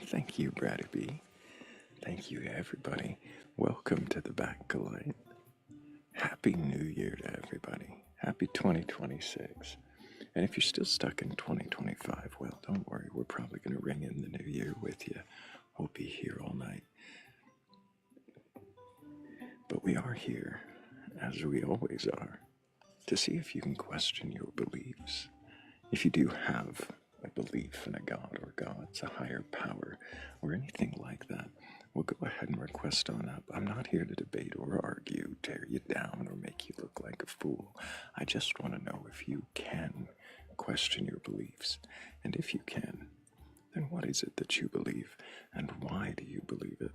Thank you, Brady B. Thank you, everybody. Welcome to the Batcolyte. Happy New Year to everybody. Happy 2026. And if you're still stuck in 2025, well, don't worry. We're probably going to ring in the new year with you. We'll be here all night. But we are here, as we always are, to see if you can question your beliefs. If you do have a belief in a god or gods, a higher power, or anything like that, we'll go ahead and request on up. I'm not here to debate or argue, tear you down, or make you look like a fool. I just want to know if you can question your beliefs. And if you can, then what is it that you believe, and why do you believe it?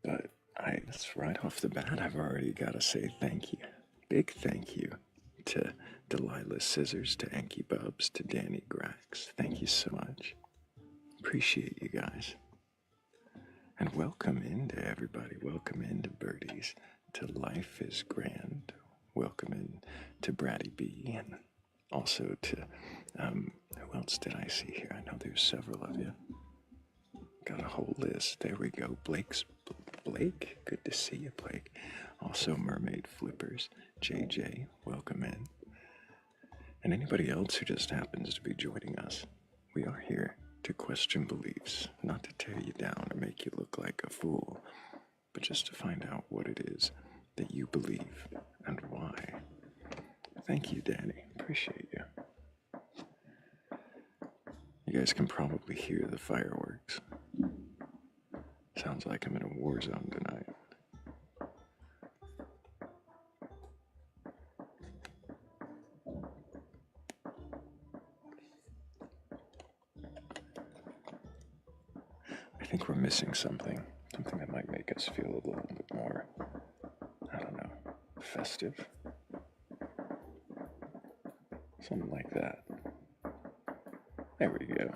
But that's right off the bat, I've already got to say thank you. Big thank you to Delilah Scissors, to Anky Bubs, to Danny Grax. Thank you so much. Appreciate you guys. And welcome into everybody. Welcome into Birdies, to Life is Grand. Welcome in to Brady B, and also to, who else did I see here? I know there's several of you. Got a whole list. There we go. Blake, good to see you, Blake. Also, Mermaid Flippers, JJ, welcome in. And anybody else who just happens to be joining us, we are here to question beliefs, not to tear you down or make you look like a fool, but just to find out what it is that you believe and why. Thank you, Danny. Appreciate you. You guys can probably hear the fireworks. Sounds like I'm in a war zone tonight. I think we're missing something that might make us feel a little bit more, I don't know, festive. Something like that. There we go.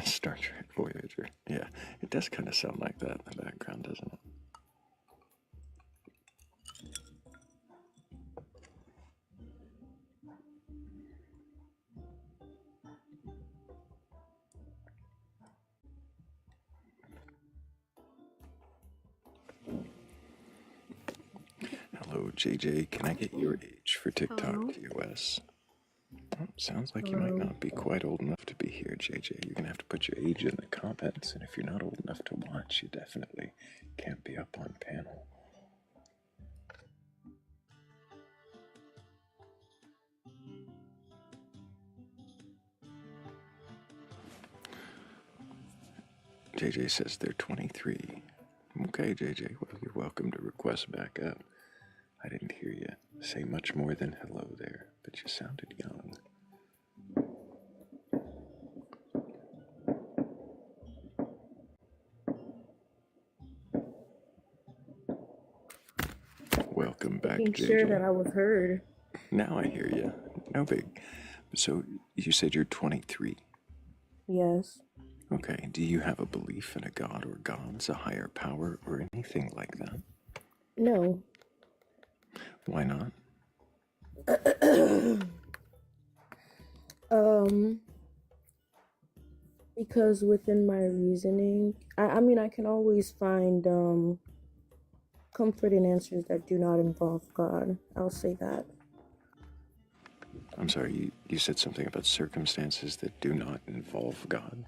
Star Trek Voyager. Yeah, it does kind of sound like that in the background, doesn't it? Hello, JJ. Can I get your age for TikTok TOS? Oh, sounds like you might not be quite old enough to be here, JJ. You're going to have to put your age in the comments, and if you're not old enough to watch, you definitely can't be up on panel. JJ says they're 23. Okay, JJ, well, you're welcome to request back up. I didn't hear you say much more than hello there, but you sounded young. Welcome back, Making JJ. sure that I was heard. Now I hear you. No big. So you said you're 23? Yes. Okay. Do you have a belief in a god or gods, a higher power, or anything like that? No. Why not? Because within my reasoning, I mean, I can always find comfort in answers that do not involve God. I'll say that. I'm sorry, you said something about circumstances that do not involve God.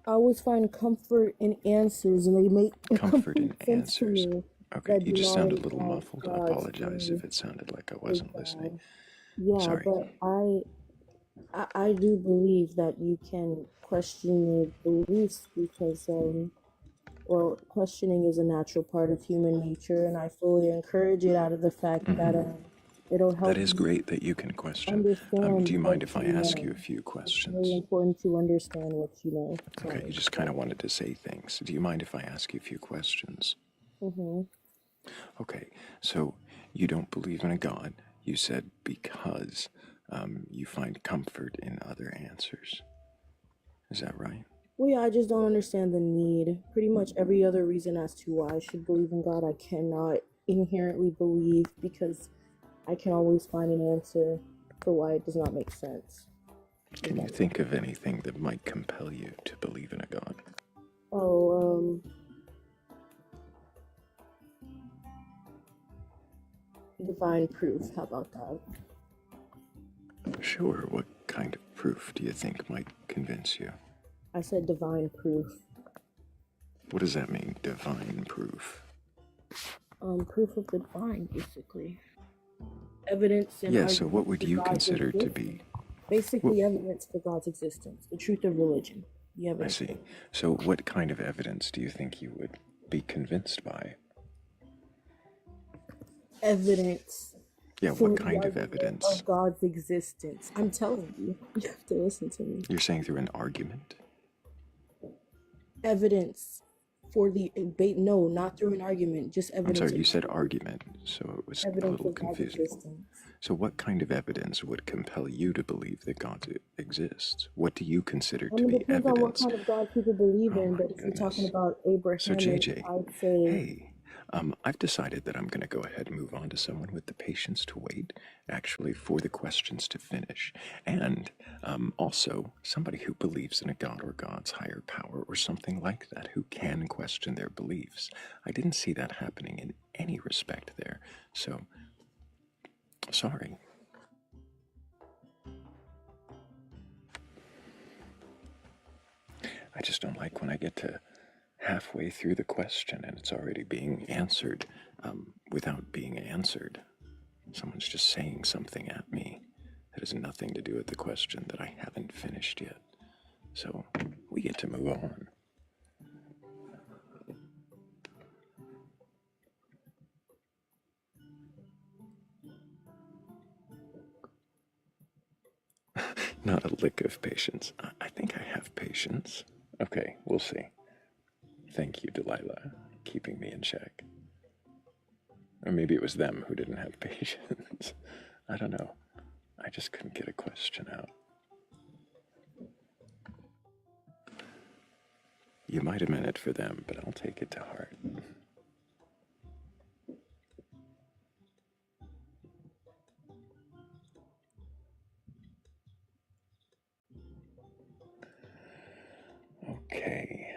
I always find comfort in answers, and they make comfort in sense to answers. me. Okay, you just sounded a little involve muffled. I God's apologize way. if it sounded like I wasn't listening. Yeah, Sorry. but I do believe that you can question your beliefs because well, questioning is a natural part of human nature, and I fully encourage it out of the fact that it'll help. That is great that you can question. Understand. Do you mind what if I you ask know. you a few It's questions? really important to understand what you know. Okay, you just kind of wanted to say things. Do you mind if I ask you a few questions? Okay, so you don't believe in a God. You said because you find comfort in other answers. Is that right? Well, yeah, I just don't understand the need. Pretty much every other reason as to why I should believe in God, I cannot inherently believe because I can always find an answer for why it does not make sense. Can you think of anything that might compel you to believe in a God? Oh, divine proof. How about that? Sure, what kind of proof do you think might convince you? I said divine proof. What does that mean, divine proof? Proof of the divine, basically. Evidence and Yeah, so what arguments would for you God's consider to existence. be? What, Basically, evidence for God's existence. The truth of religion. The I evidence. see. So what kind of evidence do you think you would be convinced by? Evidence Yeah, for what the kind of argument evidence? of God's existence. I'm telling you, you have to listen to me. You're saying through an argument? Evidence for the no, not through an argument, just I'm evidence sorry, of you said argument, so it was a evidence little of God's confusing. existence. So what kind of evidence would compel you to believe that God exists? What do you consider to It be depends on what evidence? kind of God people believe Oh in, my but if you're talking goodness. about So Abrahamic, JJ, I'd say hey, I've decided that I'm going to go ahead and move on to someone with the patience to wait, actually, for the questions to finish. And also, somebody who believes in a God or God's higher power or something like that, who can question their beliefs. I didn't see that happening in any respect there. So, sorry. I just don't like when I get to halfway through the question and it's already being answered without being answered. Someone's just saying something at me that has nothing to do with the question that I haven't finished yet. So we get to move on. Not a lick of patience. I think I have patience. Okay, we'll see. Thank you, Delilah, keeping me in check. Or maybe it was them who didn't have patience. I don't know. I just couldn't get a question out. You might have meant it for them, but I'll take it to heart. Okay.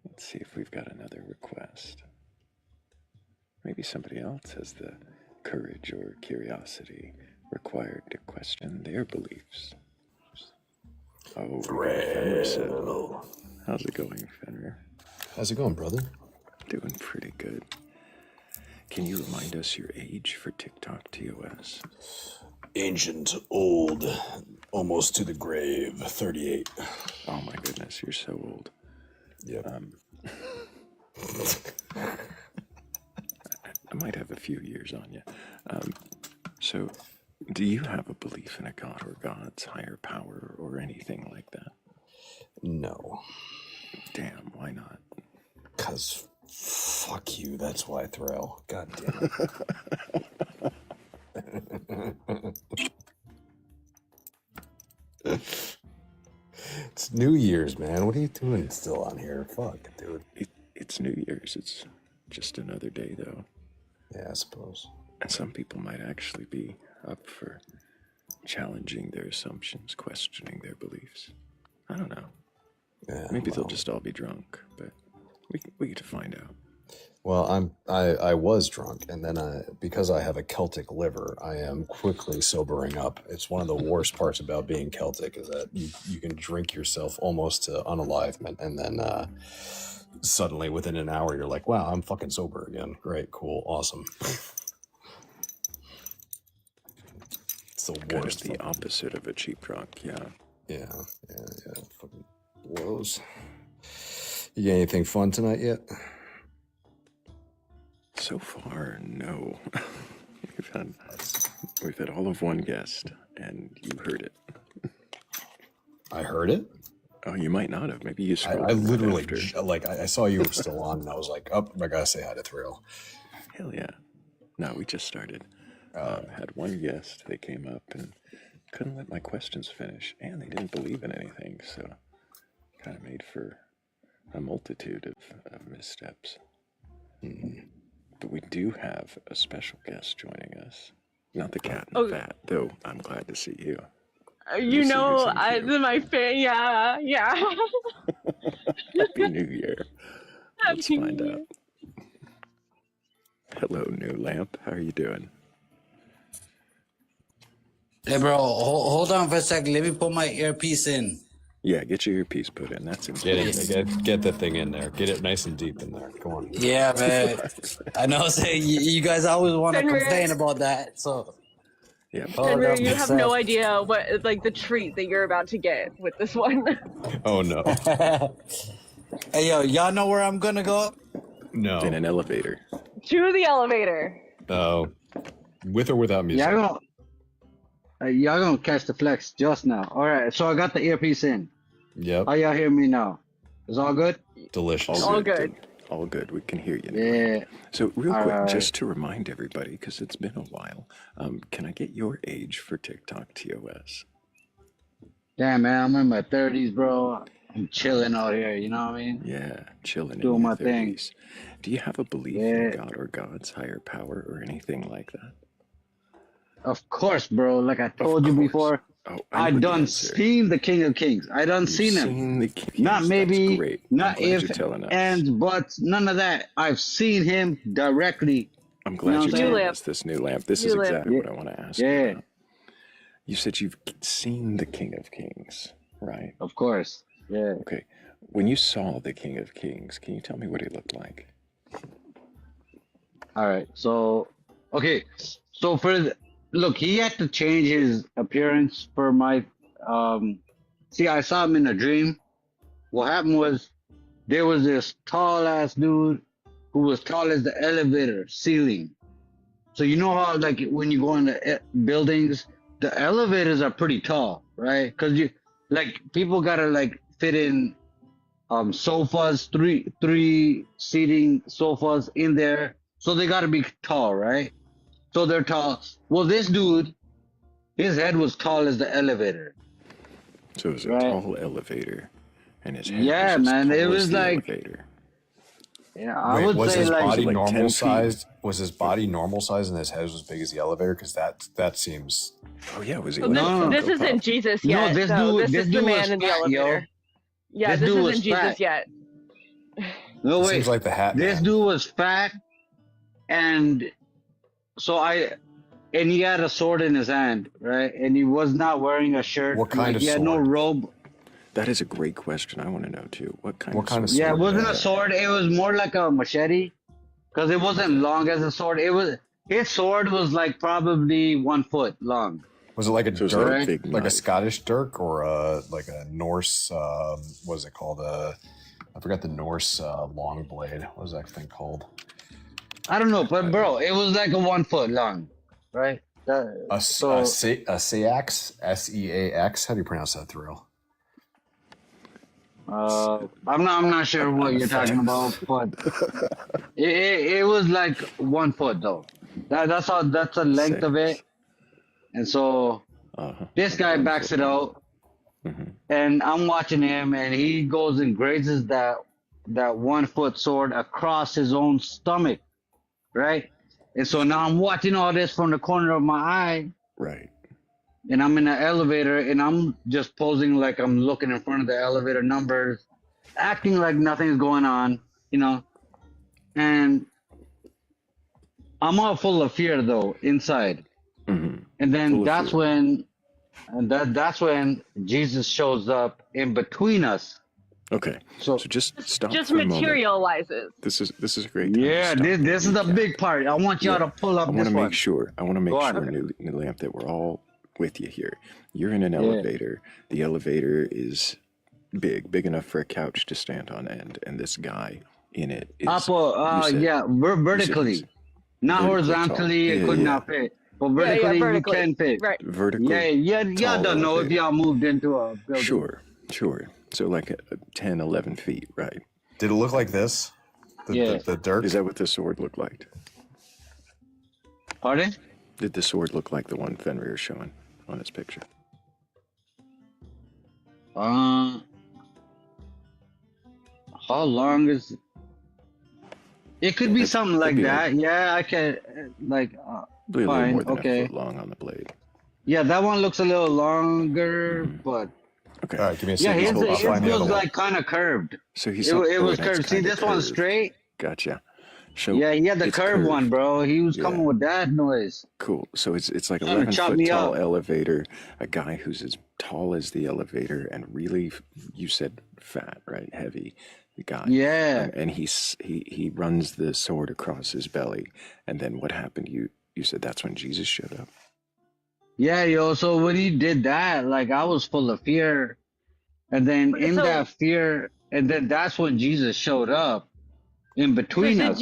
Let's see if we've got another request. Maybe somebody else has the courage or curiosity required to question their beliefs. Oh, we got a Fenrir set. Thrayle. How's it going, Fenrir? How's it going, brother? Doing pretty good. Can you remind us your age for TikTok TOS? Ancient, old, almost to the grave, 38. Oh my goodness, you're so old. Yep. I might have a few years on you. So, do you have a belief in a god or God's higher power or anything like that? No. Damn, why not? Because fuck you, that's why, Thrayle. God damn it. It's New Year's, man. What are you doing still on here? Fuck, dude. It's New Year's. It's just another day, though. Yeah, I suppose. And some people might actually be up for challenging their assumptions, questioning their beliefs. I don't know. Yeah, Maybe they'll well. just all be drunk, but we get to find out. Well, I was drunk, and then because I have a Celtic liver, I am quickly sobering up. It's one of the worst parts about being Celtic is that you can drink yourself almost to unalivement, and then suddenly within an hour you're like, wow, I'm fucking sober again. Great, cool, awesome. It's the Kind of worst. the opposite of a cheap drunk, yeah. Yeah. Fucking blows. You got anything fun tonight yet? So far, no. We've had all of one guest, and you heard it. I heard it. Oh, you might not have. Maybe you scrolled I right literally after. I saw you were still on, and I was like, "Oh, I gotta say hi to Thrayle." Hell yeah. No, we just started. Had one guest. They came up and couldn't let my questions finish, and they didn't believe in anything, so kind of made for a multitude of missteps. But we do have a special guest joining us. Not the cat in the vat, though I'm glad to see you. You know, my fan. Yeah, yeah. Happy New Year. Let's Happy find New out. Hello, New Lamp. How are you doing? Hey, bro, hold on for a second. Let me put my earpiece in. Yeah, get your earpiece put in. That's important. Get the thing in there. Get it nice and deep in there. Come on. Yeah, man. I know. Say you guys always want to complain about that. So, Yeah. Henry, you have no idea what the treat that you're about to get with this one. Oh no. Hey, yo, y'all know where I'm gonna go? No. In an elevator. To the elevator. Oh. With or without music? Y'all gonna catch the flex just now. All right, so I got the earpiece in. Yep. How y'all hear me now? Is all good? Delicious. All good. All good. We can hear you now. Yeah. So real quick, right. just to remind everybody, because it's been a while, can I get your age for TikTok TOS? Damn, man, I'm in my 30s, bro. I'm chilling out here, you know what I mean? Yeah, chilling Doing in your my thing. 30s. Do you have a belief in God or God's higher power or anything like that? Of course, bro. Like I told you before, Oh, I know the done answer. seen the King of Kings. I done seen him. Seen the King. Not Yes, maybe, that's great. not I'm glad if, you're telling us. and, buts, none of that. I've seen him directly. I'm glad You know you're what I'm telling saying? us this, New Lamp. This New is Lamp. exactly what I want to ask you Yeah, about. You said you've seen the King of Kings, right? of course. Yeah. Okay. When you saw the King of Kings, can you tell me what he looked like? All right. So, okay. So look, he had to change his appearance for my, see, I saw him in a dream. What happened was there was this tall ass dude who was tall as the elevator ceiling. So you know how like when you go into buildings, the elevators are pretty tall, right? Cause people gotta like fit in, sofas, three seating sofas in there. So they gotta be tall, right? So they're tall. Well, this dude, his head was tall as the elevator. So it was a Right. tall elevator, and his head Yeah, was as man, tall it as was the like- elevator. Yeah, I Wait, would was say his like, body like 10 normal feet? sized? Was his body normal sized and his head was as big as the elevator? Because that seems. Oh yeah, was he? So like a No. this Funko isn't Pop? Jesus No, yet. this though. dude- This this is the dude man was in the fat, elevator. Yeah, This this dude isn't was Jesus fat. yet. no It wait, seems like the Hat this Man. dude was fat, and so and he had a sword in his hand, right? And he was not wearing a shirt. What kind like, of he had no sword? robe. That is a great question. I want to know too. What kind What of kind of sword? Yeah, it sword wasn't a is that? sword. It was more like a machete, because it wasn't long as a sword. His sword was like probably 1 foot long. Was it like a So it's like a dirk, big like a knife. Scottish dirk, or like a Norse? What is it called? I forgot the Norse long blade. What was that thing called? I don't know, but bro, it was like a 1 foot long, right? A seax, SEAX. How do you pronounce that, Thrayle? I'm not sure what you're talking about, but it was like 1 foot though. That's the length of it. And so Uh-huh. this guy backs it out, and I'm watching him, and he goes and grazes that 1 foot sword across his own stomach, right? And so now I'm watching all this from the corner of my eye, Right. and I'm in the elevator, and I'm just posing like I'm looking in front of the elevator numbers, acting like nothing's going on, you know. And I'm all full of fear though inside. Mm-hmm. And then Full of that's fear. that's when Jesus shows up in between us. Okay. So So just stop Just for a moment. materializes. This is a great time to yeah, stop and this is the recap. big part. I want y'all Yeah. to pull I up want this to one. make sure. I want to make Go on. sure, New Lamp, that we're all with you here. You're in an elevator. The elevator is big enough for a couch to stand on end, and this guy in it is. you said- Yeah, vertically, not vertically horizontally. tall. It Yeah, could yeah, not fit, but vertically, vertically. you can fit. Right. vertical. Yeah, y'all tall don't know if elevator. y'all moved into a building. Sure. So like 10, 11 feet, right? Did it look like this? The dirt? Is that what the sword looked like? Pardon? Did the sword look like the one Fenrir's showing on his picture? How long is? It could be something like that. Yeah, I can like. Probably a little Fine. more than Okay. a foot long on the blade. Yeah, that one looks a little longer, but Okay. All right, give me a yeah, second. his I'll find the was other one. like kind of curved. So he's It was curved. See, this one's straight. Gotcha. So Yeah, he had the it's curved one, bro. He was Yeah. coming with that noise. Cool. So it's like Trying to 11 chop foot me tall up. elevator. A guy who's as tall as the elevator and really, you said fat, right? Heavy. The guy. Yeah. And he runs the sword across his belly. And then what happened? You said that's when Jesus showed up. Yeah, yo. So when he did that, like I was full of fear, and then in So- that fear, and then that's when Jesus showed up in between Did us.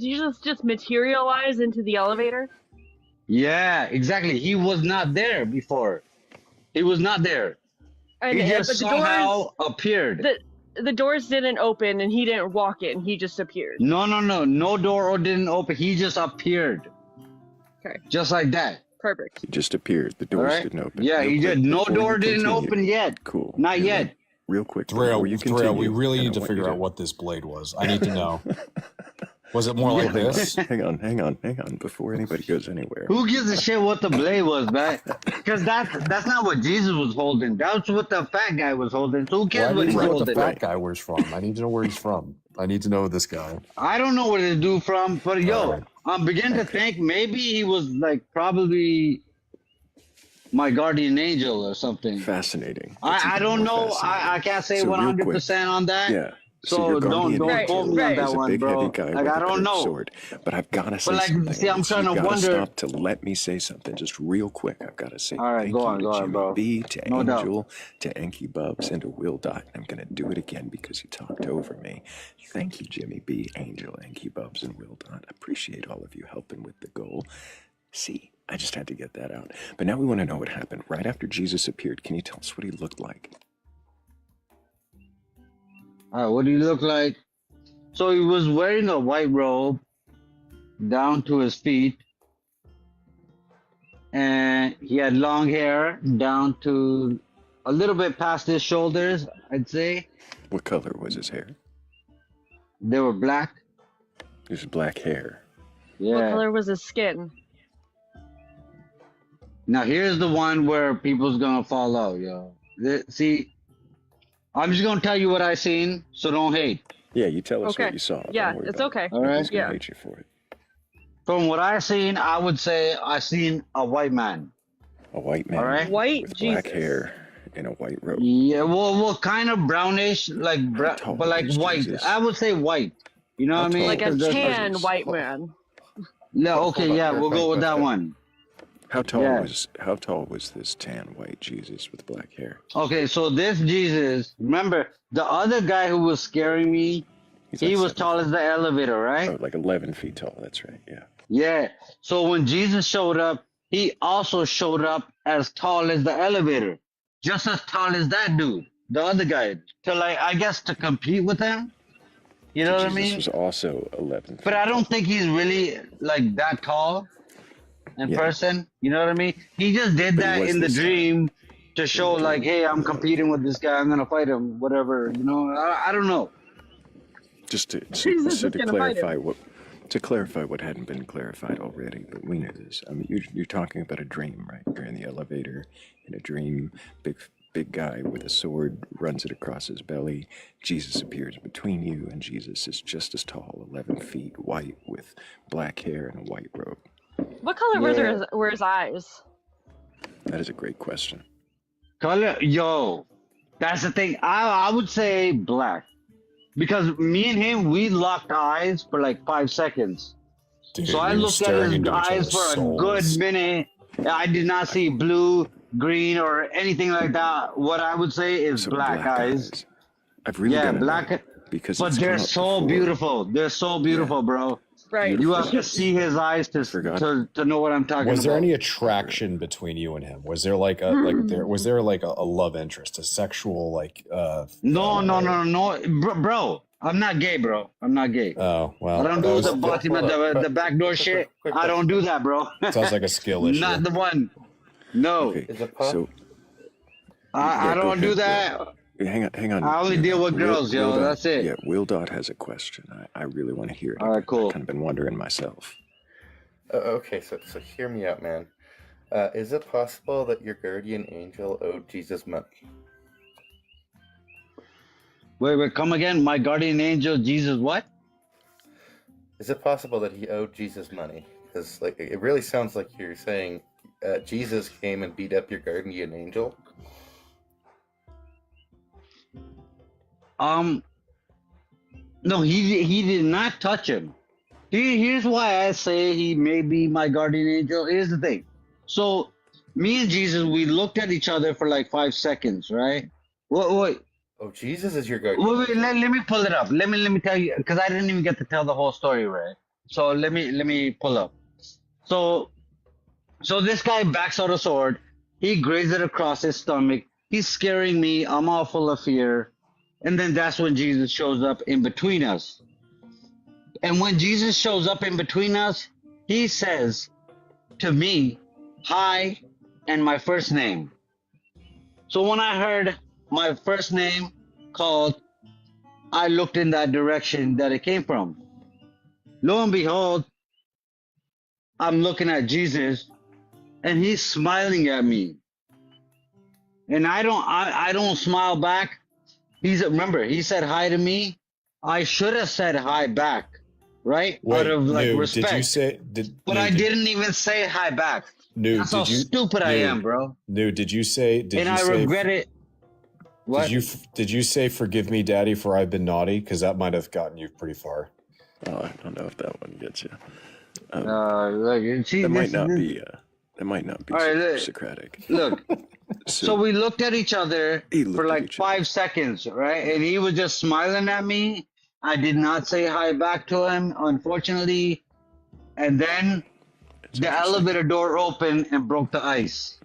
Jesus just materialize into the elevator? Yeah, exactly. He was not there before. He was not there. And He but just the somehow doors, appeared. the doors didn't open, and he didn't walk in. He just appeared. No door didn't open. He just appeared. Okay. Just like that. Perfect. He just appeared. The All doors right. didn't open. Yeah, Real he quick, did. No before door you didn't continue. open yet. Cool. Not Yeah, yet. Real quick. Before you Thrayle, continue, we really and I need to want you figure out what this blade was. I need to know. Was it more like this? Hang on. Before anybody goes anywhere. Who gives a shit what the blade was, man? Because that's not what Jesus was holding. That's what the fat guy was holding. So who Well, cares I what need he's to know what the holding? fat guy was from. I need to know where he's from. I need to know this guy. I don't know where to do from, but yo, Alright. I'm beginning to think maybe he was like probably my guardian angel or something. Fascinating. That's I even don't more know. I can't say So real quick, 100% on that. Yeah. So your don't guardian quote angel me on Right. that is a one, big bro. heavy guy Like with I a don't curved know. sword. But I've got to say like, something. see, I'm trying You've to gotta wonder- stop to let me say something just real quick. I've got to say All right, thank go you on, to go on, Jimmy bro. B, to No doubt. Angel, to Enki Bubs, and to Will Dot. I'm going to do it again because you talked over me. Thank you, Jimmy B, Angel, Enki Bubs, and Will Dot. I appreciate all of you helping with the goal. See, I just had to get that out. But now we want to know what happened right after Jesus appeared. Can you tell us what he looked like? All right, what do you look like? So he was wearing a white robe down to his feet, and he had long hair down to a little bit past his shoulders, I'd say. What color was his hair? They were black. His black hair. What Yeah. color was his skin? Now here's the one where people's gonna fall out, yo. See, I'm just gonna tell you what I seen, so don't hate. Yeah, you tell us Okay. what you saw. Yeah, Don't worry it's about it. okay. All right. Nobody's gonna Yeah. hate you for it. From what I seen, I would say I seen a white man. A white man All right. White with Jesus. black hair in a white robe. Yeah, well, kind of brownish, like tall but like is white. Jesus? I would say white. You know How what I mean? tall Like a 'Cause there's- tan Jesus. white man. Yeah, okay, Hold on, yeah, we'll go with that one. How tall Yeah. was this tan white Jesus with black hair? Okay, so this Jesus, remember the other guy who was scaring me? He's He like was 7 tall as the elevator, right? Oh, like 11 feet tall. That's right. Yeah. Yeah. So when Jesus showed up, he also showed up as tall as the elevator, just as tall as that dude, the other guy, to like I guess to compete with him. You know what I Jesus mean? was also 11 feet But I don't think he's really like that tall in Yeah. person. You know what I mean? He just did But he that was in the this dream to show like, hey, I'm competing with this guy. I'm gonna fight him. Whatever. You know? I don't know. Just to, Jesus so is to gonna fight clarify what hadn't been clarified already, but we knew this. I mean, you're talking about a dream, right? You're in the elevator in a dream. Big guy with a sword runs it across his belly. Jesus appears between you, and Jesus is just as tall, 11 feet, white, with black hair and a white robe. What color were his eyes? That is a great question. Color, yo, that's the thing. I would say black, because me and him we locked eyes for like 5 seconds. Dude, So I we were looked at staring his into each eyes other's for a good souls. minute. I did not see blue, green, or anything like that. What I would say is So black eyes. I've really Yeah, got to black. know, because But it's they're come up so before. beautiful. They're so beautiful, bro. Right. You have to see his eyes Forgot. to know what I'm talking Was there about. any attraction between you and him? Was there like a a love interest, a sexual No, bro. I'm not gay, bro. I'm not gay. Oh well, I don't that do was, the the backdoor shit. I don't do that, bro. sounds like a skill issue. Not the one. No, Okay, Is it possible? so I go don't do ahead, that. hang on. I only deal with girls, yo. Dot- That's it. Yeah, Will Dot has a question. I really want to hear it. All right, cool. I've kind of been wondering myself. Okay, so hear me out, man. Is it possible that your guardian angel owed Jesus money? Wait, come again. My guardian angel, Jesus, what? Is it possible that he owed Jesus money? Because like it really sounds like you're saying Jesus came and beat up your guardian angel. No, he did not touch him. Here's why I say he may be my guardian angel. Here's the thing. So, me and Jesus, we looked at each other for like 5 seconds, right? Wait. Oh, Jesus is your guardian. Wait, let me pull it up. Let me tell you, because I didn't even get to tell the whole story, right? So let me pull up. So this guy backs out a sword. He grazes it across his stomach. He's scaring me. I'm all full of fear. And then that's when Jesus shows up in between us. And when Jesus shows up in between us, he says to me, hi, and my first name. So when I heard my first name called, I looked in that direction that it came from. Lo and behold, I'm looking at Jesus and he's smiling at me. And I don't smile back. Remember, he said hi to me. I should have said hi back, right? Out of like respect. Did you say I didn't even say hi back. That's how stupid I am, bro. Did you say I regret it. What? Did you say forgive me, Daddy, for I've been naughty? Because that might have gotten you pretty far. Oh, I don't know if that one gets you. That might not be. That might not be All right, Socratic. Look. So we looked at each other for like 5 seconds, right? And he was just smiling at me. I did not say hi back to him, unfortunately. And then the elevator door opened and broke the ice,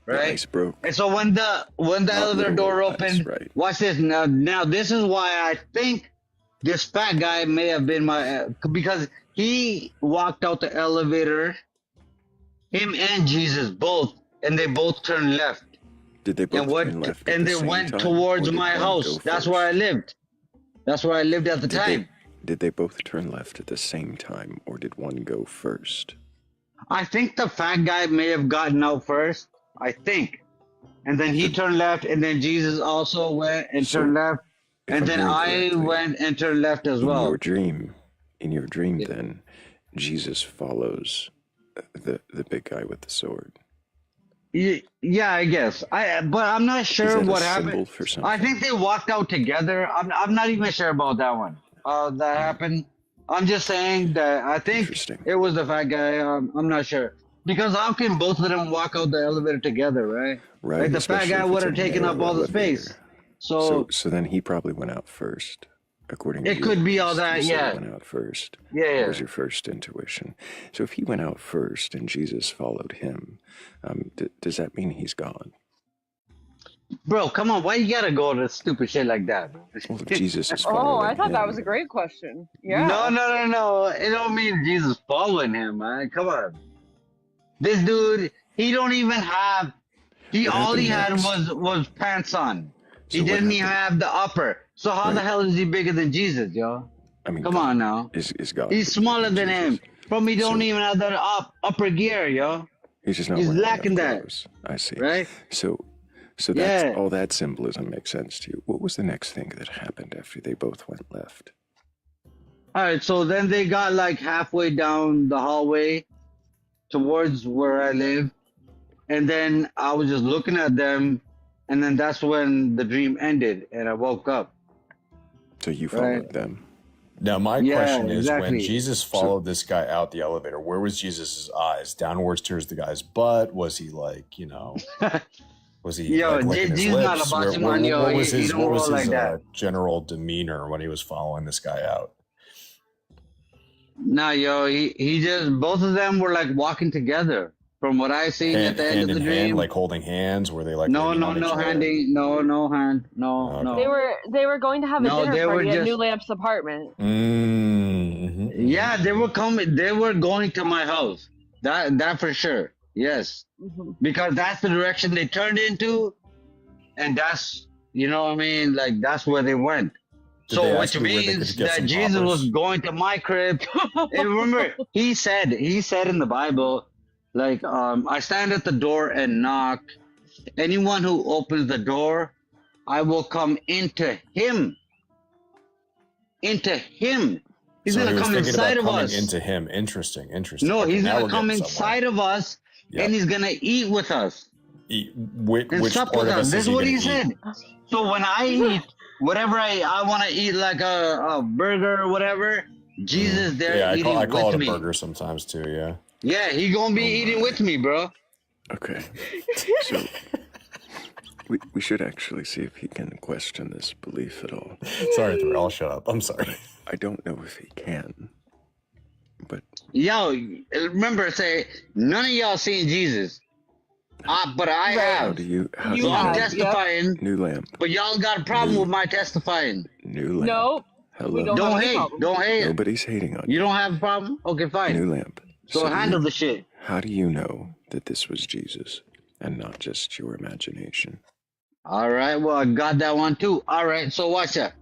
right? The ice broke. And so when the elevator door opened, right. watch this. Now this is why I think this fat guy may have been because he walked out the elevator, him and Jesus both, and they both turned left. Did they both turn left? And they went towards my house. That's where I lived. That's where I lived at the time. Did they both turn left at the same time, or did one go first? I think the fat guy may have gotten out first. I think. And then he turned left, and then Jesus also went and turned left. And then I went and turned left as well. In your dream, then, Jesus follows the big guy with the sword. Yeah, I guess. But I'm not sure what happened. For I think they walked out together. I'm not even sure about that one. That happened. I'm just saying that I think it was the fat guy. I'm not sure. Because how can both of them walk out the elevator together, right? Right. Like the fat guy would have taken up all the space. So then he probably went out first. According to it could be all that, yeah. He went out first. Yeah. That was your first intuition. So if he went out first and Jesus followed him, does that mean he's gone? Bro, come on. Why you gotta go to stupid shit like that? Well, if Jesus is following I thought him, that was a great question. Yeah. No. It don't mean Jesus following him, man. Come on. This dude, he don't even have. All he had was pants on. He didn't even have the upper. So how the hell is he bigger than Jesus, yo? I mean, come on now. Is God? He's smaller than him. From he don't even have that upper gear, yo. He's lacking that. I see. Right? So that's all that symbolism makes sense to you. What was the next thing that happened after they both went left? All right, so then they got like halfway down the hallway towards where I live. And then I was just looking at them. And then that's when the dream ended and I woke up. So you followed them. Now, my question is, when Jesus followed this guy out the elevator, where was Jesus' eyes? Downwards towards the guy's butt? Was he like, was he licking his lips? What was his general demeanor when he was following this guy out? Nah, yo, he just both of them were like walking together. From what I seen at Hand, the end hand of in the hand, dream. like holding hands. Were they like No, leaning no, on each no other? handing, no hand, no, Okay. no. They were going to have a No, dinner they were party at New just Lamp's apartment. yeah, they were coming. They were going to my house. That for sure. Yes, Hmm. because that's the direction they turned into, and that's you know what I mean. Like that's where they went. Did they So ask which you where they could means get that some Jesus was poppers? going to my crib. And remember, he said in the Bible, like I stand at the door and knock. Anyone who opens the door, I will come into him. Into him. He's So he gonna was come thinking about inside of coming us. into him. Interesting. No, Okay, he's now gonna we're come getting somewhere. inside of us Yep. and he's gonna eat with us and Which sup part with of us. us This is is he what going he to eat? said. So when I eat whatever I want to eat, like a burger or whatever, Jesus there Yeah, eating I call with it a me. burger sometimes too. Yeah. Yeah, he gonna be eating with me, bro. Okay. So we should actually see if he can question this belief at all. Sorry, Thrayle, I'll shut up. I'm sorry. I don't know if he can, but Yo, remember, say none of y'all seen Jesus, but I Right. how have. do you You So I'm have, testifying, New lamp, but y'all got a problem with my testifying. new lamp. No, Hello. we don't Don't have any hate, problem. don't hate. Nobody's hating on you. You don't have a problem? Okay, fine. New lamp. So do handle you- the shit. How do you know that this was Jesus and not just your imagination? All right, well, I got that one too. All right, so watch that.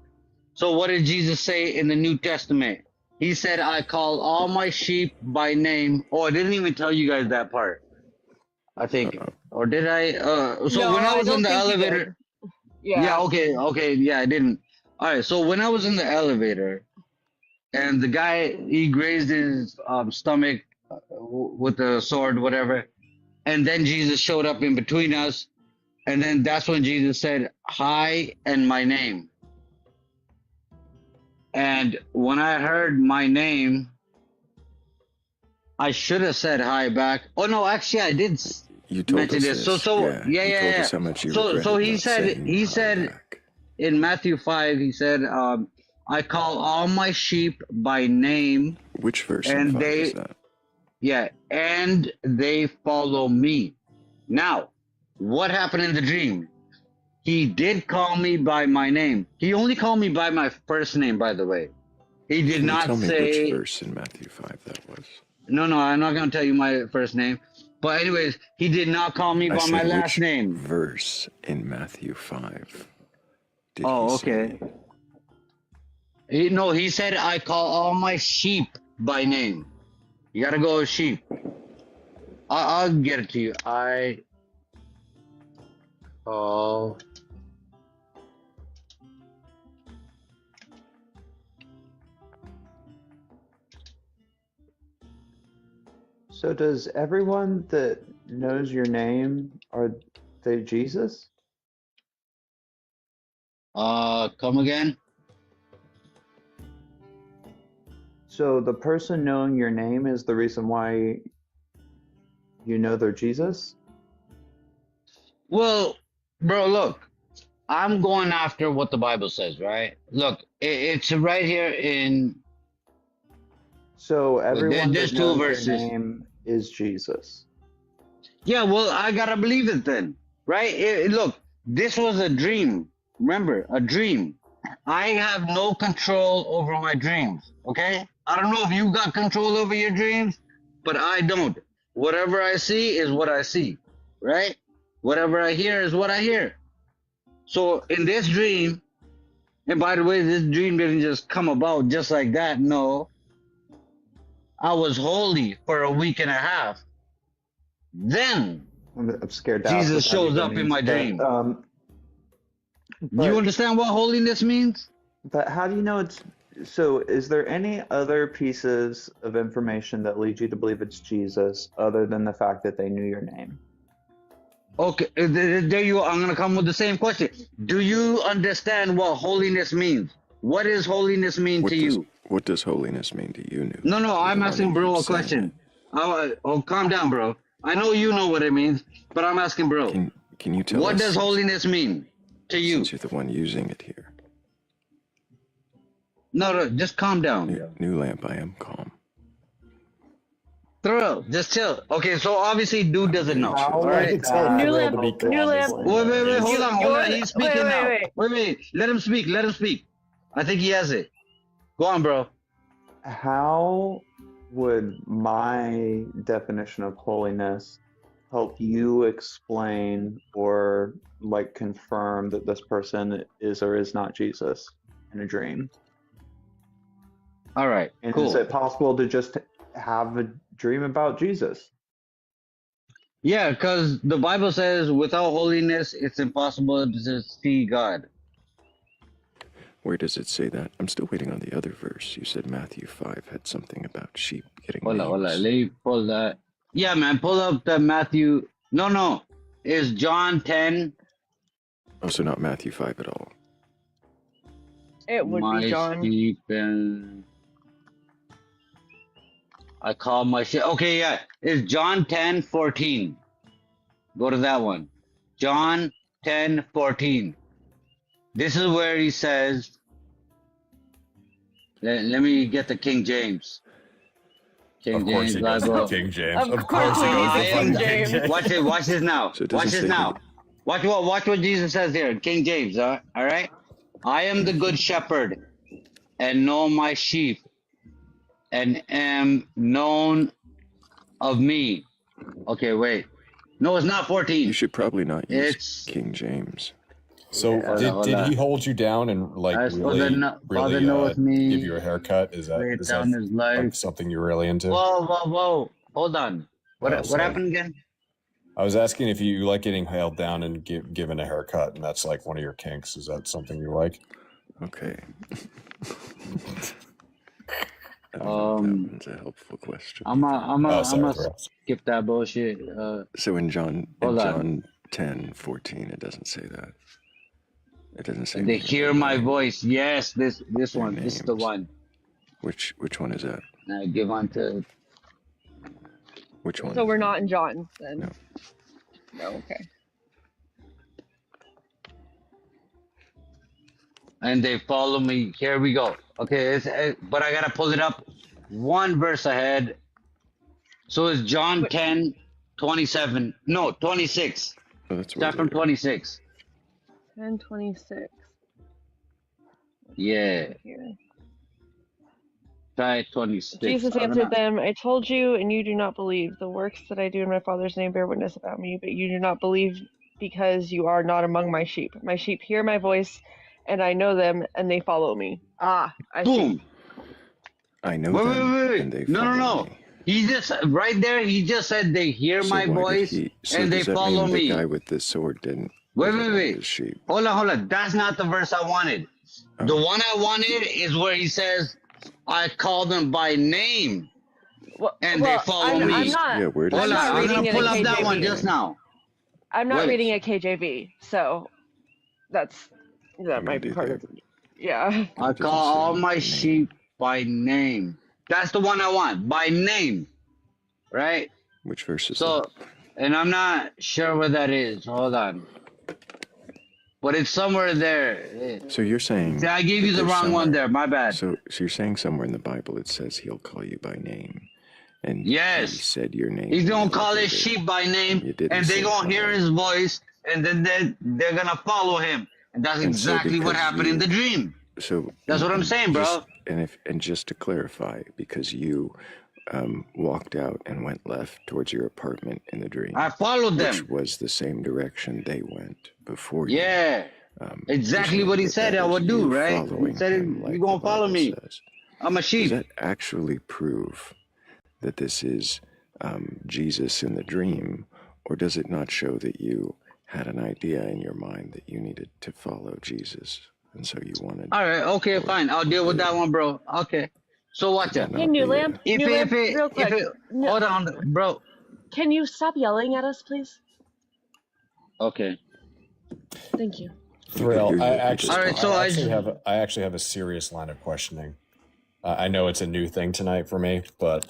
So what did Jesus say in the New Testament? He said, I call all my sheep by name. Oh, I didn't even tell you guys that part. I think. Or did I? So No, when I I was in don't the think you elevator. did. Yeah, okay, yeah, I didn't. All right, so when I was in the elevator and the guy, he grazed his stomach with the sword, whatever, and then Jesus showed up in between us, and then that's when Jesus said, hi and my name. And when I heard my name, I should have said hi back. Oh no, actually I did You told mention us this. this. So You yeah. told us how much you So regretted he not said saying hi back. in Matthew 5, he said, I call all my sheep by name, Which verse in and 5 they is that? and they follow me. Now, what happened in the dream? He did call me by my name. He only called me by my first name, by the way. He did Can you not tell me say which verse in Matthew 5 that was? No, I'm not gonna tell you my first name. But anyways, he did not call me I by said my last which name. verse in Matthew 5 did Oh, he okay. say? He said I call all my sheep by name. You gotta go with sheep. I'll get it to you. I call. So does everyone that knows your name, are they Jesus? Come again? So the person knowing your name is the reason why you know they're Jesus? Well, bro, look. I'm going after what the Bible says, right? Look, it's right here in. So everyone There's that two knows verses. your name is Jesus. Yeah, well, I gotta believe it then, right? Look, this was a dream. Remember, a dream. I have no control over my dreams, okay? I don't know if you got control over your dreams, but I don't. Whatever I see is what I see, right? Whatever I hear is what I hear. So in this dream, and by the way, this dream didn't just come about just like that, no. I was holy for a week and a half. Then I'm scared to ask Jesus what that shows even up in means, my but, dream. but- You understand what holiness means? But how do you know it's so? Is there any other pieces of information that lead you to believe it's Jesus other than the fact that they knew your name? Okay, there you are. I'm going to come with the same question. Do you understand what holiness means? What does holiness mean to you? What does holiness mean to you, New? No, You're I'm the one asking who bro a keeps saying question. Calm down, bro. I know you know what it means, but I'm asking bro. it. Can you tell What us? does holiness mean to you? Since you're the one using it here. No, just calm down. New lamp, I am calm. Thrayle, just chill. Okay, so obviously dude doesn't know. How All right. Tell New Thrayle lamp, to be new calm. lamp. Wait, hold on. You're- He's speaking wait, now. wait. Wait. Let him speak. I think he has it. Go on, bro. How would my definition of holiness help you explain or like confirm that this person is or is not Jesus in a dream? All right, And cool. is it possible to just have a dream about Jesus? Yeah, because the Bible says without holiness, it's impossible to see God. Where does it say that? I'm still waiting on the other verse. You said Matthew 5 had something about sheep getting Hold on. names. Let me pull that. Yeah, man, pull up the Matthew. No. It's John 10. Oh, so not Matthew 5 at all. It would My be John. sheep and I call my sheep. Okay, yeah. It's John 10:14. Go to that one. John 10:14. This is where he says, let me get the King James. Of course he goes Bible. for King James. Of course he he goes goes for for fucking King James. Watch this now. So it doesn't Watch this say now. Watch what Jesus says here. King James, all right? I am the good shepherd and know my sheep and am known of me. Okay, wait. No, it's not 14. You should probably not use It's King James. So hold did on. he hold you down and like As Father really knoweth me, give you a haircut? Is lay that down his life. like something you're really into? Whoa. Hold on. Oh, What sorry. happened again? I was asking if you like getting held down and given a haircut, and that's like one of your kinks. Is that something you like? Okay. I don't know if that one's a helpful question. I'm Oh, sorry, gonna Thrayle. skip that bullshit. So in John Hold on. John 10:14, it doesn't say that. It doesn't say. They anything hear about my names. voice. Yes, this Their one. This is the names. one. Which one is that? I give on to. Which one? So we're not in John then. No. No, okay. And they follow me. Here we go. Okay, but I gotta pull it up one verse ahead. So it's John 10:27. No, 26. Oh, that's Start from 26. 10:26. Yeah, Here. try 26. Jesus I don't answered know. them, I told you, and you do not believe. The works that I do in my Father's name bear witness about me, but you do not believe because you are not among my sheep. My sheep hear my voice, and I know them, and they follow me. I Boom. see. I know Wait, them, and they follow No. me. He just right there. He just said they hear So my why did voice so and they does that follow mean me. The guy with the sword didn't. Wait. His sheep. Hold on. That's not the verse I wanted. Oh. The one I wanted is where he says, "I call them by name, and they follow me." I'm not. Yeah, where does Hold it on, say I'm reading gonna it pull in up that KJV. one just now. I'm not Wait. reading a KJV, so that might be part of it. Yeah. I It doesn't call say all my name. sheep by name. That's the one I want, by name, right? Which verse is So, that? and I'm not sure where that is. Hold on. But it's somewhere there. So you're saying. See, I gave that you the there's wrong one somewhere- there. My bad. So you're saying somewhere in the Bible it says he'll call you by name, and Yes. he said your name. He's gonna and call you his did. sheep by name, You didn't and they say gonna hear follow. his voice, and then they're gonna follow him. And that's And so exactly what because happened in the dream. So That's what I'm saying, bro. And just to clarify, because you walked out and went left towards your apartment in the dream, I followed which them. was the same direction they went before you. Yeah, exactly you're what he saying said that I is would do, you right? He following said, him like "You the gonna follow Bible me? says. I'm a Does sheep." that actually prove that this is Jesus in the dream, or does it not show that you had an idea in your mind that you needed to follow Jesus, and so you wanted? All right, okay, fine. I'll deal with that one, bro. Okay. So watch it. Not Hey, New be a- Lamp. New Lamp, real quick. No- hold on, bro. Can you stop yelling at us, please? Okay. Thank you. Thrayle, You're- I you're actually, just All right, so I actually have a serious line of questioning. I know it's a new thing tonight for me, but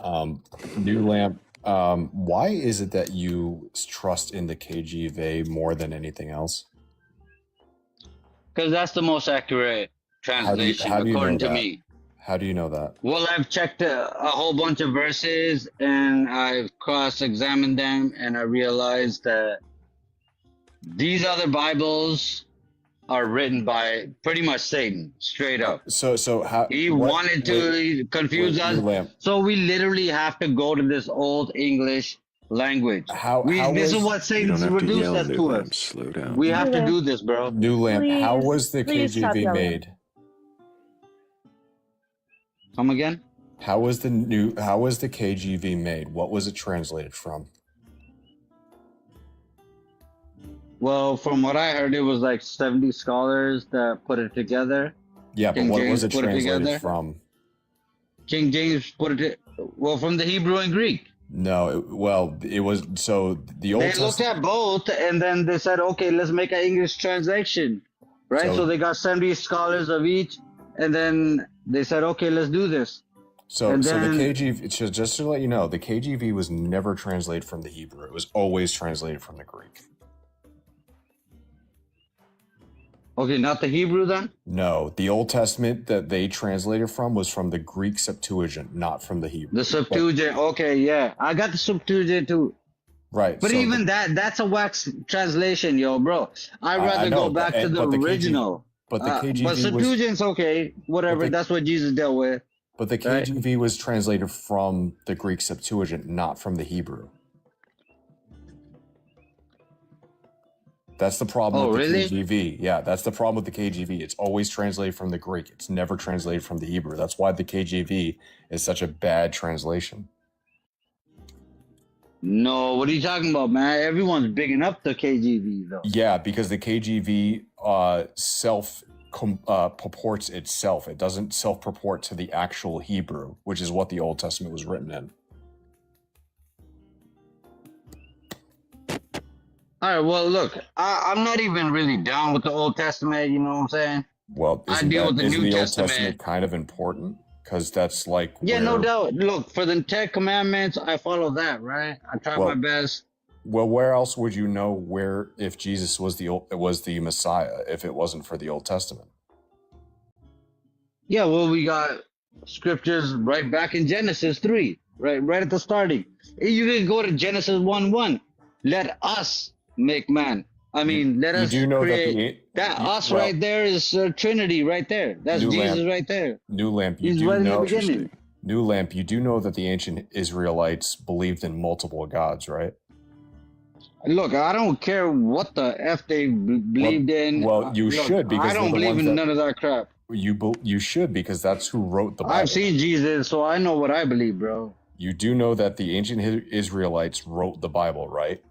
New Lamp, why is it that you trust in the KJV more than anything else? Because that's the most accurate translation, how do you know according to that? me. How do you know that? Well, I've checked a whole bunch of verses and I've cross-examined them, and I realized that these other Bibles are written by pretty much Satan, straight up. So how He what wanted to confuse us, New Lamp. so we literally have to go to this old English language. This is what You don't Satan's have to reduced yell, us New to Lamp. us. Slow down. We have to Lamp. do this, bro. New Lamp, how Please- was the please stop KJV yelling. made? Come again? How was the KJV made? What was it translated from? Well, from what I heard, it was like 70 scholars that put it together. Yeah, but King what James was it put it translated together? from? King James put it, well, from the Hebrew and Greek. No, it was so the Old They looked Testament. at both and then they said, okay, let's make an English translation, right? So- So they got 70 scholars of each, and then they said, okay, let's do this. So And the then- KJV, just to let you know, the KJV was never translated from the Hebrew. It was always translated from the Greek. Okay, not the Hebrew then? No, the Old Testament that they translated from was from the Greek Septuagint, not from the Hebrew. The Septuagint, okay, yeah. I got the Septuagint too. Right. But so even that's a wax translation, yo, bro. I'd I rather know, go back to the but the original. but the KJV But was Septuagint's okay, whatever. But the- That's what Jesus dealt with. but the right. KJV was translated from the Greek Septuagint, not from the Hebrew. That's the problem Oh, with the really? KJV. Yeah, that's the problem with the KJV. It's always translated from the Greek. It's never translated from the Hebrew. That's why the KJV is such a bad translation. No, what are you talking about, man? Everyone's bigging up the KJV, though. Yeah, because the KJV purports itself. It doesn't self-purport to the actual Hebrew, which is what the Old Testament was written in. All right, well, look, I'm not even really down with the Old Testament, you know what I'm saying? Well, I isn't, deal with the isn't New the Old Testament. Testament kind of important? Because that's like Yeah, no where- doubt. Look, for the 10 Commandments, I follow that, right? I try Well- my best. Well, where else would you know where if Jesus was the Messiah if it wasn't for the Old Testament? Yeah, well, we got scriptures right back in Genesis 3, right at the starting. You can go to Genesis 1:1. Let us make man. I mean, let You us do know create. that Us well, right there is Trinity right there. That's New Jesus Lamp. right there. New Lamp, you He's do right in the know beginning. New Lamp, you do know that the ancient Israelites believed in multiple gods, right? Look, I don't care what the F they believed in. well, you Look, should, because I they're don't the believe ones in that- none of that crap. You should, because that's who wrote the Bible. I've seen Jesus, so I know what I believe, bro. You do know that the ancient Israelites wrote the Bible, right?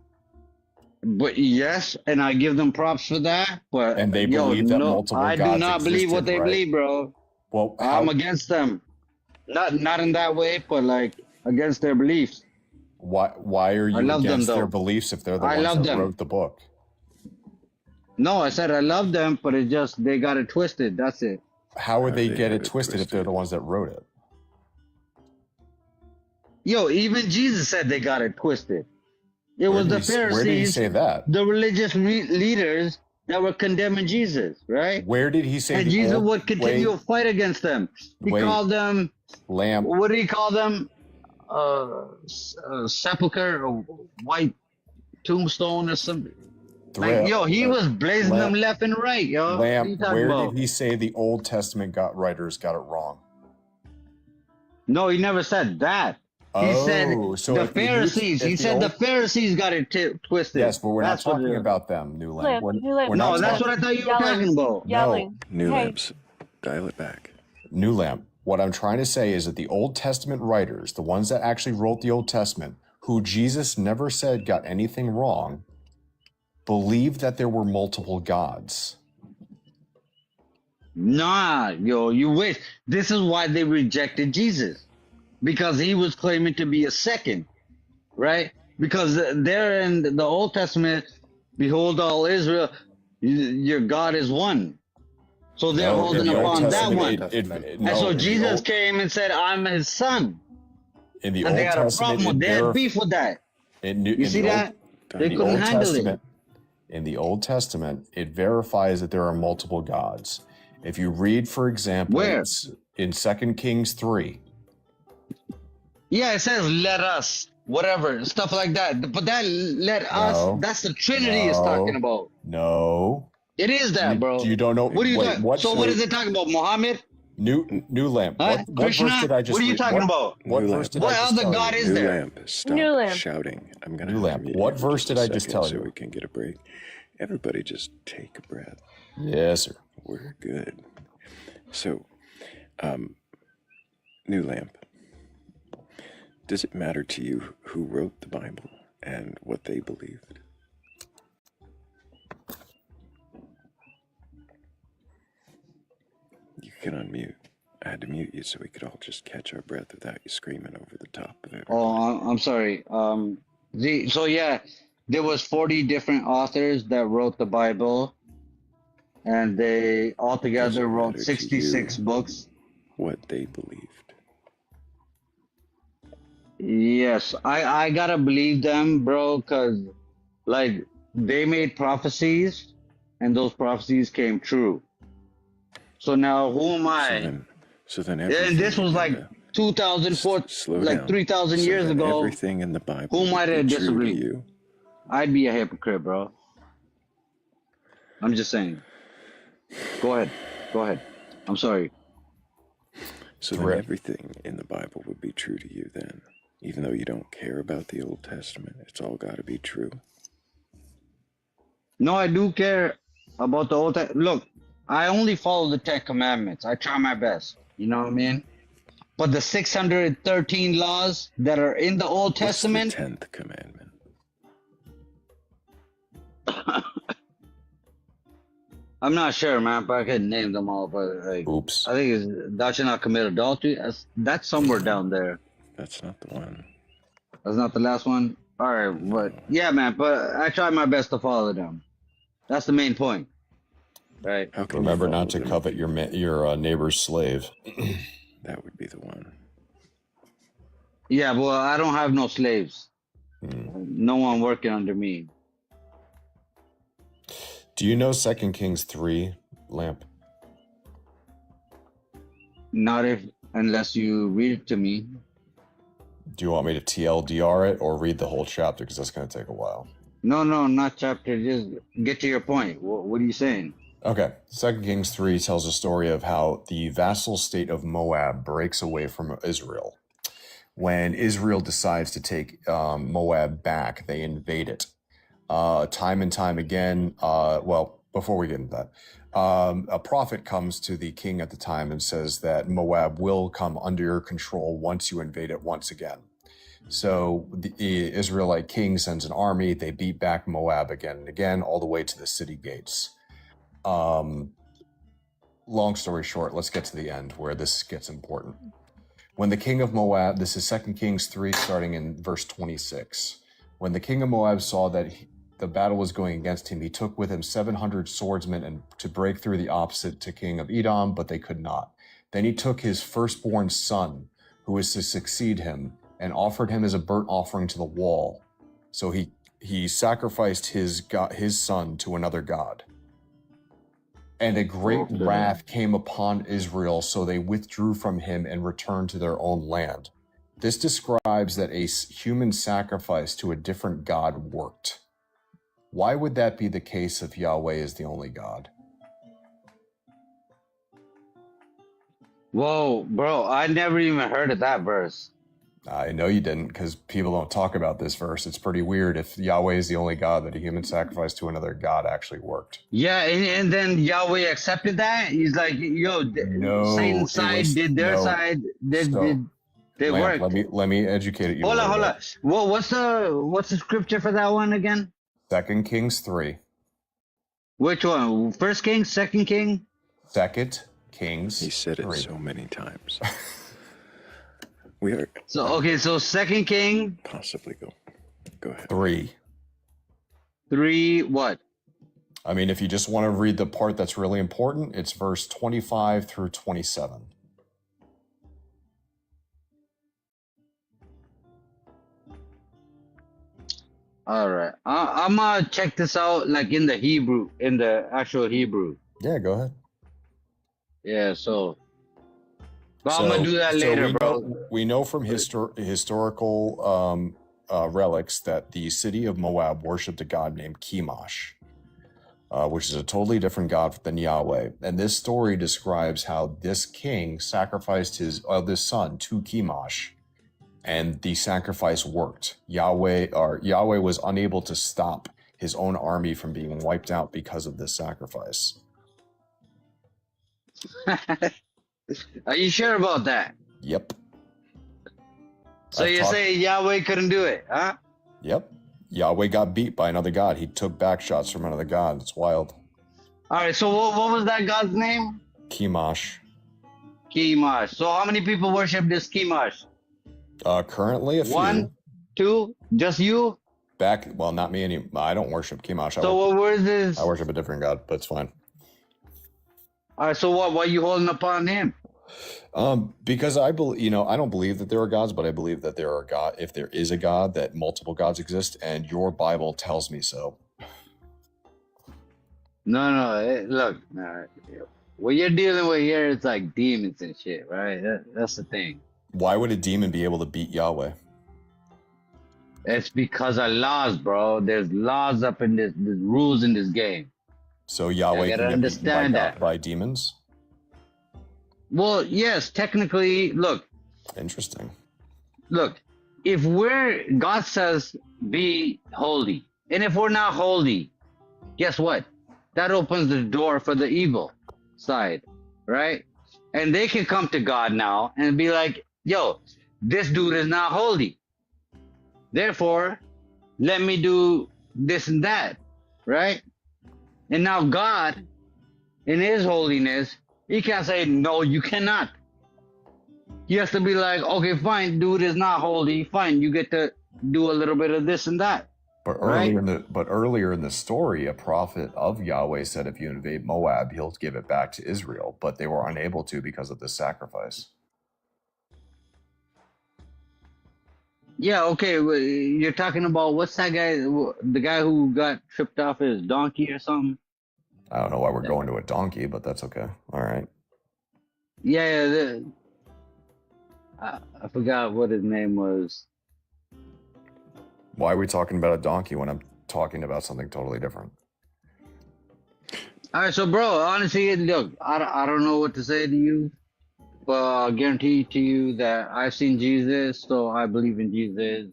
But yes, and I give them props for that. But And they believe that multiple I do gods not believe what existed, they right? believe, bro. Well, I'm against them. Not in that way, but like against their beliefs. why are you I love them, against their though. beliefs if they're the I ones love that them. wrote the book? No, I said I love them, but it just they got it twisted. That's it. How would they they get had it it twisted if they're twisted? the ones that wrote it? Yo, even Jesus said they got it twisted. It was the Where did he Pharisees, say that? the religious leaders that were condemning Jesus, right? Where did he say And the Jesus old- would continue wait, to fight against them. He Wait. called them, lamp? what did he call them? Sepulcher or white tombstone or something. Thrayle, Like, yo, he was blazing Lamp. them left and right, yo. What are you Lamp, talking where about? did he say the Old Testament writers got it wrong? No, he never said that. He said so the if the New- Pharisees. if He the said the Old- Pharisees got it twisted. Yes, but we're That's not what talking it- about them, New Lamp. Lamp, We're, New Lamp, we're No, not that's talking- what I thought you were Yelling. talking about. Yelling. New Hey. Lamps, dial it back. New Lamp. What I'm trying to say is that the Old Testament writers, the ones that actually wrote the Old Testament, who Jesus never said got anything wrong, believed that there were multiple gods. Nah, yo, you wish. This is why they rejected Jesus. Because he was claiming to be a second, right? Because there in the Old Testament, behold, all Israel, your God is one. So they're No, holding in the Old upon that Testament, one. no, And so in the Jesus Old- came and said, I'm his son. in the And Old they had a Testament, problem with it They had verif- beef with that. You see that? They In the couldn't Old handle Testament, it. in the Old Testament, it verifies that there are multiple gods. If you read, for example, Where? in 2 Kings 3. Yeah, it says let us, whatever, stuff like that. But that let us, No. that's the Trinity is talking about. No. It is that, bro. You don't know. What are you wait, talking? So what is it talking about? Muhammad? New lamp. Huh? What Krishna? verse did I just What are you read? talking about? What New verse lamp. did What I just other tell God you? is New there? lamp. Stop New lamp. shouting. I'm gonna New have to lamp. mute What you for verse just a did I just second tell so you? we can get a break. Everybody just take a breath. Yes, sir. We're good. So, new lamp. Does it matter to you who wrote the Bible and what they believed? You can unmute. I had to mute you so we could all just catch our breath without you screaming over the top of everybody. Oh, I'm sorry. So yeah, there was 40 different authors that wrote the Bible, and they Does altogether it wrote matter to 66 you books. what they believed? Yes, I gotta believe them, bro, cause like they made prophecies, and those prophecies came true. So now who am So I? then, so then And everything this was in like the 2004, slow like down. 3,000 So years then ago. everything in the Bible Who am I would to be true to disagree? you. I'd be a hypocrite, bro. I'm just saying. Go ahead. Go ahead. I'm sorry. So then Thrayle. everything in the Bible would be true to you then. Even though you don't care about the Old Testament, it's all got to be true. No, I do care about the Old Testament. Look, I only follow the 10 Commandments. I try my best. You know what I mean? But the 613 laws that are in the Old What's the Testament, 10th commandment? I'm not sure, man, but I could name them all. But like, Oops. I think it's thou shalt not commit adultery. That's somewhere down there. That's not the one. That's not the last one. All right, but yeah, man. But I try my best to follow them. That's the main point, right? How can Remember you follow not to them? covet your neighbor's slave. That would be the one. Yeah, well, I don't have no slaves. No one working under me. Do you know 2 Kings 3, lamp? Not if unless you read it to me. Do you want me to TLDR it or read the whole chapter? Because that's going to take a while. No, not chapter. Just get to your point. What are you saying? Okay. 2 Kings 3 tells a story of how the vassal state of Moab breaks away from Israel. When Israel decides to take Moab back, they invade it. Time and time again, well, before we get into that, a prophet comes to the king at the time and says that Moab will come under your control once you invade it once again. So the Israelite king sends an army. They beat back Moab again and again, all the way to the city gates. Long story short, let's get to the end where this gets important. When the king of Moab, this is 2 Kings 3, starting in verse 26. When the king of Moab saw that the battle was going against him, he took with him 700 swordsmen and to break through the opposite to king of Edom, but they could not. Then he took his firstborn son, who was to succeed him, and offered him as a burnt offering to the wall. So he sacrificed his son to another god. And a great wrath came upon Israel, so they withdrew from him and returned to their own land. This describes that a human sacrifice to a different god worked. Why would that be the case if Yahweh is the only God? Whoa, bro! I never even heard of that verse. I know you didn't, because people don't talk about this verse. It's pretty weird if Yahweh is the only God that a human sacrifice to another God actually worked. Yeah, and then Yahweh accepted that. He's like, yo, No, Satan's side did their side. They Lamp, worked. let me educate you. Hold on. Well, what's the scripture for that one again? 2 Kings 3. Which one? First King, Second King? 2 Kings. He said it 3. so many times. We are So Second King. possibly go ahead. 3 what? I mean, if you just want to read the part that's really important, it's verse 25 through 27. All right, I'm gonna check this out, like in the Hebrew, in the actual Hebrew. Yeah, go ahead. Yeah, so but I'm gonna do that later, bro. We know from historical relics that the city of Moab worshipped a god named Chemosh, which is a totally different god than Yahweh. And this story describes how this king sacrificed his eldest son to Chemosh, and the sacrifice worked. Yahweh was unable to stop his own army from being wiped out because of this sacrifice. Are you sure about that? Yep. So you're saying Yahweh couldn't do it, huh? Yep. Yahweh got beat by another god. He took back shots from another god. It's wild. All right, so what was that god's name? Chemosh. Chemosh. So how many people worship this Chemosh? Currently a few. 1, 2, just you? Well, not me anymore. I don't worship Chemosh. So where is this? I worship a different god, but it's fine. All right, so why are you holding upon him? Because I believe, I don't believe that there are gods, but I believe that there are God. If there is a God, that multiple gods exist, and your Bible tells me so. No, look, what you're dealing with here is like demons and shit, right? That's the thing. Why would a demon be able to beat Yahweh? It's because of laws, bro. There's laws up in this. There's rules in this game. So Yahweh gotta can get understand that. by demons? Well, yes, technically, look. Interesting. Look, if God says be holy, and if we're not holy, guess what? That opens the door for the evil side, right? And they can come to God now and be like, yo, this dude is not holy. Therefore, let me do this and that, right? And now God, in his holiness, he can't say, no, you cannot. He has to be like, okay, fine, dude is not holy. Fine, you get to do a little bit of this and that. But earlier in the story, a prophet of Yahweh said if you invade Moab, he'll give it back to Israel. But they were unable to because of this sacrifice. Yeah, okay, you're talking about, what's that guy, the guy who got tripped off his donkey or something? I don't know why we're going to a donkey, but that's okay. All right. Yeah, I forgot what his name was. Why are we talking about a donkey when I'm talking about something totally different? All right, so bro, honestly, look, I don't know what to say to you, but I'll guarantee to you that I've seen Jesus, so I believe in Jesus.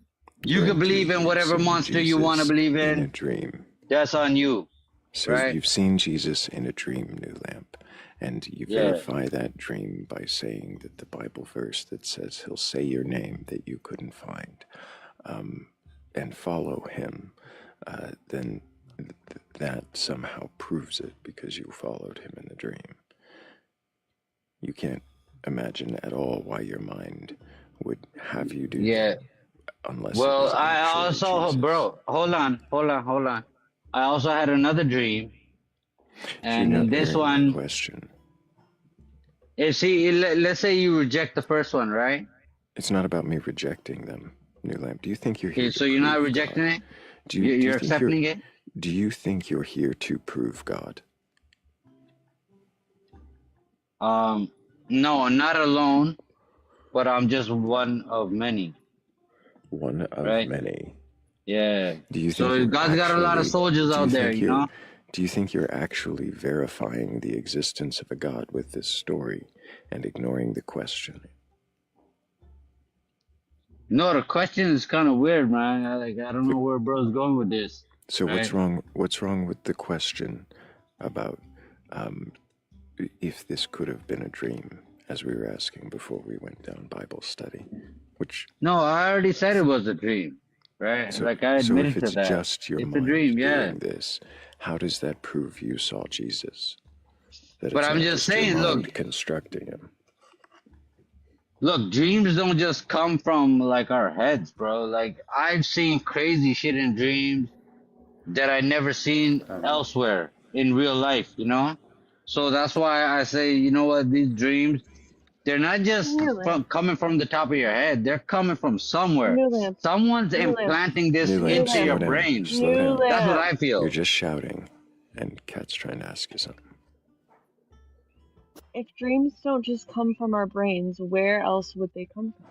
You can believe in whatever monster you want to believe in. In a dream. That's on you. So right? You've seen Jesus in a dream, New Lamp, and you verify that dream by saying that the Bible verse that says he'll say your name that you couldn't find, and follow him, then that somehow proves it because you followed him in the dream. You can't imagine at all why your mind would have you do that. Unless well, I also, Jesus. bro, hold on. I also had another dream, and this one. Question. See, let's say you reject the first one, right? It's not about me rejecting them, New Lamp. Do you think you're here? Okay, so you're not rejecting it? You're accepting it? Do you think you're here to prove God? No, not alone, but I'm just one of many. One of many. Yeah. Do you think so God's got a lot of soldiers out there, you know? Do you think you're actually verifying the existence of a God with this story and ignoring the question? No, the question is kind of weird, man. I don't know where bro's going with this. So what's wrong? What's wrong with the question about if this could have been a dream, as we were asking before we went down Bible study? No, I already said it was a dream, right? So, I admitted to that. So if it's just your mind a dream, doing this, how does that prove you saw Jesus? But I'm just saying, look, constructing him. Look, dreams don't just come from like our heads, bro. Like I've seen crazy shit in dreams that I never seen elsewhere in real life, you know? So that's why I say, you know what, these dreams, they're not just coming from the top of your head. They're coming from somewhere. Someone's implanting this into your brain. Slow down. That's what I feel. You're just shouting, and Kat's trying to ask you something. if dreams don't just come from our brains, where else would they come from?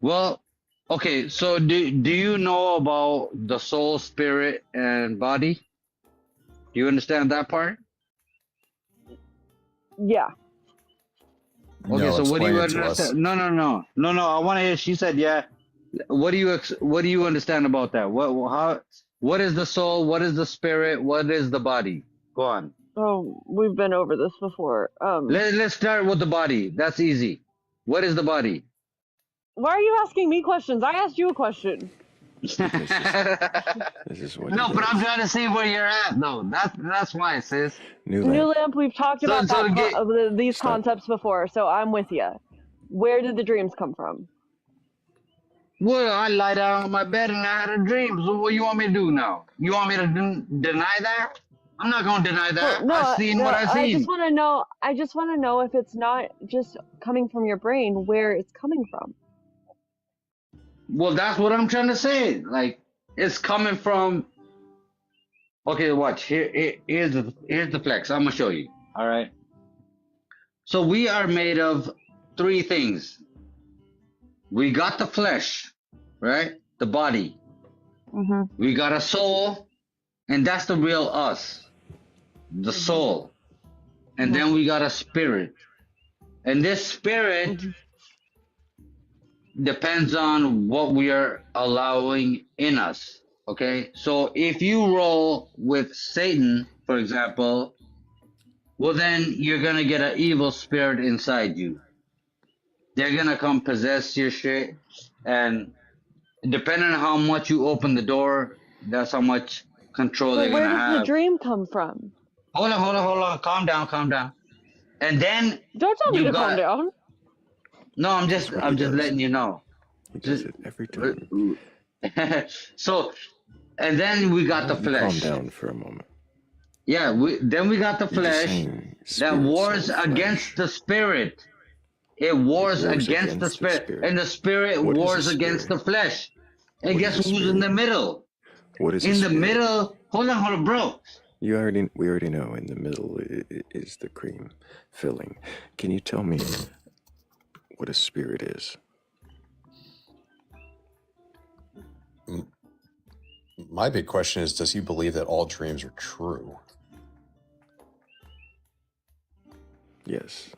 Well, okay, so do you know about the soul, spirit, and body? Do you understand that part? Yeah. Okay, No, so what do explain you it to us. understand? No. I want to hear. She said, yeah. What do you understand about that? What is the soul? What is the spirit? What is the body? Go on. Oh, we've been over this before. Let's start with the body. That's easy. What is the body? Why are you asking me questions? I asked you a question. Because this is what he No, but I'm does. trying to see where you're at, though. That's why, sis. New New lamp. Lamp, we've talked So, about so that to get, these Stop. concepts before, so I'm with you. Where did the dreams come from? well, I lie down on my bed and I had a dream. So what you want me to do now? You want me to deny that? I'm not gonna deny Well, that. no, I seen what no. I I just seen. want to know. I just want to know if it's not just coming from your brain, where it's coming from. Well, that's what I'm trying to say. Like, it's coming from. Okay, watch. Here's the flex. I'm gonna show you. All right. So we are made of three things. We got the flesh, right? The body. Mm-hmm. We got a soul, and that's the real us, the soul. And then we got a spirit. And this spirit depends on what we are allowing in us. Okay? So if you roll with Satan, for example, well, then you're going to get an evil spirit inside you. They're going to come possess your shit. And depending on how much you open the door, that's how much control But they're going where to does the have. dream come from? Hold on. Calm down. And then Don't tell me you to calm got, down. no, That's what he I'm just does. letting you know. He does it every time. So, and then we got the You calm flesh. down for a moment. Yeah, then we got the You're just flesh saying that spirit, wars soul, against flesh. the spirit. It It wars wars against the against the spirit, spirit. and the spirit What is a wars against spirit? the flesh. And What is guess a who's in spirit? the middle? What is a In the spirit? middle, hold on, bro. We already know in the middle is the cream filling. Can you tell me what a spirit is? My big question is, does he believe that all dreams are true? Yes.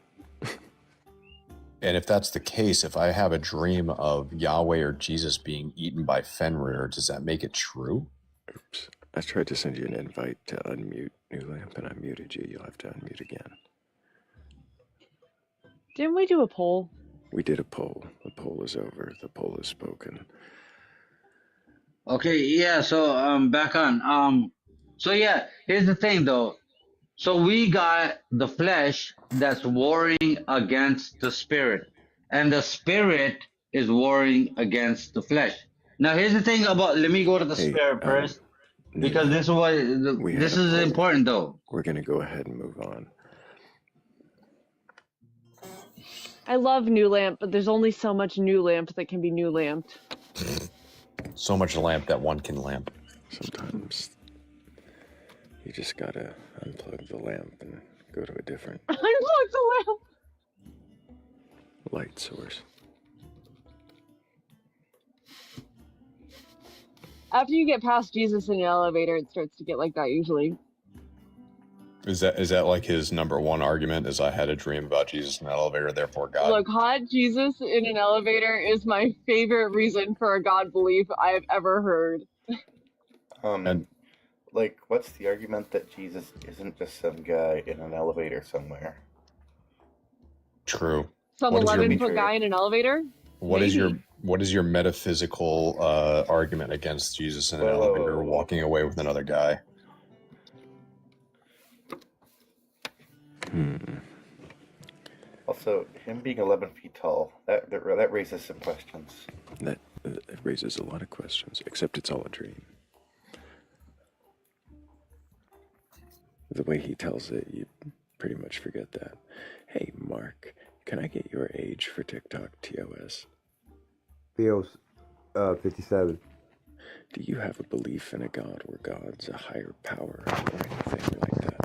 And if that's the case, if I have a dream of Yahweh or Jesus being eaten by Fenrir, does that make it true? Oops. I tried to send you an invite to unmute New Lamp and I muted you. You'll have to unmute again. Didn't we do a poll? We did a poll. The poll is over. The poll is spoken. Okay, yeah. So back on. So yeah, here's the thing though. So we got the flesh that's warring against the spirit, and the spirit is warring against the flesh. Now, here's the thing about. Let me go to the Hey, spirit first, New because Lamp, this is what we had this a is poll. important though. We're going to go ahead and move on. I love New Lamp, but there's only so much New Lamp that can be New Lamped. So much lamp that one can lamp. Sometimes you just got to unplug the lamp and go to a different Unplug the lamp. light source. After you get past Jesus in the elevator, it starts to get like that usually. Is that like his number one argument? Is I had a dream about Jesus in an elevator, therefore God? Look, hot Jesus in an elevator is my favorite reason for a God belief I've ever heard. And Like, what's the argument that Jesus isn't just some guy in an elevator somewhere? true. Some What is your- 11-foot guy in an elevator? What is Maybe. your metaphysical argument against Jesus in an Whoa, whoa, elevator whoa, whoa. walking away with another guy? Also, him being 11 feet tall, that raises some questions. That raises a lot of questions, except it's all a dream. The way he tells it, you pretty much forget that. Hey, Mark, can I get your age for TikTok TOS? Theo's 57. do you have a belief in a God or God's a higher power or anything like that?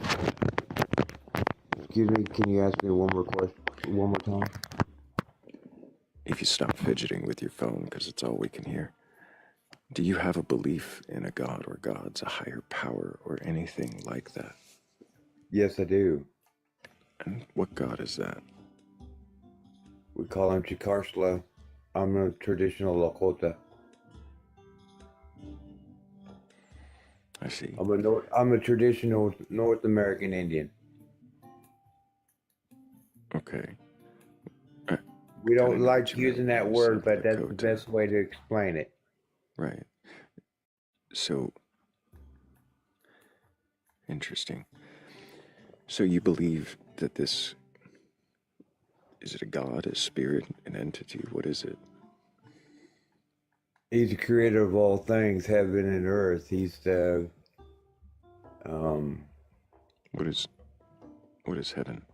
Excuse me, can you ask me one more question, one more time? If you stop fidgeting with your phone, because it's all we can hear. Do you have a belief in a God or God's a higher power or anything like that? Yes, I do. And what God is that? We call him Chikarsla. I'm a traditional Lakota. I see. I'm a traditional North American Indian. Okay. We don't Kinda like what you meant using when that you word, said but that's the Dakota. best way to explain it. Right. So, interesting. So you believe that this, is it a God, a spirit, an entity? What is it? He's the creator of all things, heaven and earth. He's the What is heaven?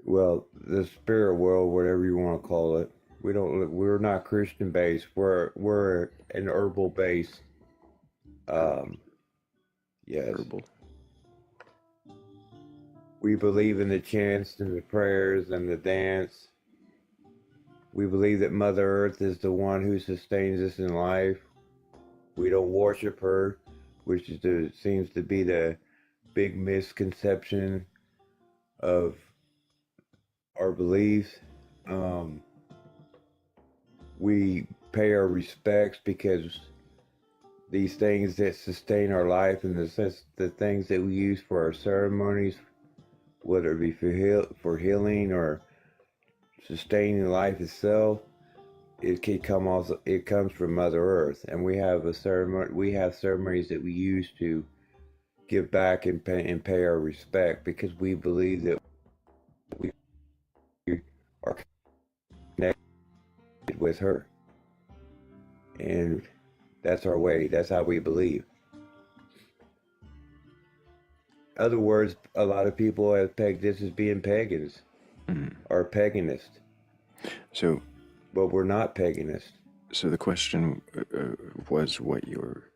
well, the spirit world, whatever you want to call it. We're not Christian based. We're an herbal based. Yes. Herbal. We believe in the chants and the prayers and the dance. We believe that Mother Earth is the one who sustains us in life. We don't worship her, which seems to be the big misconception of our beliefs. We pay our respects because these things that sustain our life and the things that we use for our ceremonies, whether it be for healing or sustaining life itself, it comes from Mother Earth, and we have ceremonies that we use to give back and pay our respect because we believe that we are connected with her, and that's our way. That's how we believe. Other words, a lot of people have pegged this as being pagans or paganist. So, but we're not paganist. So the question was what your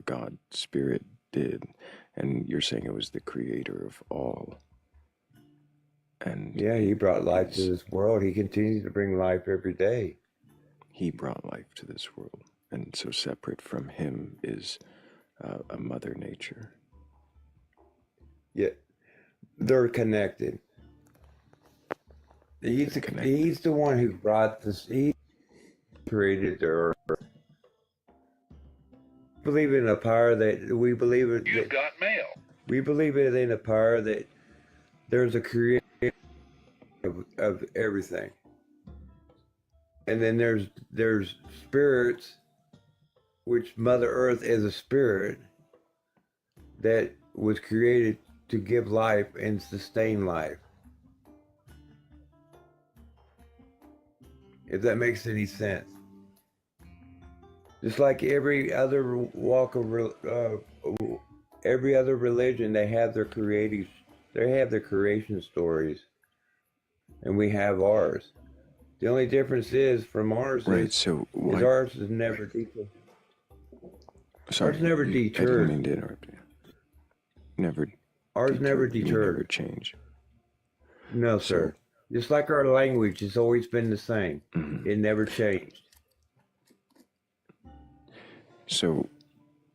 God spirit did, and you're saying it was the creator of all. And yeah, he brought life to this world. He continues to bring life every day. He brought life to this world, and so separate from him is a Mother Nature. Yeah, they're connected. He's the one who brought this. He created the earth. We believe in a power that we believe in. You've got mail. We believe in a power that there's a creator of everything, and then there's spirits, which Mother Earth is a spirit that was created to give life and sustain life. If that makes any sense. Just like every other walk of every other religion, they have their creation stories, and we have ours. The only difference is from ours is ours is never deterred. Sorry, ours never deterred. I didn't mean to interrupt you. Ours never deterred. Never change. No, sir. Just like our language has always been the same. Mm-hmm. It never changed. So,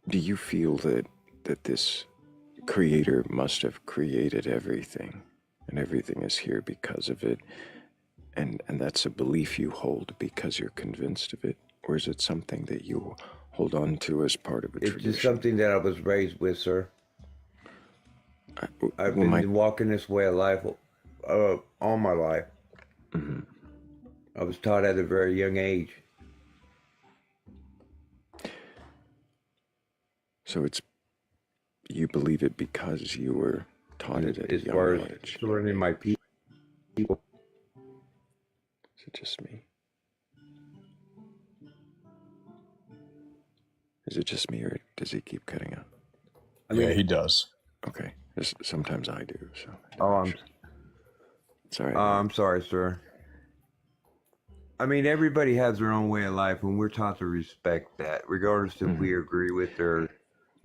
do you feel that this creator must have created everything, and everything is here because of it, and that's a belief you hold because you're convinced of it, or is it something that you hold on to as part of a tradition? It's just something that I was raised with, sir. I've been walking this way of life all my life. Mm-hmm. I was taught at a very young age. So you believe it because you were taught it at a young age. As far as my people. Is it just me? Is it just me, or does he keep cutting out? Yeah, he does. Okay. Sometimes I do. So. I'm sorry. I'm sorry, sir. I mean, everybody has their own way of life, and we're taught to respect that, regardless if we agree with their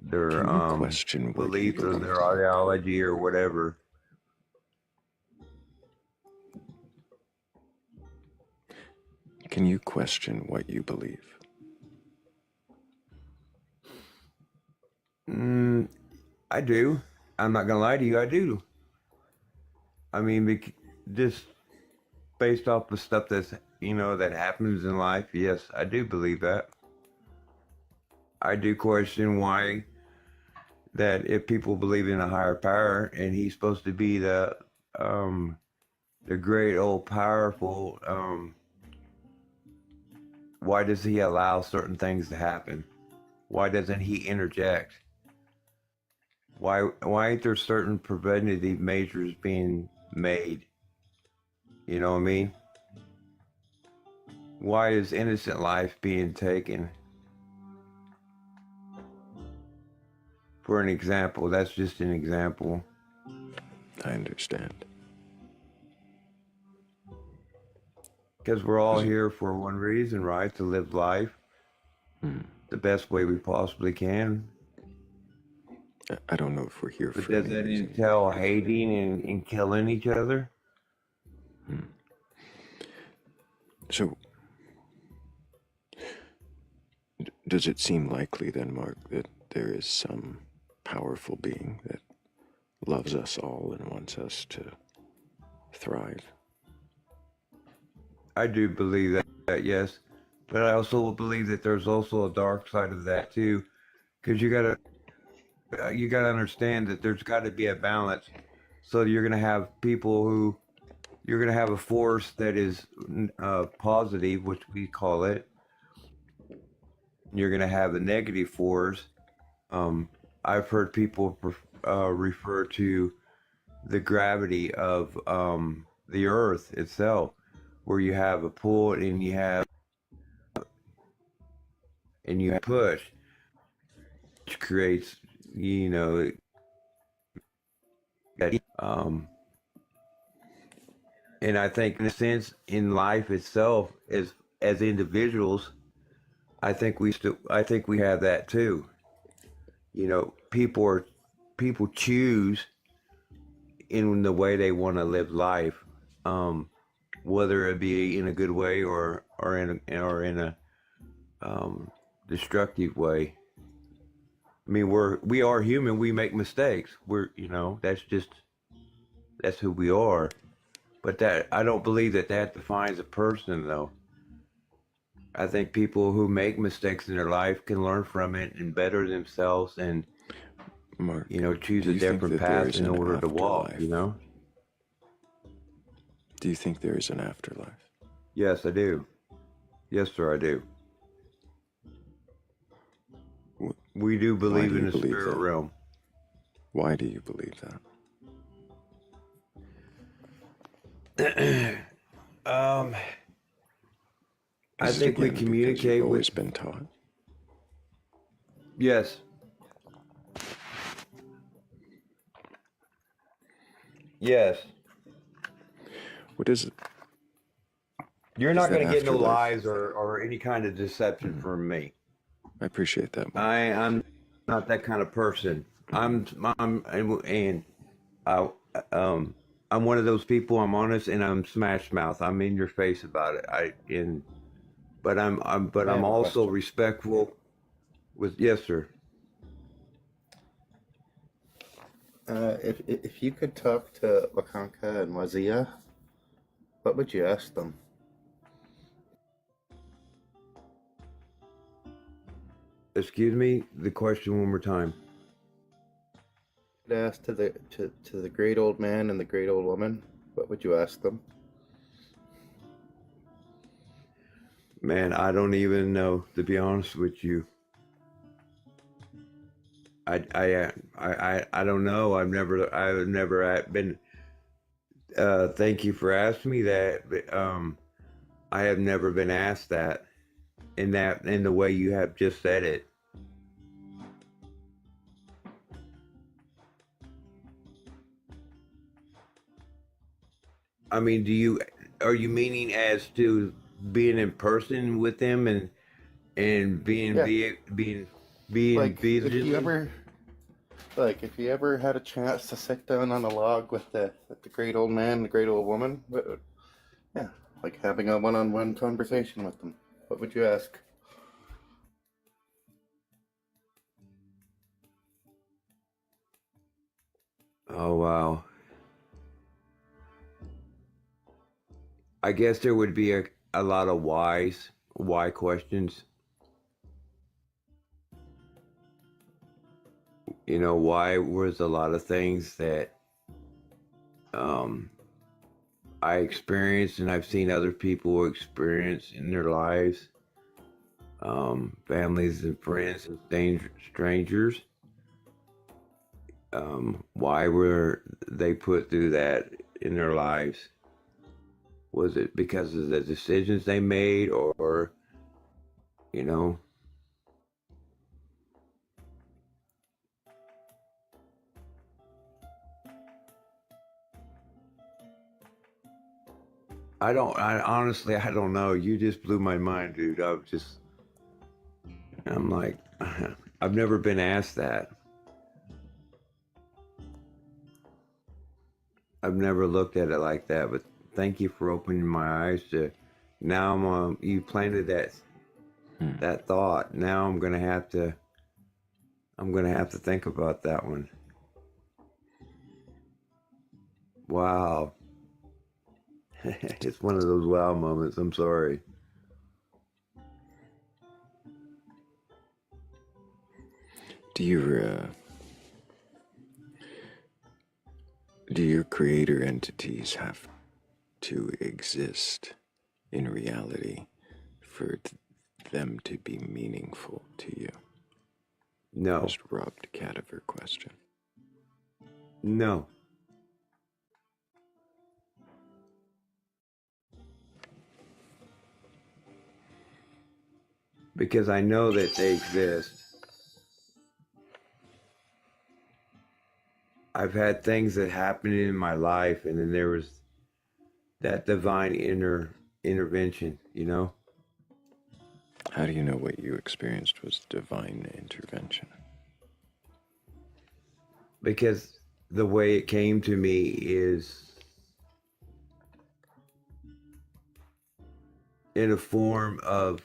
Can you question what you beliefs or believe? their ideology or whatever. Can you question what you believe? I do. I'm not gonna lie to you. I do. I mean, just based off the stuff that happens in life. Yes, I do believe that. I do question why that if people believe in a higher power and he's supposed to be the great old powerful, why does he allow certain things to happen? Why doesn't he interject? Why ain't there certain preventative measures being made? You know what I mean? Why is innocent life being taken? For an example, that's just an example. I understand. Because we're all here for one reason, right? To live life the best way we possibly can. I don't know if we're here But for does any that reason. entail hating and killing each other? So, does it seem likely then, Mark, that there is some powerful being that loves us all and wants us to thrive? I do believe that, yes. But I also believe that there's also a dark side of that too. Because you gotta understand that there's got to be a balance. So you're gonna have you're gonna have a force that is positive, which we call it. You're gonna have the negative force. I've heard people refer to the gravity of the Earth itself, where you have a pull and you have push, which creates that and I think in a sense in life itself as individuals, I think we have that too. People choose in the way they want to live life, whether it be in a good way or in a destructive way. I mean, we are human. We make mistakes. That's who we are. But that I don't believe that defines a person, though. I think people who make mistakes in their life can learn from it and better themselves and Mark, choose do a you think different that there path is in an order to walk. afterlife? Do you think there is an afterlife? Yes, I do. Yes, sir, I do. We do Why believe do in you the believe spirit that? realm. Why do you believe that? I Is it think we again because communicate you've always with. been taught? Yes. Yes. What is it? You're Is not that going to get no afterlife? lies or any kind of deception from me. I appreciate that, Mark. I'm not that kind of person. I'm and I I'm one of those people. I'm honest and I'm smash mouth. I'm in your face about it. But I'm I have a also question. respectful. Yes, sir. If you could talk to Wakanka and Wazia, what would you ask them? Excuse me. The question one more time. Ask to the great old man and the great old woman, what would you ask them? Man, I don't even know, to be honest with you. I don't know. I've never been. Thank you for asking me that. But, I have never been asked that in the way you have just said it. I mean, are you meaning as to being in person with them and being Yeah. Like vigilant. if you ever had a chance to sit down on a log with the great old man, the great old woman, yeah, like having a one-on-one conversation with them, what would you ask? Oh wow. I guess there would be a lot of why questions. You know, why was a lot of things that um I experienced and I've seen other people experience in their lives, families and friends and strangers. Why were they put through that in their lives? Was it because of the decisions they made, or you know, I honestly, I don't know. You just blew my mind, dude. I'm like, I've never been asked that. I've never looked at it like that, but thank you for opening my eyes to. Now you planted that thought. Now I'm gonna have to think about that one. Wow. It's one of those wow moments. I'm sorry. Do your creator entities have to exist in reality for them to be meaningful to you? No. Just robbed Kat of her question. No. Because I know that they exist. I've had things that happened in my life, and then there was that divine intervention, you know? How do you know what you experienced was divine intervention? Because the way it came to me is in a form of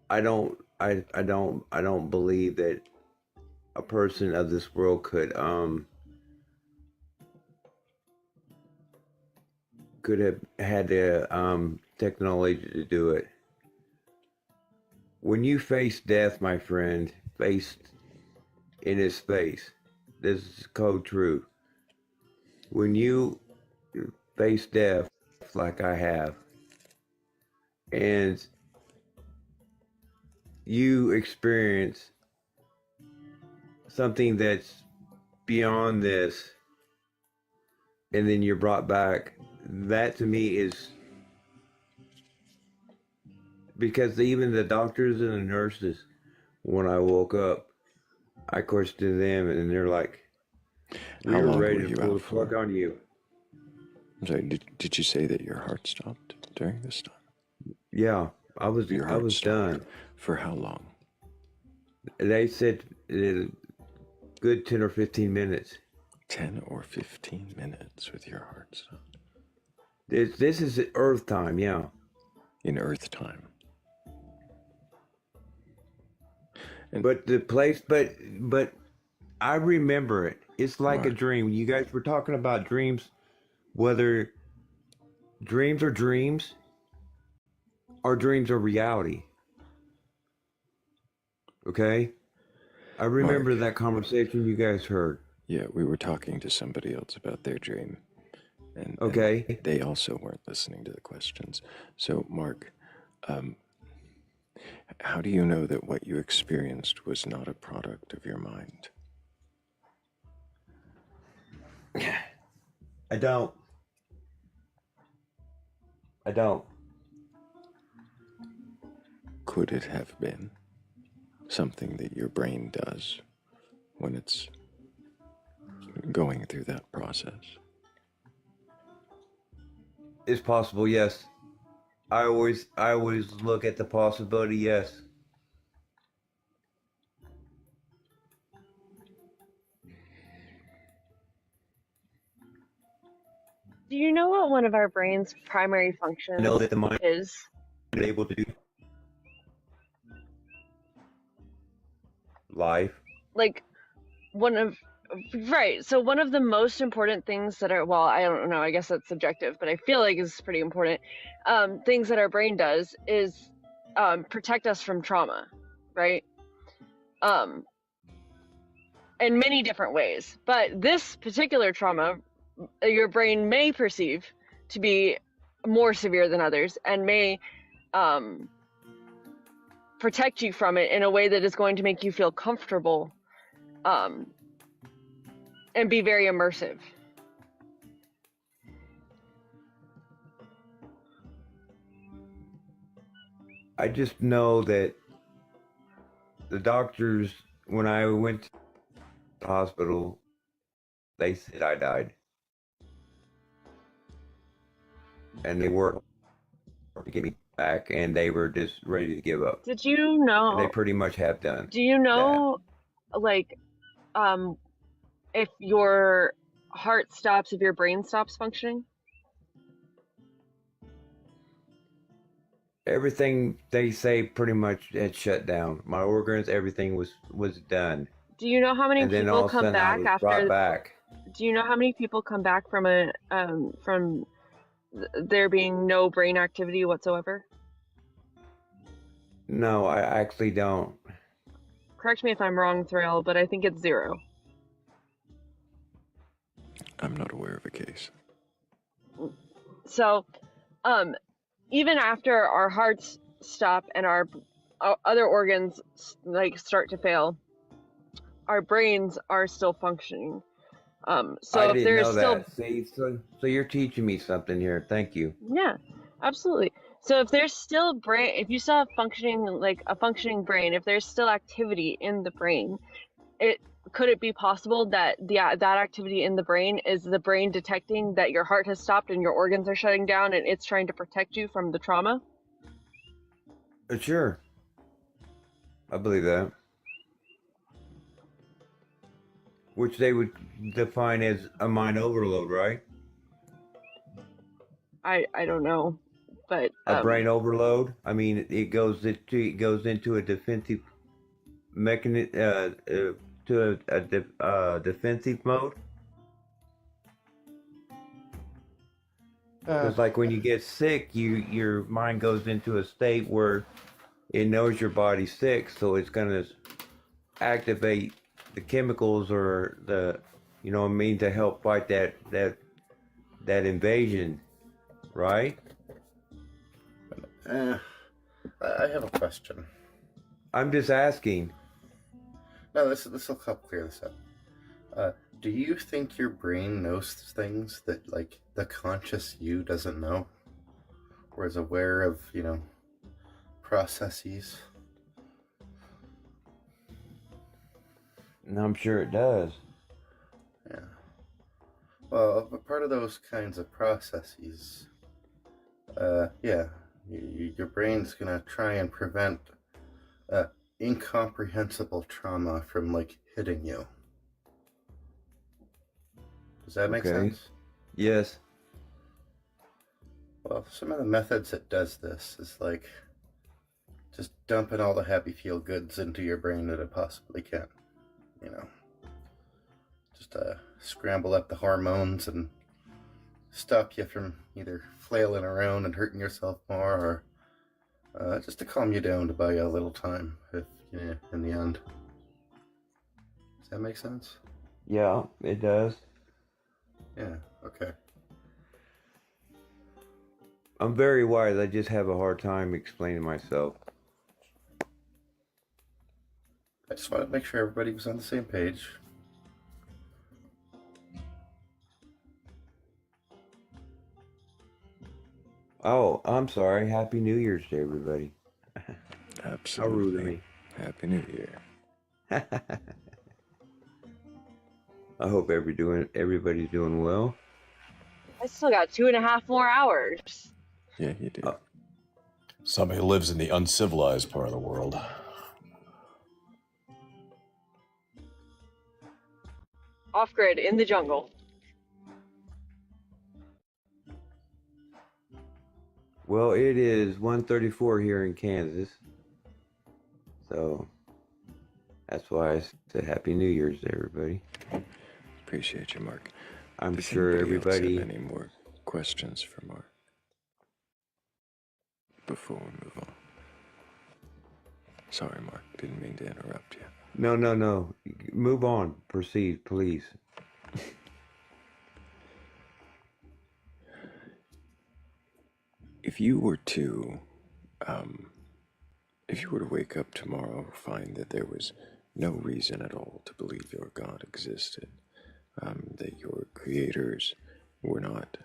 I don't believe that a person of this world could have had the technology to do it. When you face death, my friend, faced in his face, this is code true. When you face death like I have, and you experience something that's beyond this, and then you're brought back, that to me is because even the doctors and the nurses, when I woke up, I questioned them, and they're like, "We How were long ready were to you pull the out plug for? on you." I'm sorry, did you say that your heart stopped during this time? Yeah, I Your heart was stopped. done. For how long? They said good 10 or 15 minutes. 10 or 15 minutes with your heart stopped. This is Earth time, yeah. In Earth time. And But the place, but I remember it. It's like a Mark, dream. You guys were talking about dreams, whether dreams are dreams or dreams are reality. Okay? I remember Mark, that conversation you guys heard. yeah, we were talking to somebody else about their dream. And Okay? they also weren't listening to the questions. So, Mark, how do you know that what you experienced was not a product of your mind? I don't. Could it have been something that your brain does when it's going through that process? It's possible, yes. I always look at the possibility. Yes. Do you know what one of our brain's primary I functions know that the mind is? is able to do life. Like, right, so one of the most important things that are, well, I don't know, I guess that's subjective, but I feel like it's pretty important, things that our brain does is protect us from trauma, right? In many different ways. But this particular trauma, your brain may perceive to be more severe than others and may protect you from it in a way that is going to make you feel comfortable and be very immersive. I just know that the doctors, when I went to the hospital, they said I died. And they were to get me back, and they were just ready to give up. Did you And they know, pretty much have done do you that. know, like, if your heart stops, if your brain stops functioning? Everything they say pretty much had shut down. My organs, everything was done. Do you know how many And then people all of a come sudden I back was brought after? back. Do you know how many people come back from there being no brain activity whatsoever? No, I actually don't. Correct me if I'm wrong, Thrayle, but I think it's 0. I'm not aware of a case. So, even after our hearts stop and our other organs like start to fail, our brains are still functioning. So I if didn't there is know still, that. See, so you're teaching me something here. Thank you. yeah, absolutely. So if there's still brain, if you still have functioning, like a functioning brain, if there's still activity in the brain, could it be possible that that activity in the brain is the brain detecting that your heart has stopped and your organs are shutting down and it's trying to protect you from the trauma? Sure. I believe that. Which they would define as a mind overload, right? I don't know, but A brain overload. I mean, it goes into a defensive mechanism, to a defensive mode. Because like when you get sick, your mind goes into a state where it knows your body's sick, so it's gonna activate the chemicals or the, you know what I mean, to help fight that invasion, right? I have a question. I'm just asking. No, this will help clear this up. Do you think your brain knows things that, like, the conscious you doesn't know? Or is aware of, processes? And I'm sure it does. Yeah. Well, part of those kinds of processes, your brain's gonna try and prevent incomprehensible trauma from, like, hitting you. Does that make sense? Yes. Well, some of the methods it does this is like just dumping all the happy feel goods into your brain that it possibly can. Just scramble up the hormones and stop you from either flailing around and hurting yourself more, or just to calm you down to buy you a little time, in the end. Does that make sense? Yeah, it does. Yeah, okay. I'm very wise. I just have a hard time explaining myself. I just wanted to make sure everybody was on the same page. Oh, I'm sorry. Happy New Year's to everybody. How rude of Absolutely. me. Happy New Year. I hope everybody's doing well. I still got 2.5 more hours. Yeah, you do. Somebody who lives in the uncivilized part of the world. Off grid, in the jungle. Well, it is 1:34 here in Kansas. So that's why I said Happy New Year's to everybody. Appreciate you, Mark. I'm Does sure anybody else everybody. have any more questions for Mark before we move on? Sorry, Mark. Didn't mean to interrupt you. No. Move on. Proceed, please. If you were to wake up tomorrow, find that there was no reason at all to believe your God existed, that your creators were not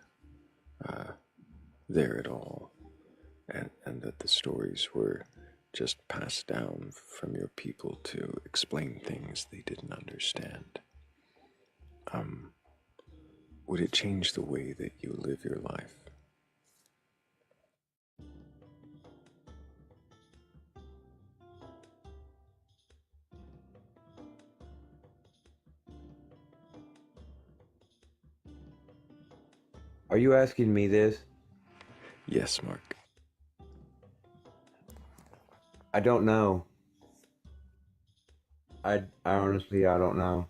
there at all, and that the stories were just passed down from your people to explain things they didn't understand, would it change the way that you live your life? Are you asking me this? Yes, Mark. I don't know. I honestly, I don't know.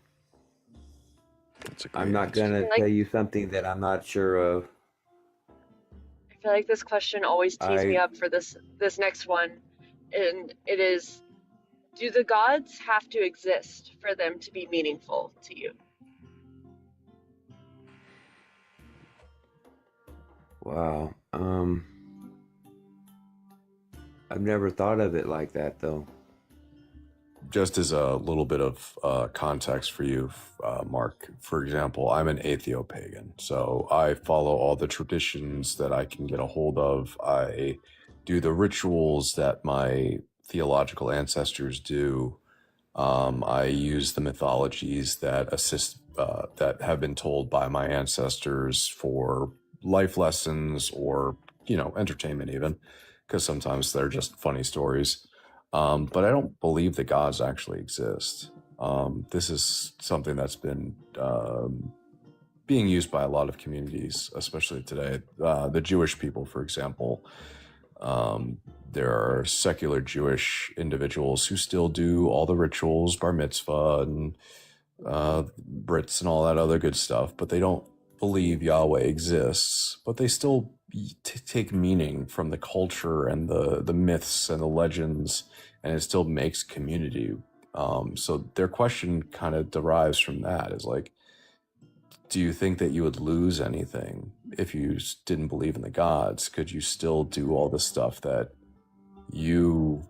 That's a great I'm not answer. gonna tell you something that I'm not sure of. I feel like this question always tees me up for this next one, and it is, do the gods have to exist for them to be meaningful to you? Wow. I've never thought of it like that, though. Just as a little bit of context for you, Mark, for example, I'm an atheopagan, so I follow all the traditions that I can get a hold of. I do the rituals that my theological ancestors do. I use the mythologies that that have been told by my ancestors for life lessons or, entertainment even, because sometimes they're just funny stories. But I don't believe the gods actually exist. This is something that's been being used by a lot of communities, especially today. The Jewish people, for example, there are secular Jewish individuals who still do all the rituals, bar mitzvah and Brits and all that other good stuff, but they don't believe Yahweh exists, but they still take meaning from the culture and the myths and the legends, and it still makes community. So their question kind of derives from that, is like, do you think that you would lose anything if you didn't believe in the gods? Could you still do all the stuff that you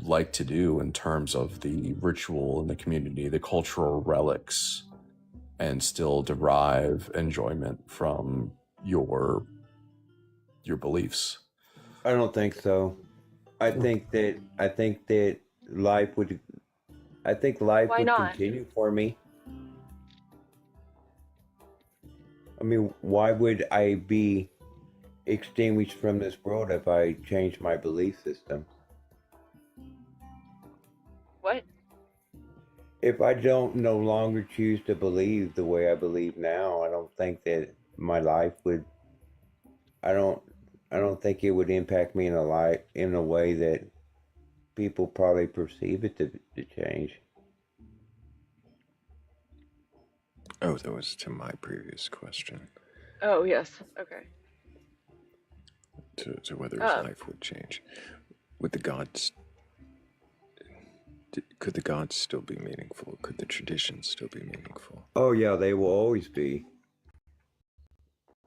like to do in terms of the ritual and the community, the cultural relics, and still derive enjoyment from your beliefs? I don't think so. I think that life would. I think life Why would not? continue for me. I mean, why would I be extinguished from this world if I changed my belief system? What? If I don't no longer choose to believe the way I believe now, I don't think that my life would. I don't think it would impact me in a way that people probably perceive it to change. Oh, that was to my previous question, Oh, yes. Okay. to whether his life would change. Would the gods, could the gods still be meaningful? Could the traditions still be meaningful? Oh yeah, they will always be.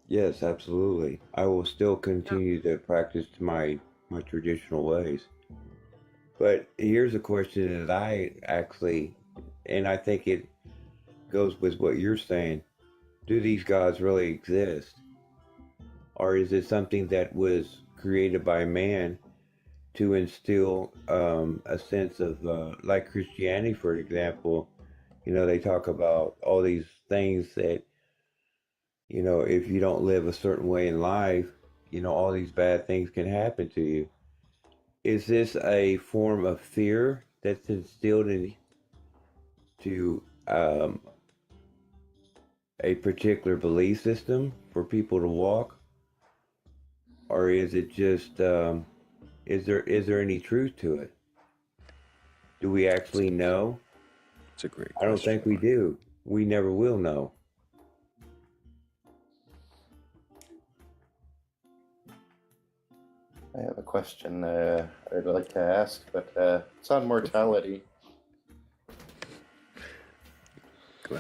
Yes, absolutely. I will still continue to practice my traditional ways. But here's a question that I actually, and I think it goes with what you're saying. Do these gods really exist? Or is it something that was created by man to instill a sense of, like Christianity, for example? They talk about all these things that, if you don't live a certain way in life, all these bad things can happen to you. is this a form of fear that's instilled into a particular belief system for people to walk, or is it just is there any truth to it? Do we actually know? It's a great I don't question, think we Mark. do. We never will know. I have a question I'd like to ask, but it's on mortality. Go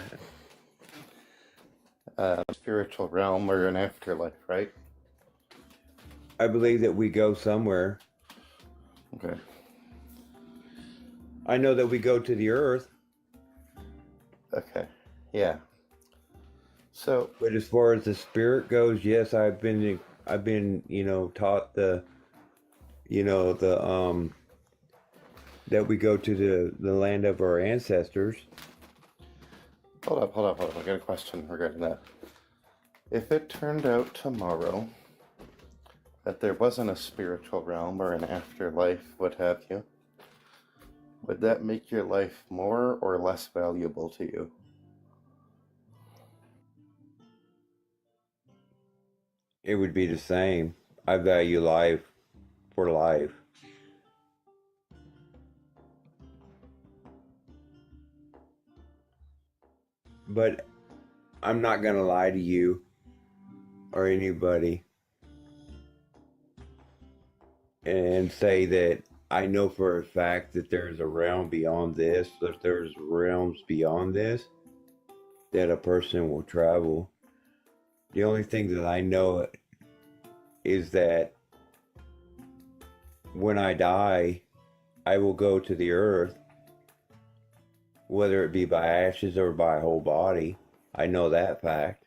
ahead. Spiritual realm or an afterlife, right? I believe that we go somewhere. Okay. I know that we go to the earth. Okay. Yeah. So, But as far as the spirit goes, yes, I've been taught that we go to the land of our ancestors. hold up. I got a question regarding that. If it turned out tomorrow that there wasn't a spiritual realm or an afterlife, what have you, would that make your life more or less valuable to you? It would be the same. I value life for life. But I'm not going to lie to you or anybody and say that I know for a fact that there's a realm beyond this, that there's realms beyond this, that a person will travel. The only thing that I know is that when I die, I will go to the earth, whether it be by ashes or by whole body. I know that fact.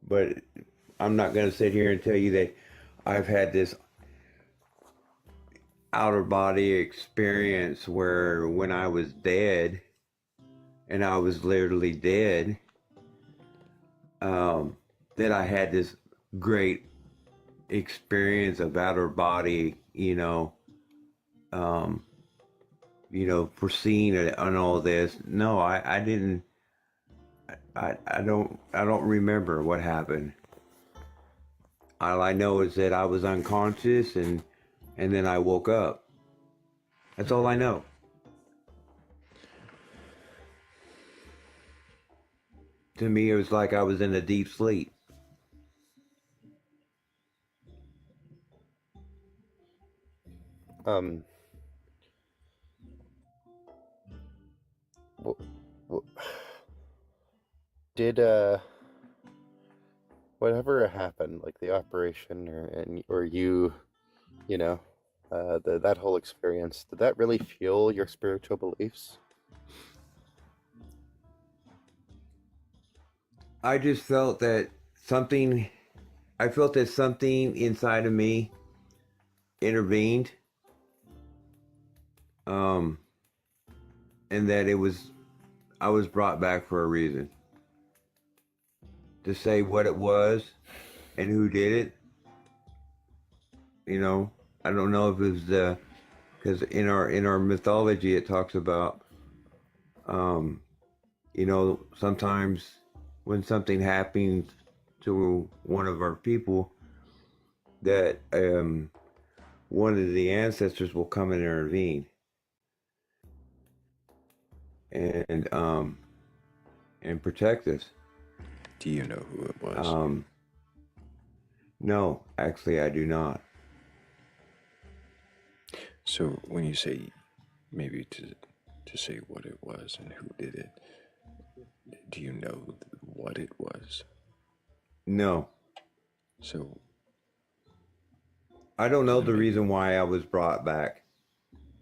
But I'm not going to sit here and tell you that I've had this outer body experience where when I was dead, and I was literally dead, that I had this great experience of outer body, foreseeing on all this. No, I didn't. I don't remember what happened. All I know is that I was unconscious and then I woke up. That's all I know. To me, it was like I was in a deep sleep. Um, wh- wh- did whatever happened, like the operation or you, that whole experience, did that really fuel your spiritual beliefs? I just felt that something inside of me intervened, and that I was brought back for a reason. To say what it was and who did it, I don't know if it was because in our mythology it talks about, sometimes when something happens to one of our people, that one of the ancestors will come and intervene and protect us. Do you know who it was? No, actually, I do not. So when you say maybe to say what it was and who did it, do you know what it was? No. So I don't know the reason why I was brought back.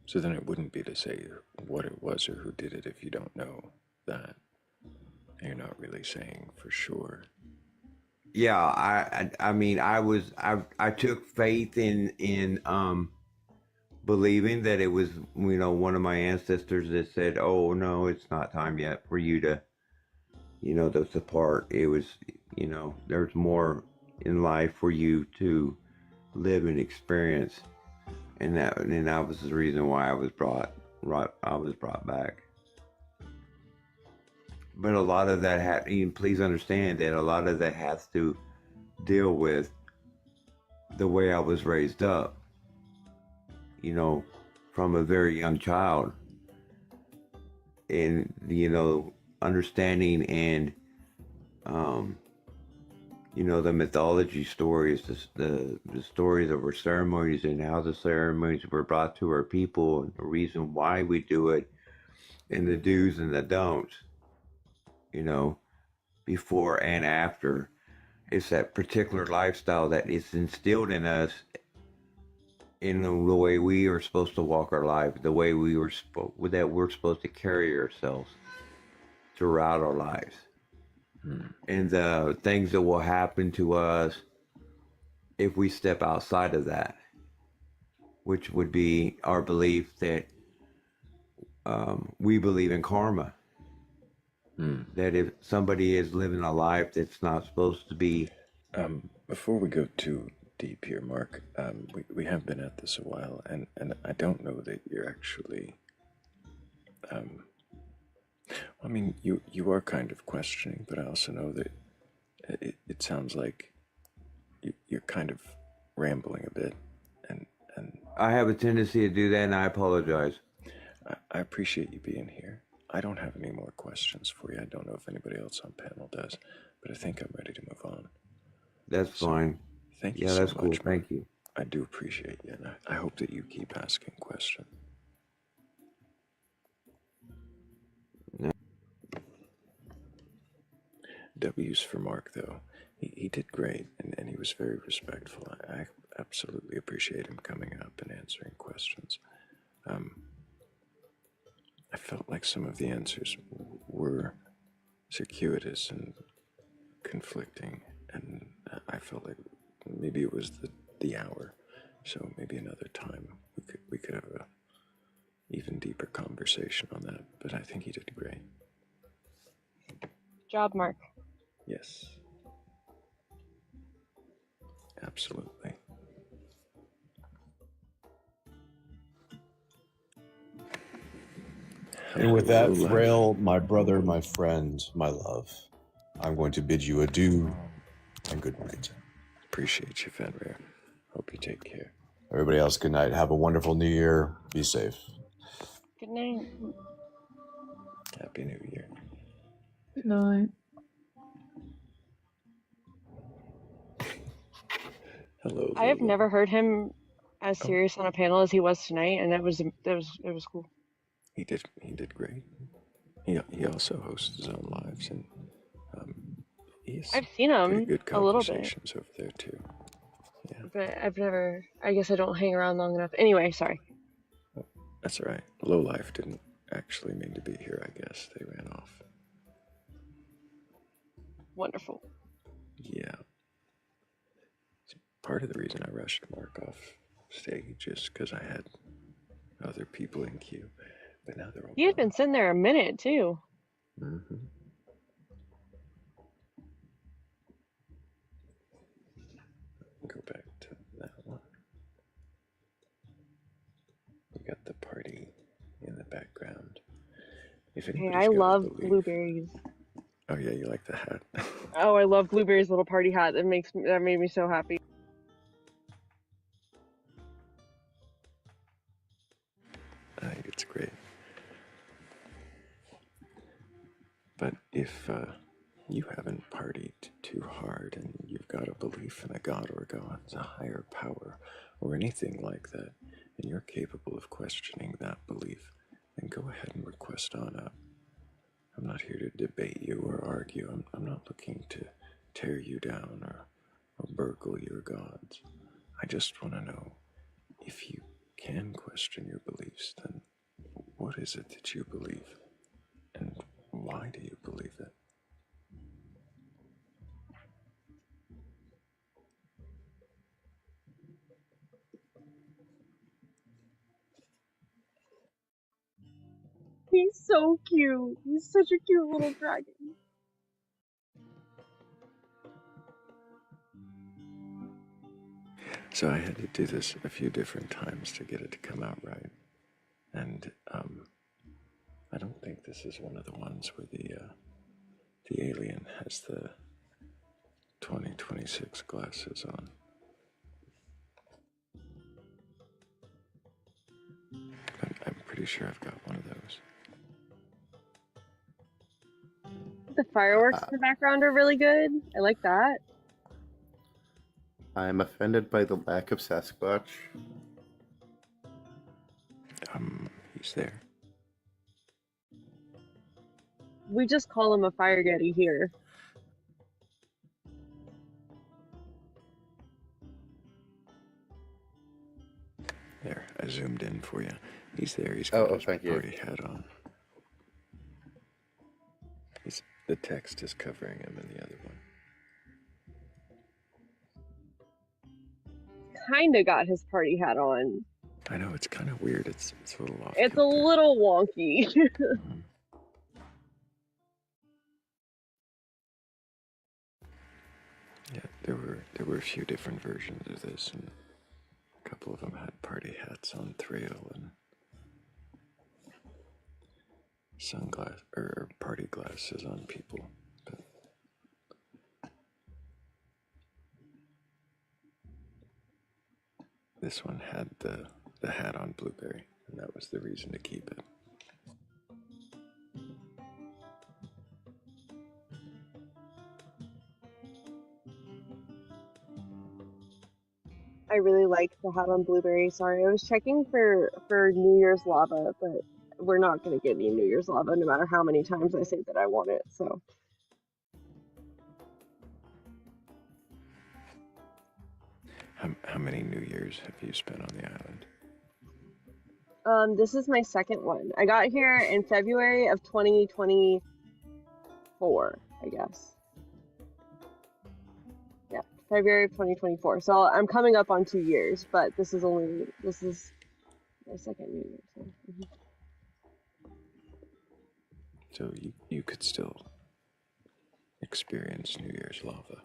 So then it wouldn't be to say what it was or who did it if you don't know that. You're not really saying for sure. Yeah, I mean, I took faith in believing that it was, one of my ancestors that said, "Oh no, it's not time yet for you you know, that's the part. It was, you know, there's more in life for you to live and experience, and that was the reason why I was brought back. But a lot of that please understand that a lot of that has to deal with the way I was raised up. You know, from a very young child, and you know, understanding and you know, the mythology stories, the stories of our ceremonies and how the ceremonies were brought to our people and the reason why we do it and the do's and the don'ts, you know, before and after. It's that particular lifestyle that is instilled in us in the way we are supposed to walk our life, the way that we're supposed to carry ourselves throughout our lives. And the things that will happen to us if we step outside of that, which would be our belief that we believe in karma. That if somebody is living a life that's not supposed to be. Before we go too deep here, Mark, we have been at this a while, and I don't know that you're actually. I mean, you are kind of questioning, but I also know that it sounds like you're kind of rambling a bit, and I have a tendency to do that, and I apologize. I appreciate you being here. I don't have any more questions for you. I don't know if anybody else on panel does, but I think I'm ready to move on. That's fine. Thank you Yeah, so that's much. cool. Mark. Thank you. I do appreciate you, and I hope that you keep asking questions. W's for Mark, though. He did great, and he was very respectful. I absolutely appreciate him coming up and answering questions. I felt like some of the answers were circuitous and conflicting, and I felt like maybe it was the hour, so maybe another time we could have a even deeper conversation on that. But I think he did great. Job, Mark. Yes, absolutely. And with that, Hello, Thrayle, my brother, my friend, my love, I'm going to bid you adieu and good night. Appreciate you, Fenrir. Hope you take care. Everybody else, good night. Have a wonderful new year. Be safe. Good night. Happy New Year. Good night. Hello, I have Lulu. never heard him as Oh. serious on a panel as he was tonight, and it was cool. He did great. He also hosts his own lives, and he's I've seen pretty him good a little bit, conversations over there too. Yeah, but I've never. I guess I don't hang around long enough. Anyway, sorry. that's all right. Lowlife didn't actually mean to be here. I guess they ran off. Wonderful. Yeah. Part of the reason I rushed Mark off stage is because I had other people in queue, but now they're all He had gone. been sitting there a minute too. Mm-hmm. Go back to that one. We got the party in the background. If Hey, anybody's I got love a belief. blueberries. Oh yeah, you like the hat. Oh, I love Blueberry's little party hat. That made me so happy. I think it's great. But if you haven't partied too hard and you've got a belief in a god or gods, a higher power, or anything like that, and you're capable of questioning that belief, then go ahead and request on up. I'm not here to debate you or argue. I'm not looking to tear you down or burgle your gods. I just want to know, if you can question your beliefs, then what is it that you believe? And why do you believe it? He's so cute. He's such a cute little dragon. So I had to do this a few different times to get it to come out right. And I don't think this is one of the ones where the alien has the 2026 glasses on. I'm pretty sure I've got one of those. The fireworks in the background are really good. I like that. I'm offended by the lack of Sasquatch. He's there. We just call him a fire getty here. There, I zoomed in for you. He's there. He's got his thank you. party hat on. The text is covering him in the other one. Kinda got his party hat on. I know, it's kind of weird. It's a little off. It's a little wonky. Yeah, there were a few different versions of this, and a couple of them had party hats on Thrayle and sunglasses or party glasses on people. But this one had the hat on Blueberry, and that was the reason to keep it. I really like the hat on Blueberry. Sorry, I was checking for New Year's lava, but we're not going to get any New Year's lava no matter how many times I say that I want it, so. How many New Year's have you spent on the island? This is my second one. I got here in February of 2024, I guess. Yeah, February of 2024. So I'm coming up on 2 years, but this is my second New Year. So, So you could still experience New Year's lava.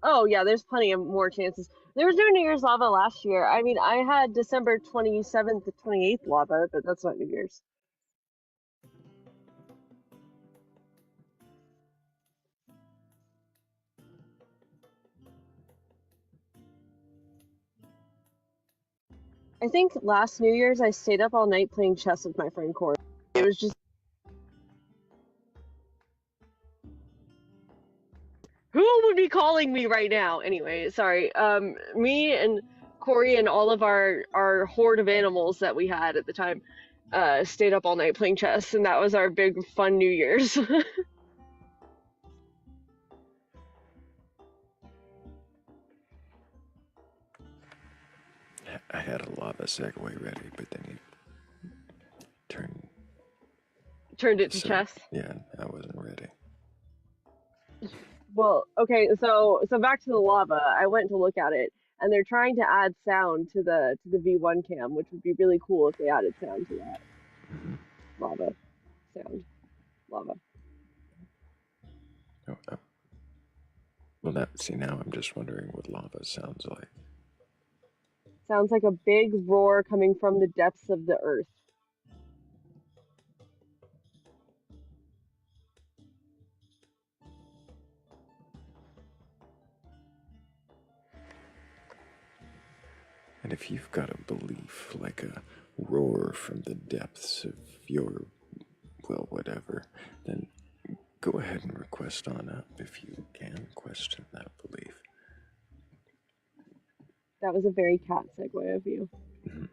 oh yeah, there's plenty of more chances. There was no New Year's lava last year. I mean, I had December 27th to 28th lava, but that's not New Year's. I think last New Year's I stayed up all night playing chess with my friend Corey. It was just... Who would be calling me right now? Anyway, sorry. Me and Corey and all of our horde of animals that we had at the time stayed up all night playing chess, and that was our big fun New Year's. I had a lava segue ready, but then he turned it to chess. Yeah, I wasn't ready. Well, okay, so back to the lava. I went to look at it, and they're trying to add sound to the V1 cam, which would be really cool if they added sound to that. Mm-hmm. Lava sound, lava. Oh. Well, now I'm just wondering what lava sounds like. Sounds like a big roar coming from the depths of the earth. And if you've got a belief like a roar from the depths of your, well, whatever, then go ahead and request on up if you can question that belief. That was a very cat segue of you. Mm-hmm.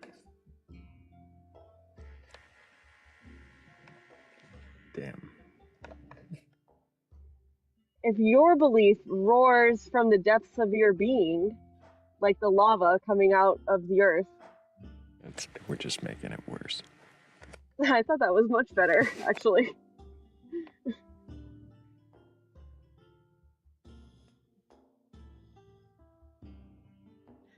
Damn. If your belief roars from the depths of your being, like the lava coming out of the earth. We're just making it worse. I thought that was much better, actually.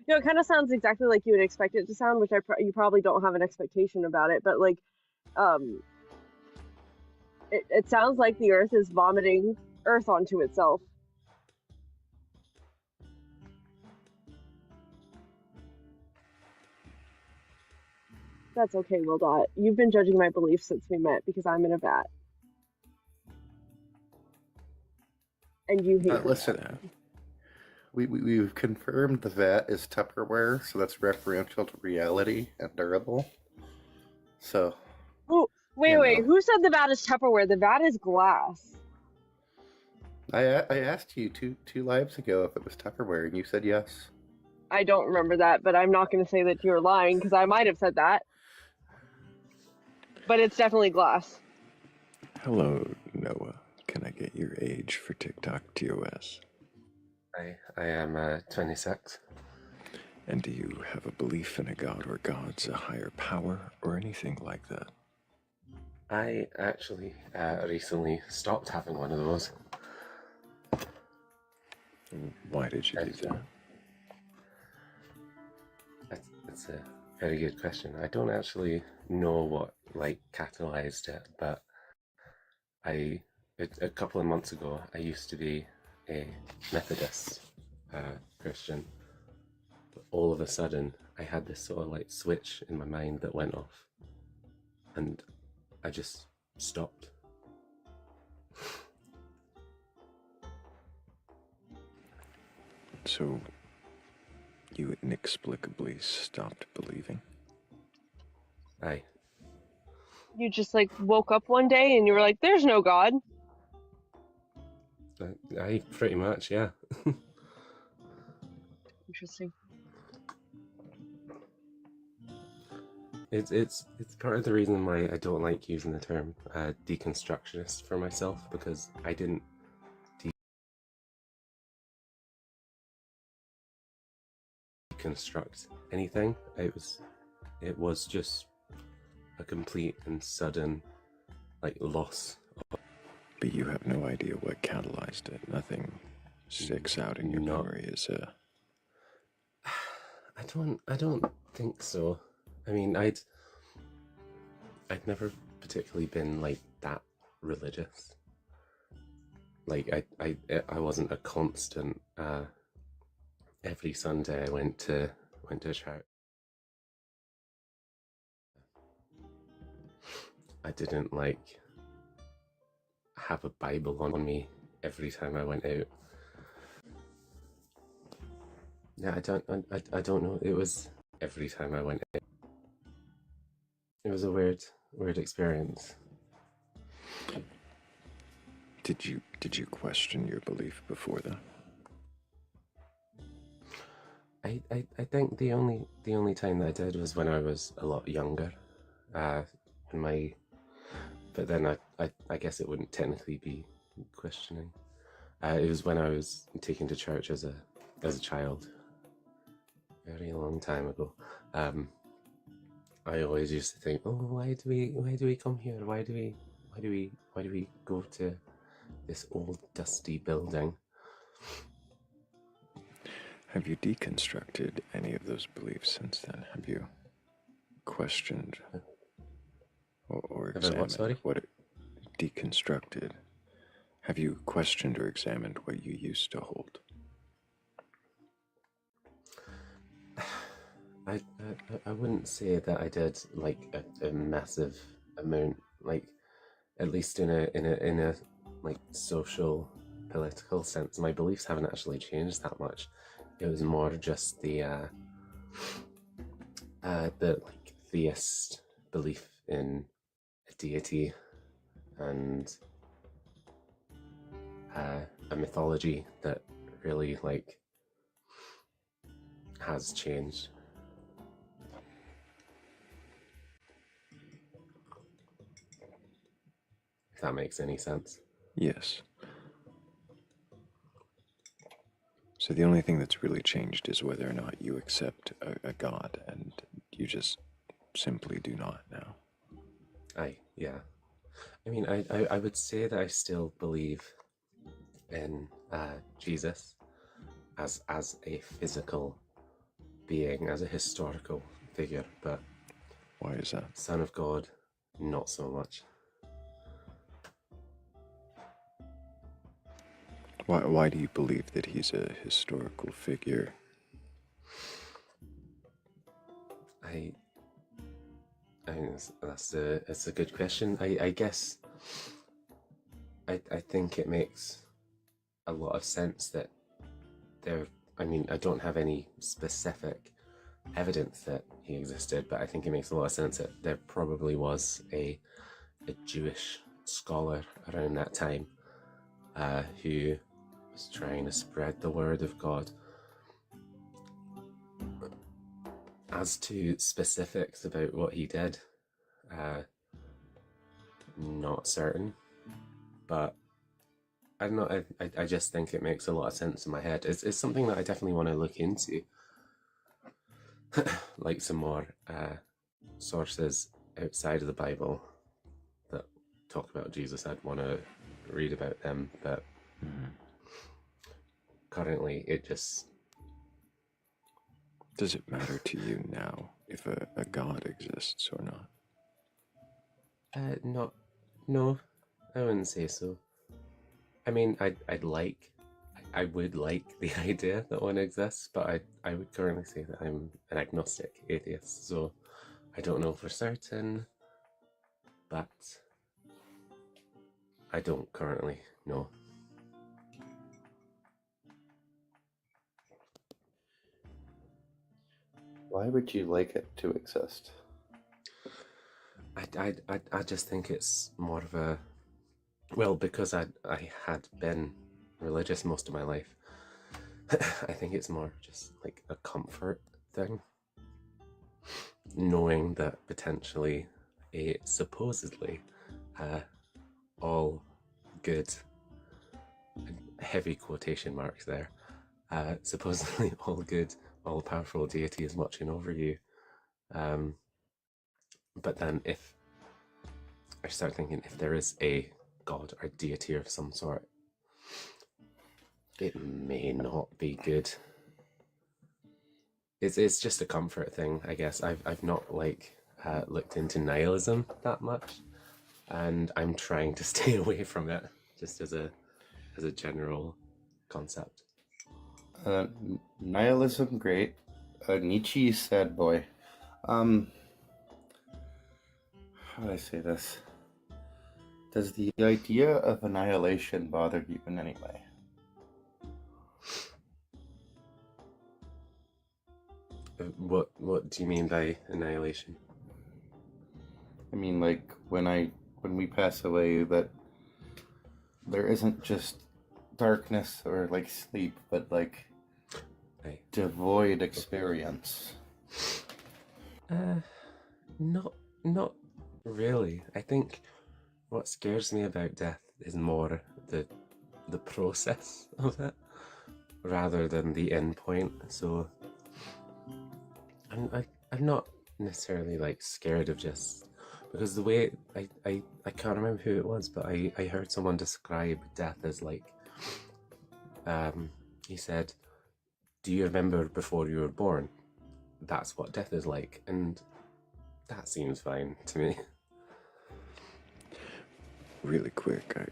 You know, it kind of sounds exactly like you would expect it to sound, which you probably don't have an expectation about it, but like, it sounds like the earth is vomiting earth onto itself. That's okay, Will Dot. You've been judging my beliefs since we met because I'm in a vat. And you hate Listen, we've confirmed the vat is Tupperware, so that's referential to reality and durable. So. Oh, wait. Who said the vat is Tupperware? The vat is glass. I asked you two lives ago if it was Tupperware, and you said yes. I don't remember that, but I'm not going to say that you're lying because I might have said that. But it's definitely glass. Hello, Noah. Can I get your age for TikTok TOS? I am 26. And do you have a belief in a god or gods, a higher power, or anything like that? I actually recently stopped having one of those. Why did you do that? That's a very good question. I don't actually know what catalyzed it, but a couple of months ago I used to be a Methodist Christian, but all of a sudden I had this sort of switch in my mind that went off, and I just stopped. So, you inexplicably stopped believing? Aye. You just woke up one day and you were like, there's no God. Aye, pretty much, yeah. Interesting. It's part of the reason why I don't like using the term deconstructionist for myself, because I didn't deconstruct anything. It was just a complete and sudden loss. But you have no idea what catalyzed it. Nothing sticks out in your memory as a... I don't think so. I mean, I'd never particularly been that religious. I wasn't a constant. Every Sunday I went to church. I didn't have a Bible on me every time I went out. Yeah, I don't know. It was every time I went out. It was a weird experience. Did you question your belief before that? I think the only time that I did was when I was a lot younger. But then I guess it wouldn't technically be questioning. It was when I was taken to church as a child, very long time ago. I always used to think, oh, why do we come here? Why do we go to this old dusty building? Have you deconstructed any of those beliefs since then? Have you questioned or examined what it deconstructed? Have you questioned or examined what you used to hold? I wouldn't say that I did a massive amount, at least in a social political sense. My beliefs haven't actually changed that much. It was more just the theist belief in a deity and a mythology that really has changed. If that makes any sense. Yes. So the only thing that's really changed is whether or not you accept a god, and you just simply do not now. Yeah. I mean, I would say that I still believe in Jesus as a physical being, as a historical figure, but why is that? Son of God, not so much. Why do you believe that he's a historical figure? mean, it's a good question. I guess I think it makes a lot of sense that there. I mean, I don't have any specific evidence that he existed, but I think it makes a lot of sense that there probably was a Jewish scholar around that time who was trying to spread the word of God. As to specifics about what he did, not certain, but I don't know, I just think it makes a lot of sense in my head. It's something that I definitely want to look into. Like some more sources outside of the Bible that talk about Jesus. I'd want to read about them, but currently it just... Does it matter to you now if a God exists or not? No, I wouldn't say so. I mean, I would like the idea that one exists, but I would currently say that I'm an agnostic atheist, so I don't know for certain, but I don't currently know. Why would you like it to exist? I just think it's more of a... Well, because I had been religious most of my life, I think it's more just like a comfort thing. Knowing that potentially, supposedly, all good, heavy quotation marks there, supposedly all good, all-powerful deity is watching over you. But then if I start thinking, if there is a god or deity of some sort, it may not be good. It's just a comfort thing, I guess. I've not looked into nihilism that much, and I'm trying to stay away from it, just as a general concept. Nihilism, great. Nietzsche, sad boy. How do I say this? Does the idea of annihilation bother you in any way? What do you mean by annihilation? I mean, like, when we pass away, that there isn't just darkness or like sleep, but like devoid experience. Not really. I think what scares me about death is more the process of it, rather than the end point. So I'm not necessarily like scared of just... Because the way I can't remember who it was, but I heard someone describe death as like, he said, do you remember before you were born? That's what death is like, and that seems fine to me. Really quick, I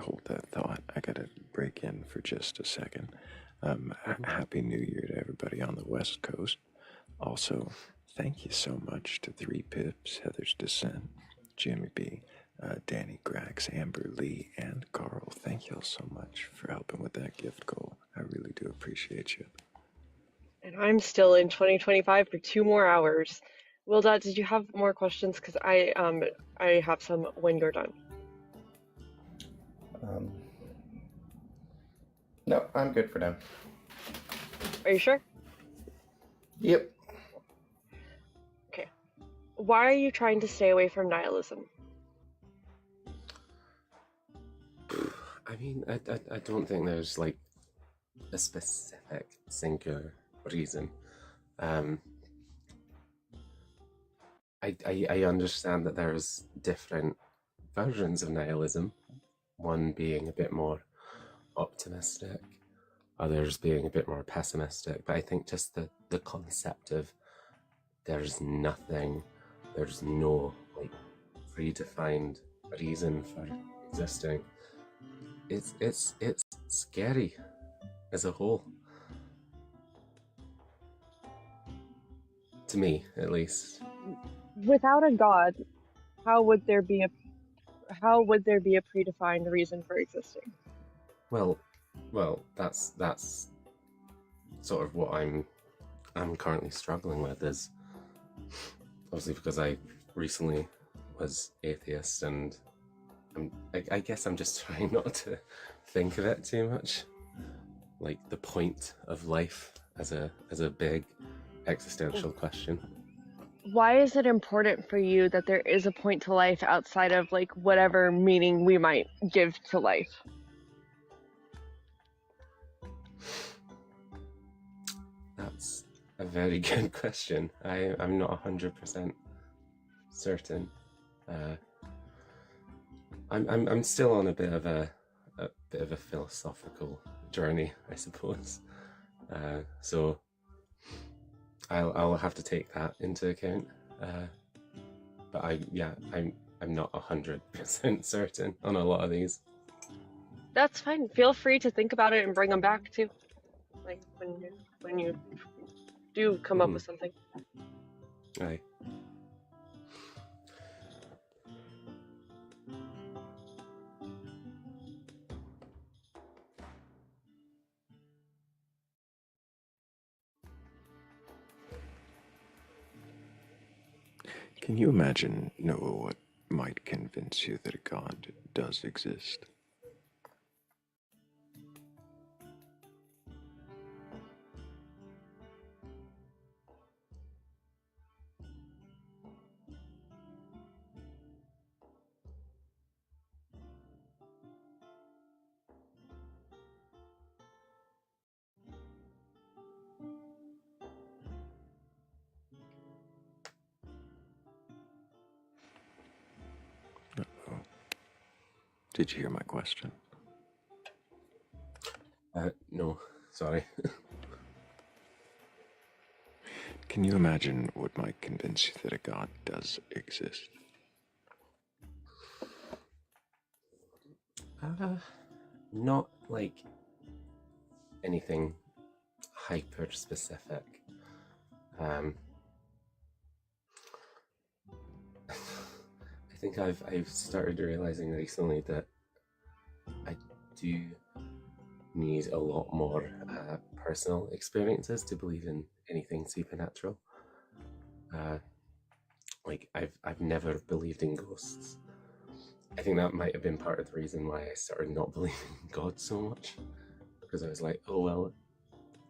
hold that thought. I gotta break in for just a second. Happy New Year to everybody on the West Coast. Also, thank you so much to 3 Pips, Heather's Descent, Jimmy B, Danny Grax, Amber Lee, and Carl. Thank you all so much for helping with that gift goal. I really do appreciate you. And I'm still in 2025 for 2 more hours. Wilda, did you have more questions? Because I have some when you're done. No, I'm good for now. Are you sure? Yep. Okay. Why are you trying to stay away from nihilism? I mean, I don't think there's like a specific singular reason. I understand that there's different versions of nihilism, one being a bit more optimistic, others being a bit more pessimistic, but I think just the concept of there's nothing, there's no like predefined reason for existing, it's scary as a whole, to me at least. without a god, how would there be a predefined reason for existing? Well, that's sort of what I'm currently struggling with, is obviously because I recently was atheist, and I guess I'm just trying not to think of it too much, like the point of life as a big existential question. Why is it important for you that there is a point to life outside of like whatever meaning we might give to life? That's a very good question. I'm not 100% certain. I'm still on a bit of a philosophical journey, I suppose. So I'll have to take that into account. But I'm not 100% certain on a lot of these. That's fine. Feel free to think about it and bring them back too. Like when you do come up with something. Aye. Can you imagine, Noah, what might convince you that a God does exist? Uh-oh. Did you hear my question? No, sorry. Can you imagine what might convince you that a God does exist? Not like anything hyper specific. I think I've started realizing recently that I do need a lot more personal experiences to believe in anything supernatural. Like I've never believed in ghosts. I think that might have been part of the reason why I started not believing in God so much, because I was like, oh well,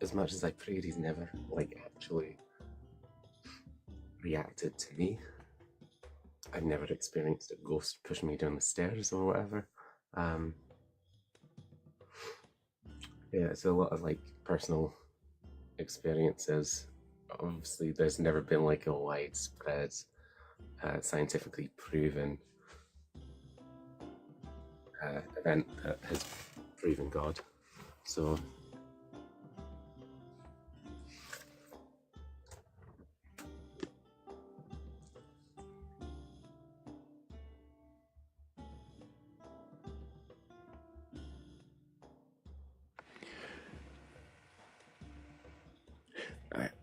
as much as I prayed, he's never like actually reacted to me. I've never experienced a ghost pushing me down the stairs or whatever. Yeah, it's a lot of like personal experiences. Obviously, there's never been like a widespread, scientifically proven event that has proven God. So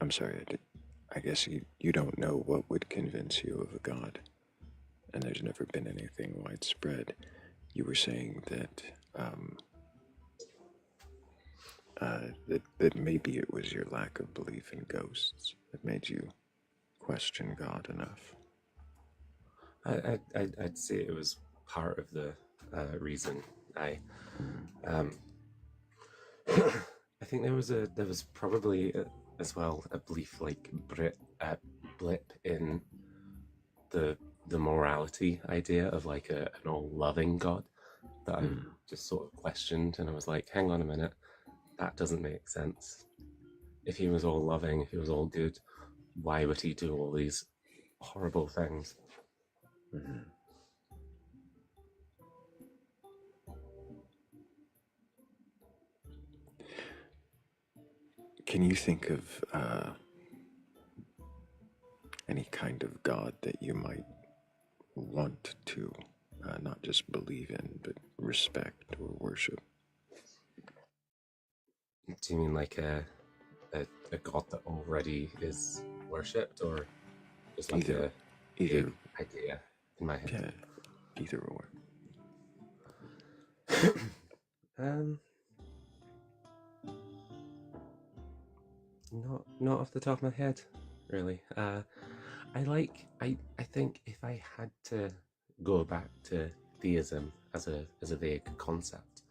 I'm sorry, I guess you don't know what would convince you of a God, and there's never been anything widespread. You were saying that that maybe it was your lack of belief in ghosts that made you question God enough. I'd say it was part of the reason. I think there was probably as well a belief like blip in the morality idea of like an all loving God that I just sort of questioned, and I was like, hang on a minute, that doesn't make sense. If he was all loving, if he was all good, why would he do all these horrible things? Can you think of any kind of God that you might want to not just believe in, but respect or worship? Do you mean like a God that already is worshipped, or just like Either, idea in my head. yeah, either or. Not off the top of my head, really. I think if I had to go back to theism as a vague concept,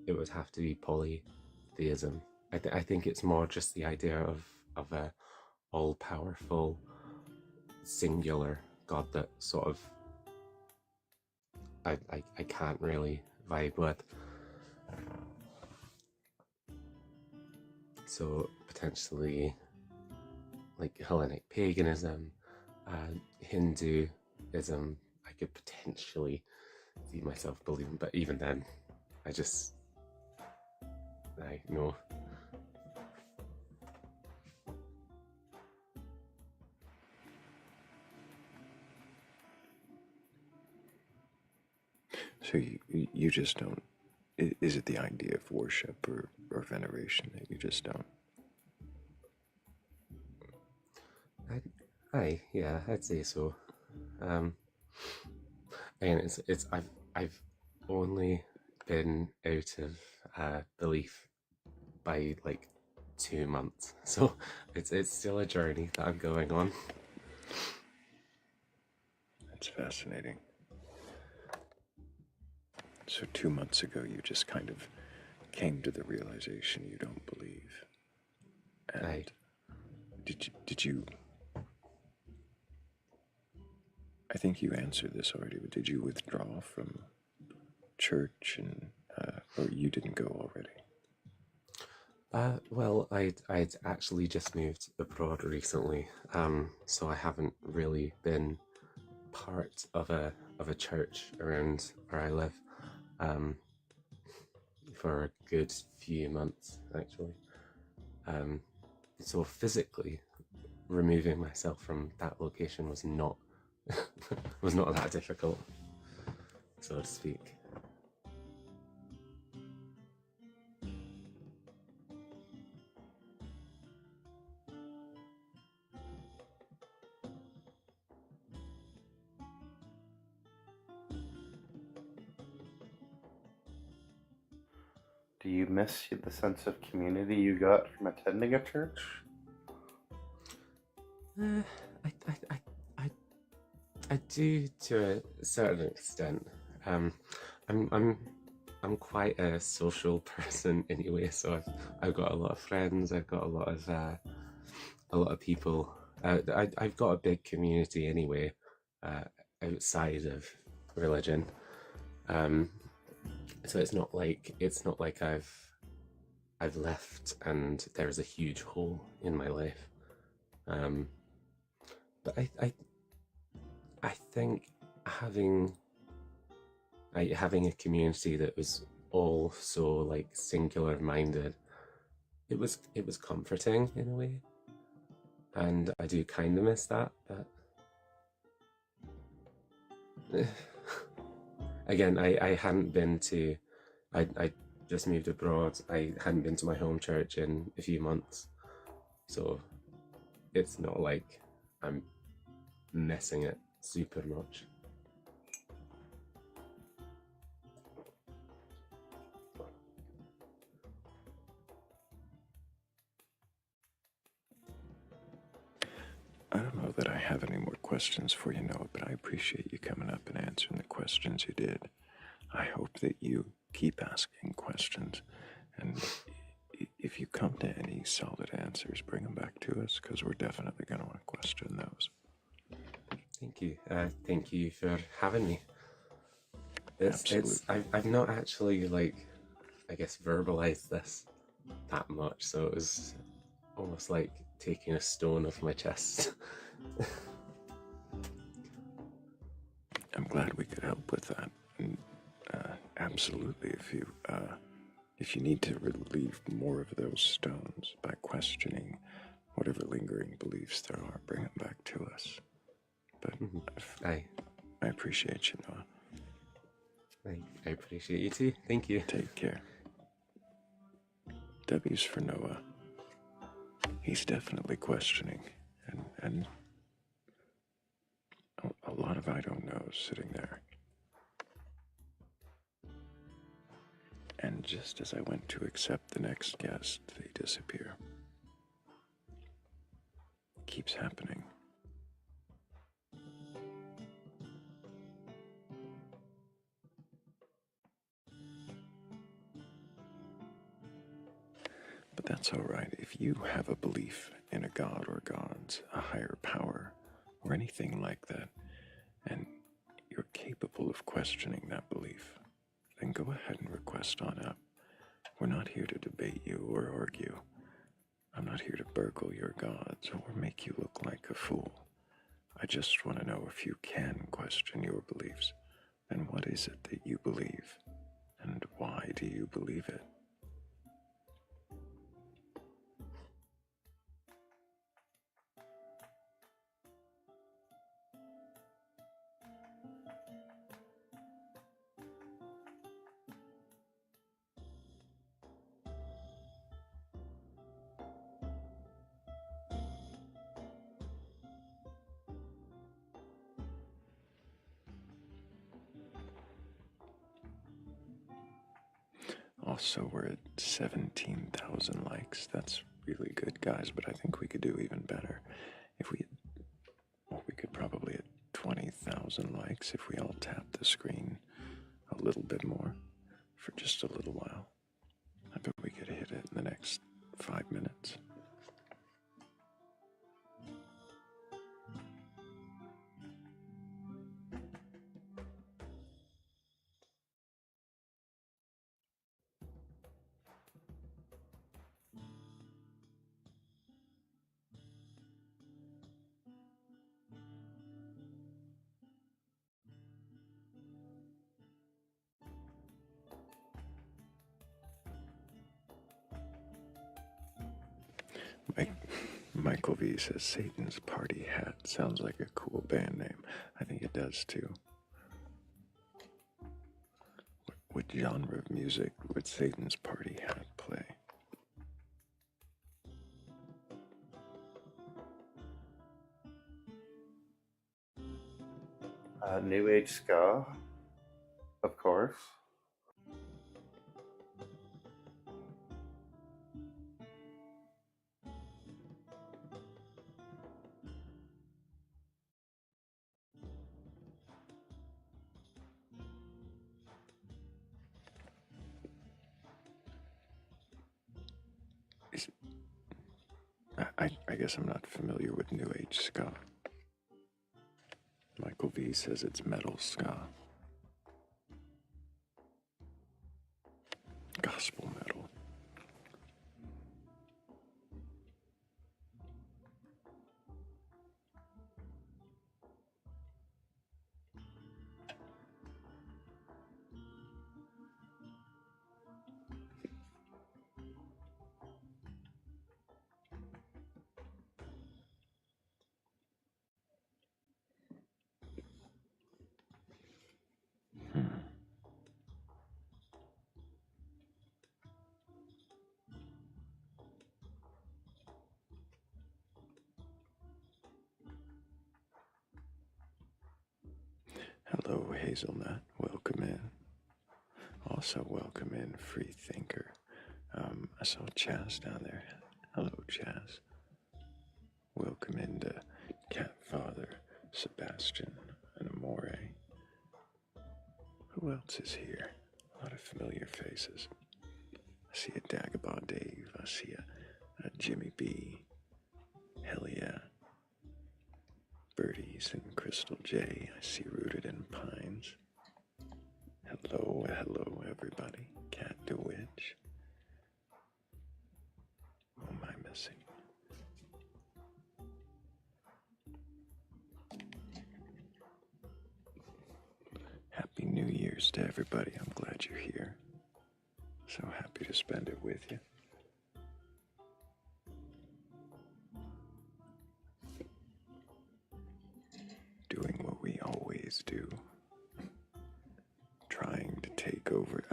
it would have to be polytheism. I think it's more just the idea of a all powerful singular God that sort of I can't really vibe with. So potentially like Hellenic paganism, Hinduism, I could potentially see myself believing, but even then, I know. So you just don't. Is it the idea of worship or veneration that you just don't? Yeah, I'd say so. Again, I've only been out of belief by like 2 months, so it's still a journey that I'm going on. That's fascinating. So 2 months ago, you just kind of came to the realization you don't believe. And did you? I think you answered this already, but did you withdraw from church, and or you didn't go already? Well, I'd actually just moved abroad recently, so I haven't really been part of a church around where I live, for a good few months actually. So physically, removing myself from that location was not was not that difficult, so to speak. Do you miss the sense of community you got from attending a church? I do to a certain extent. I'm quite a social person anyway, so I've got a lot of friends. I've got a lot of people. I've got a big community anyway, outside of religion. So it's not like I've left and there's a huge hole in my life. But I think having a community that was all so like singular minded, it was comforting in a way, and I do kind of miss that. But again, I hadn't been to. I just moved abroad. I hadn't been to my home church in a few months, so it's not like I'm missing it super much. I don't know that I have any more questions for you, Noah, but I appreciate you coming up and answering the questions you did. I hope that you keep asking questions, and if you come to any solid answers, bring them back to us, because we're definitely going to want to question those. Thank you. Thank you for having me. Absolutely. I've not actually, like, I guess, verbalized this that much, so it was almost like taking a stone off my chest. I'm glad we could help with that. And, absolutely, if you need to relieve more of those stones by questioning whatever lingering beliefs there are, bring them back to us. But I appreciate you, Noah. I appreciate you too. Thank you. Take care. W's for Noah. He's definitely questioning, and of I don't knows sitting there. And just as I went to accept the next guest, they disappear. It keeps happening. But that's all right. If you have a belief in a god or gods, a higher power, or anything like that, and you're capable of questioning that belief, then go ahead and request on up. We're not here to debate you or argue. I'm not here to burgle your gods or make you look like a fool. I just want to know if you can question your beliefs, then what is it that you believe, and why do you believe it? Also, we're at 17,000 likes. That's really good, guys, but I think we could do even better. If we, well, we could probably at 20,000 likes if we all tap the screen a little bit more for just a little while. I bet we could hit it in the next 5 minutes. Michael V says Satan's Party Hat sounds like a cool band name. I think it does too. What genre of music would Satan's Party Hat play? New Age ska, of course. I guess I'm not familiar with New Age ska. Michael V says it's metal ska. Gospel metal. Hello, Hazelnut. Welcome in. Also, welcome in, Free Thinker. I saw Chaz down there. Hello, Chaz. Welcome into Catfather, Sebastian, and Amore. Who else is here? A lot of familiar faces. I see a Dagobah Dave. I see a Jimmy B. Hell yeah. Birdies and Crystal J. I see Rooted in Pines. Hello, hello, everybody. Cat DeWitch. Who am I missing? Happy New Year's to everybody. I'm glad you're here. So happy to spend it with you. Doing what we always do. Trying to take over,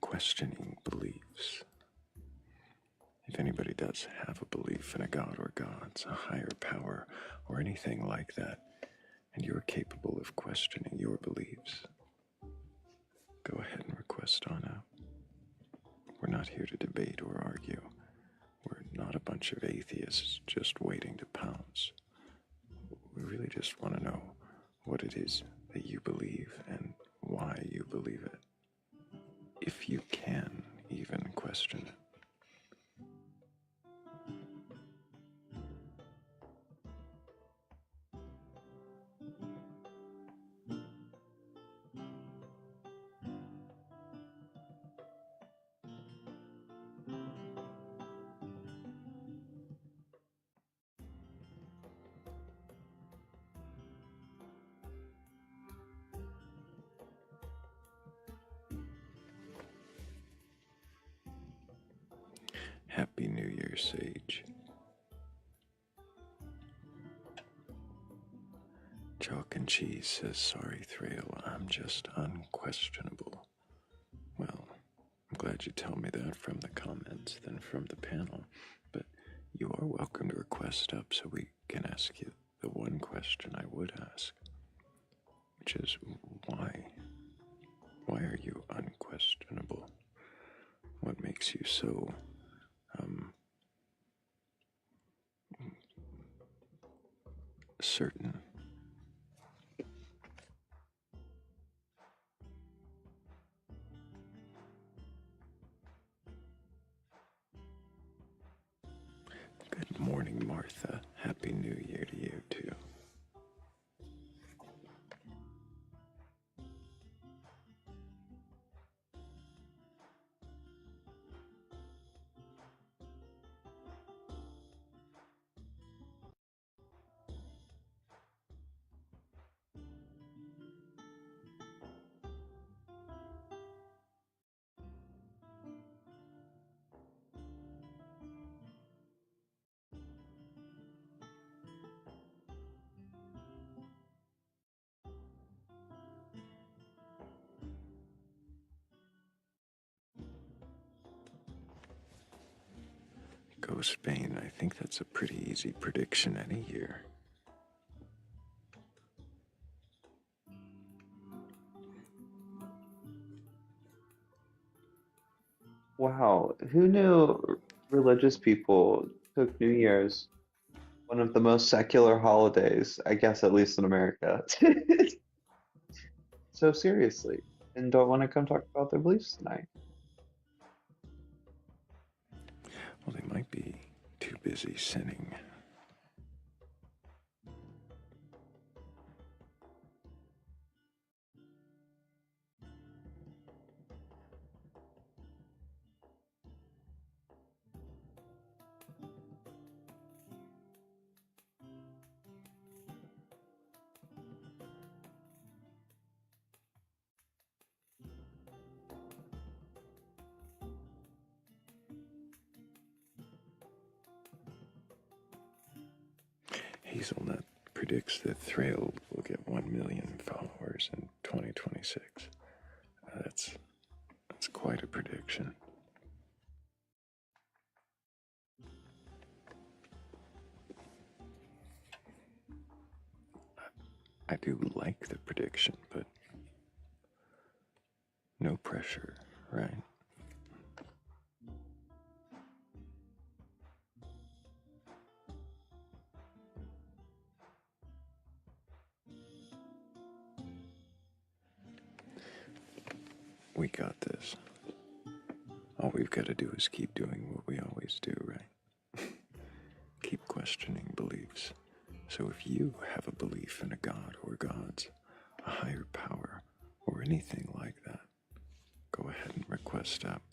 questioning beliefs. If anybody does have a belief in a god or gods, a higher power, or anything like that, and you're capable of questioning your beliefs, go ahead and request on out. We're not here to debate or argue. We're not a bunch of atheists just waiting to pounce. We really just want to know what it is that you believe and why you believe it. If you can even question it. Happy New Year, Sage. Chalk and Cheese says, sorry, Thrayle, I'm just unquestionable. Well, I'm glad you tell me that from the comments than from the panel, but you are welcome to request up so we can ask you the one question I would ask, which is, why? Why are you unquestionable? What makes you so, certain? Good morning, Martha. Happy New Year to you, too. Go Spain. I think that's a pretty easy prediction any year. Wow, who knew religious people took New Year's, one of the most secular holidays, I guess at least in America, so seriously, and don't want to come talk about their beliefs tonight? Well, they might be too busy sinning. Hazelnut predicts that Thrayle will get 1 million followers in 2026. That's quite a prediction. I do like the prediction, but no pressure, right? We got this. All we've got to do is keep doing what we always do, right? Keep questioning beliefs. So if you have a belief in a god or gods, a higher power, or anything like that, go ahead and request up.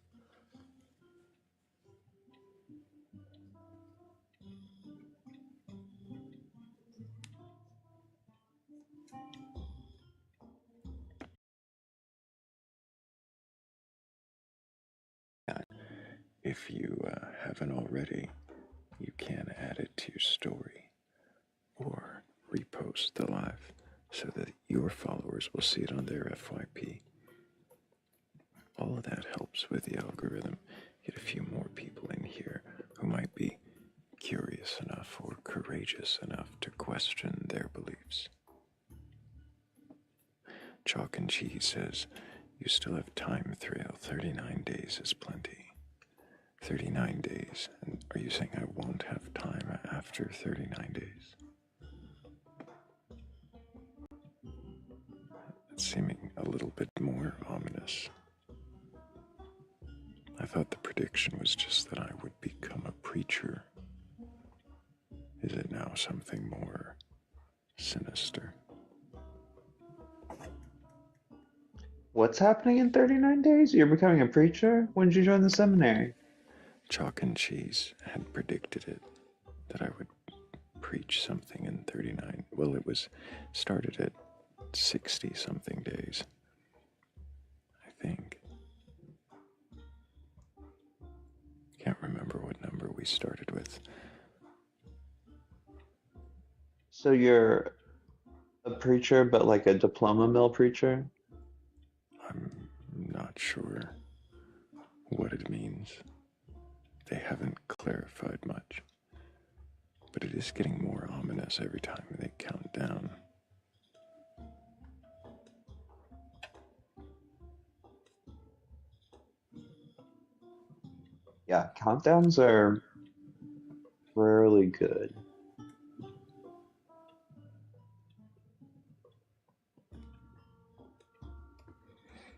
If you haven't already, you can add it to your story or repost the live so that your followers will see it on their FYP. All of that helps with the algorithm. Get a few more people in here who might be curious enough or courageous enough to question their beliefs. Chalk and Cheese says, you still have time, Thrayle. 39 days is plenty. 39 days. And are you saying I won't have time after 39 days? It's seeming a little bit more ominous. I thought the prediction was just that I would become a preacher. Is it now something more sinister? What's happening in 39 days? You're becoming a preacher? When did you join the seminary? Chalk and Cheese had predicted it, that I would preach something in 39. Well, it was started at 60-something days, I think. Can't remember what number we started with. So you're a preacher, but like a diploma mill preacher? I'm not sure what it means. They haven't clarified much. But it is getting more ominous every time they count down. Yeah, countdowns are rarely good.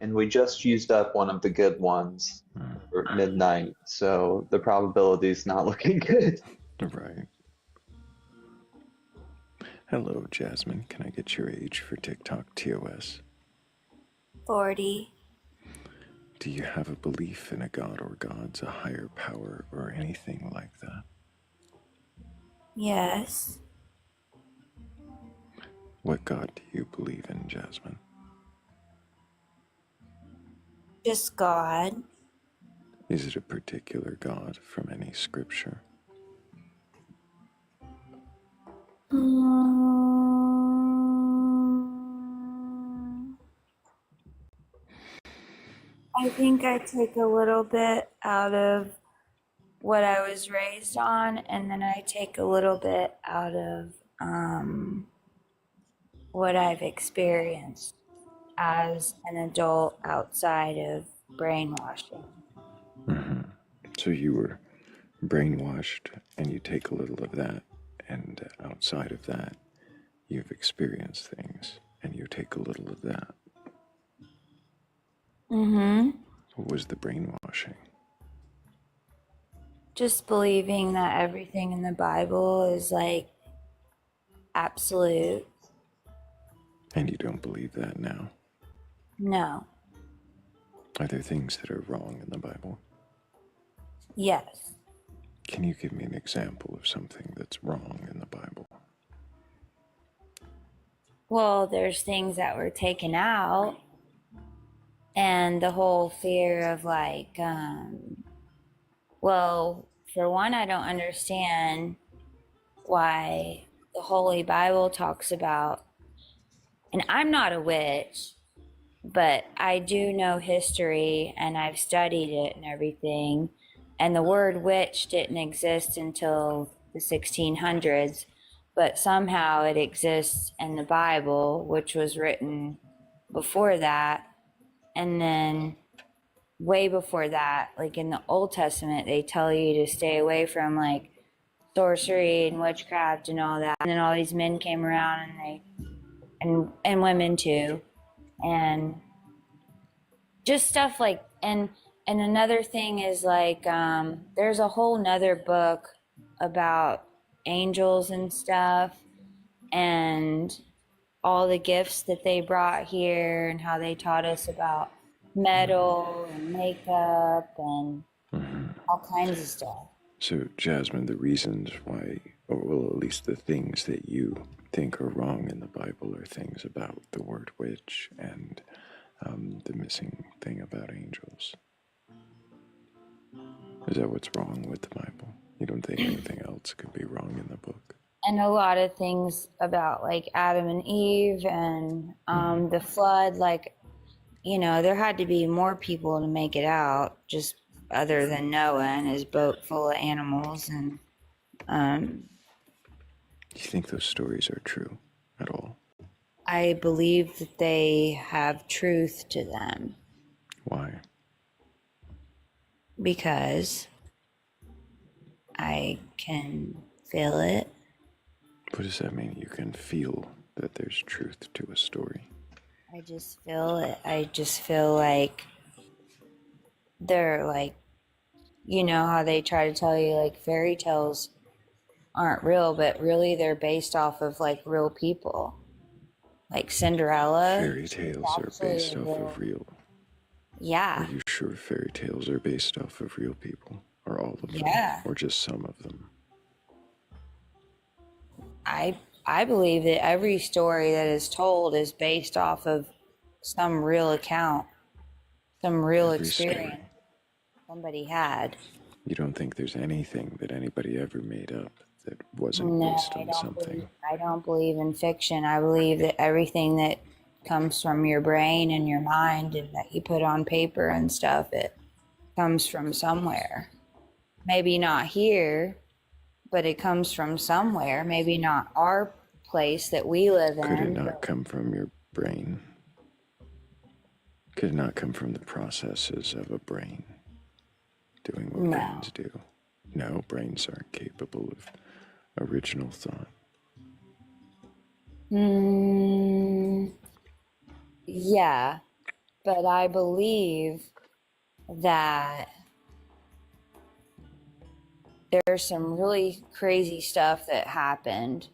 And we just used up one of the good ones for midnight, so the probability is not looking good. Right. Hello, Jasmine. Can I get your age for TikTok TOS? 40. Do you have a belief in a god or gods, a higher power, or anything like that? Yes. What god do you believe in, Jasmine? Just God. Is it a particular god from any scripture? I think I take a little bit out of what I was raised on, and then I take a little bit out of what I've experienced as an adult outside of brainwashing. Mm-hmm. So you were brainwashed, and you take a little of that, and outside of that, you've experienced things, and you take a little of that. Mm-hmm. What was the brainwashing? Just believing that everything in the Bible is like absolute. And you don't believe that now? No. Are there things that are wrong in the Bible? Yes. Can you give me an example of something that's wrong in the Bible? Well, there's things that were taken out, and the whole fear of like, well, for one, I don't understand why the Holy Bible talks about, and I'm not a witch, but I do know history and I've studied it and everything. And the word witch didn't exist until the 1600s, but somehow it exists in the Bible, which was written before that. And then way before that, like in the Old Testament, they tell you to stay away from like sorcery and witchcraft and all that. And then all these men came around and women too. And just stuff like, and another thing is like, there's a whole nother book about angels and stuff and all the gifts that they brought here and how they taught us about metal and makeup and all kinds of stuff. So, Jasmine, the reasons why, or well, at least the things that you think are wrong in the Bible are things about the word witch and the missing thing about angels. Is that what's wrong with the Bible? You don't think anything else could be wrong in the book? And a lot of things about like Adam and Eve and the flood, like, you know, there had to be more people to make it out, just other than Noah and his boat full of animals. And Do you think those stories are true at all? I believe that they have truth to them Why? because I can feel it. What does that mean? You can feel that there's truth to a story. I just feel it. I just feel like they're like, you know how they try to tell you like fairy tales aren't real, but really they're based off of like real people. Like Cinderella. Fairy tales are based off of real. Yeah. Are you sure fairy tales are based off of real people? Or all of them? Yeah. Or just some of them? I believe that every story that is told is based off of some real account, some real Every experience story. somebody had. You don't think there's anything that anybody ever made up that wasn't No, based on something? I don't believe in fiction. I believe that everything that comes from your brain and your mind and that you put on paper and stuff, it comes from somewhere. Maybe not here, but it comes from somewhere. Maybe not our place that we live in. Could it not come from your brain? Could it not come from the processes of a brain doing what brains do? No, brains aren't capable of original thought. Yeah, but I believe that there's some really crazy stuff that happened,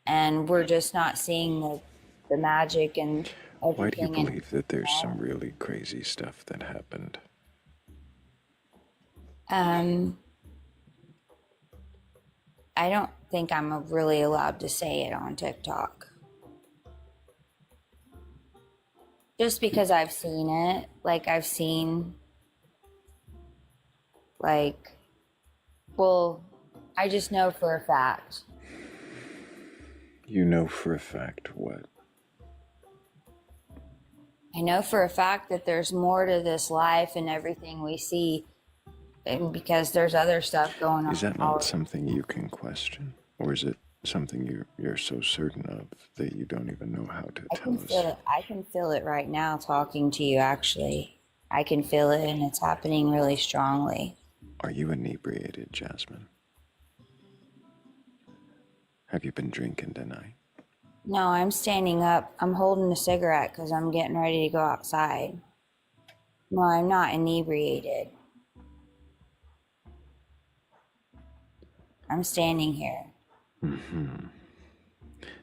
and we're just not seeing the magic and everything. Why do you believe that there's some really crazy stuff that happened? I don't think I'm really allowed to say it on TikTok. Just because I've seen it. Like, I've seen, like, well, I just know for a fact. You know for a fact what? I know for a fact that there's more to this life and everything we see, and because there's other stuff going on. Is that not something you can question? Or is it something you're so certain of that you don't even know how to tell us? I can feel it right now talking to you, actually. I can feel it, and it's happening really strongly. Are you inebriated, Jasmine? Have you been drinking tonight? No, I'm standing up. I'm holding a cigarette because I'm getting ready to go outside. No, I'm not inebriated. I'm standing here. Mm-hmm.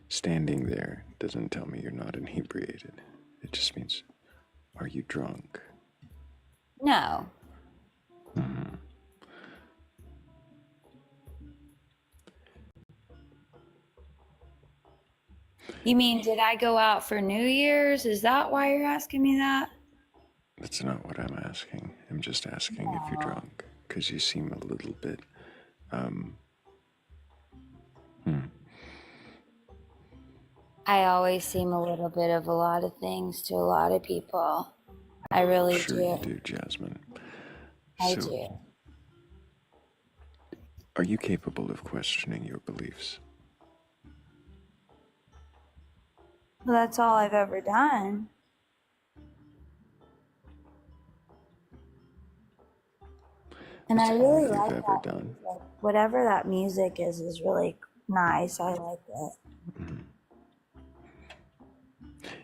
Standing there doesn't tell me you're not inebriated. It just means, are you drunk? No. Mm-hmm. You mean, did I go out for New Year's? Is that why you're asking me that? That's not what I'm asking. I'm just asking if you're drunk, because you seem a little bit, I always seem a little bit of a lot of things to a lot of people. I really do. Sure you do, Jasmine. I do. Are you capable of questioning your beliefs? Well, that's all I've ever done. And I really like that. Done. Whatever that music is really nice. I like it. Mm-hmm.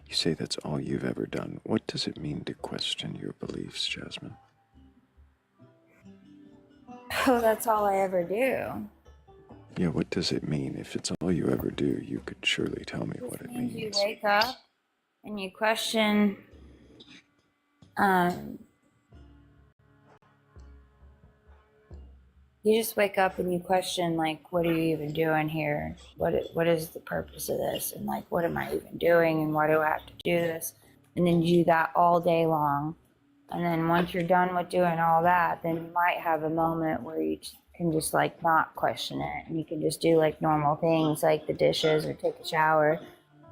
You say that's all you've ever done. What does it mean to question your beliefs, Jasmine? Oh, that's all I ever do. Yeah, what does it mean? If it's all you ever do, you could surely tell me what it means. You wake up and you question, you just wake up and you question, like, what are you even doing here? What is the purpose of this? And, like, what am I even doing? And why do I have to do this? And then you do that all day long. And then once you're done with doing all that, then you might have a moment where you can just, like, not question it. And you can just do, like, normal things, like the dishes or take a shower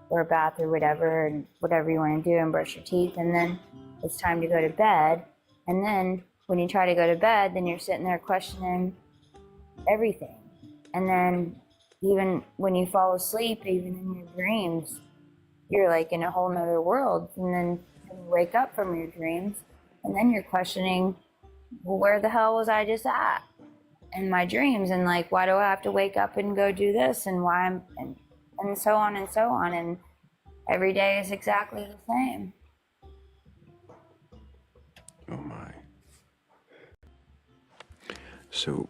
or a bath or whatever, and whatever you want to do, and brush your teeth. And then it's time to go to bed. And then when you try to go to bed, then you're sitting there questioning everything. And then even when you fall asleep, even in your dreams, you're like in a whole nother world, and then you wake up from your dreams, and then you're questioning, well, where the hell was I just at in my dreams, and like, why do I have to wake up and go do this, and why and so on and so on, and every day is exactly the same. Oh my. So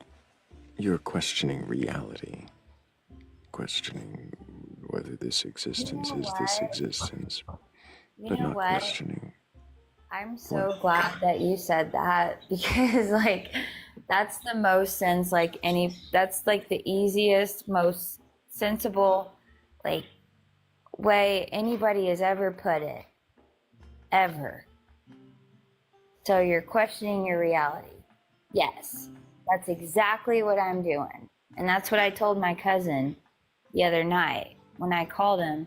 you're questioning reality, questioning whether this existence is this existence, but not questioning. I'm so glad that you said that, because like that's the most sense, like that's like the easiest, most sensible like way anybody has ever put it, ever. So you're questioning your reality. Yes, that's exactly what I'm doing. And that's what I told my cousin the other night when I called him,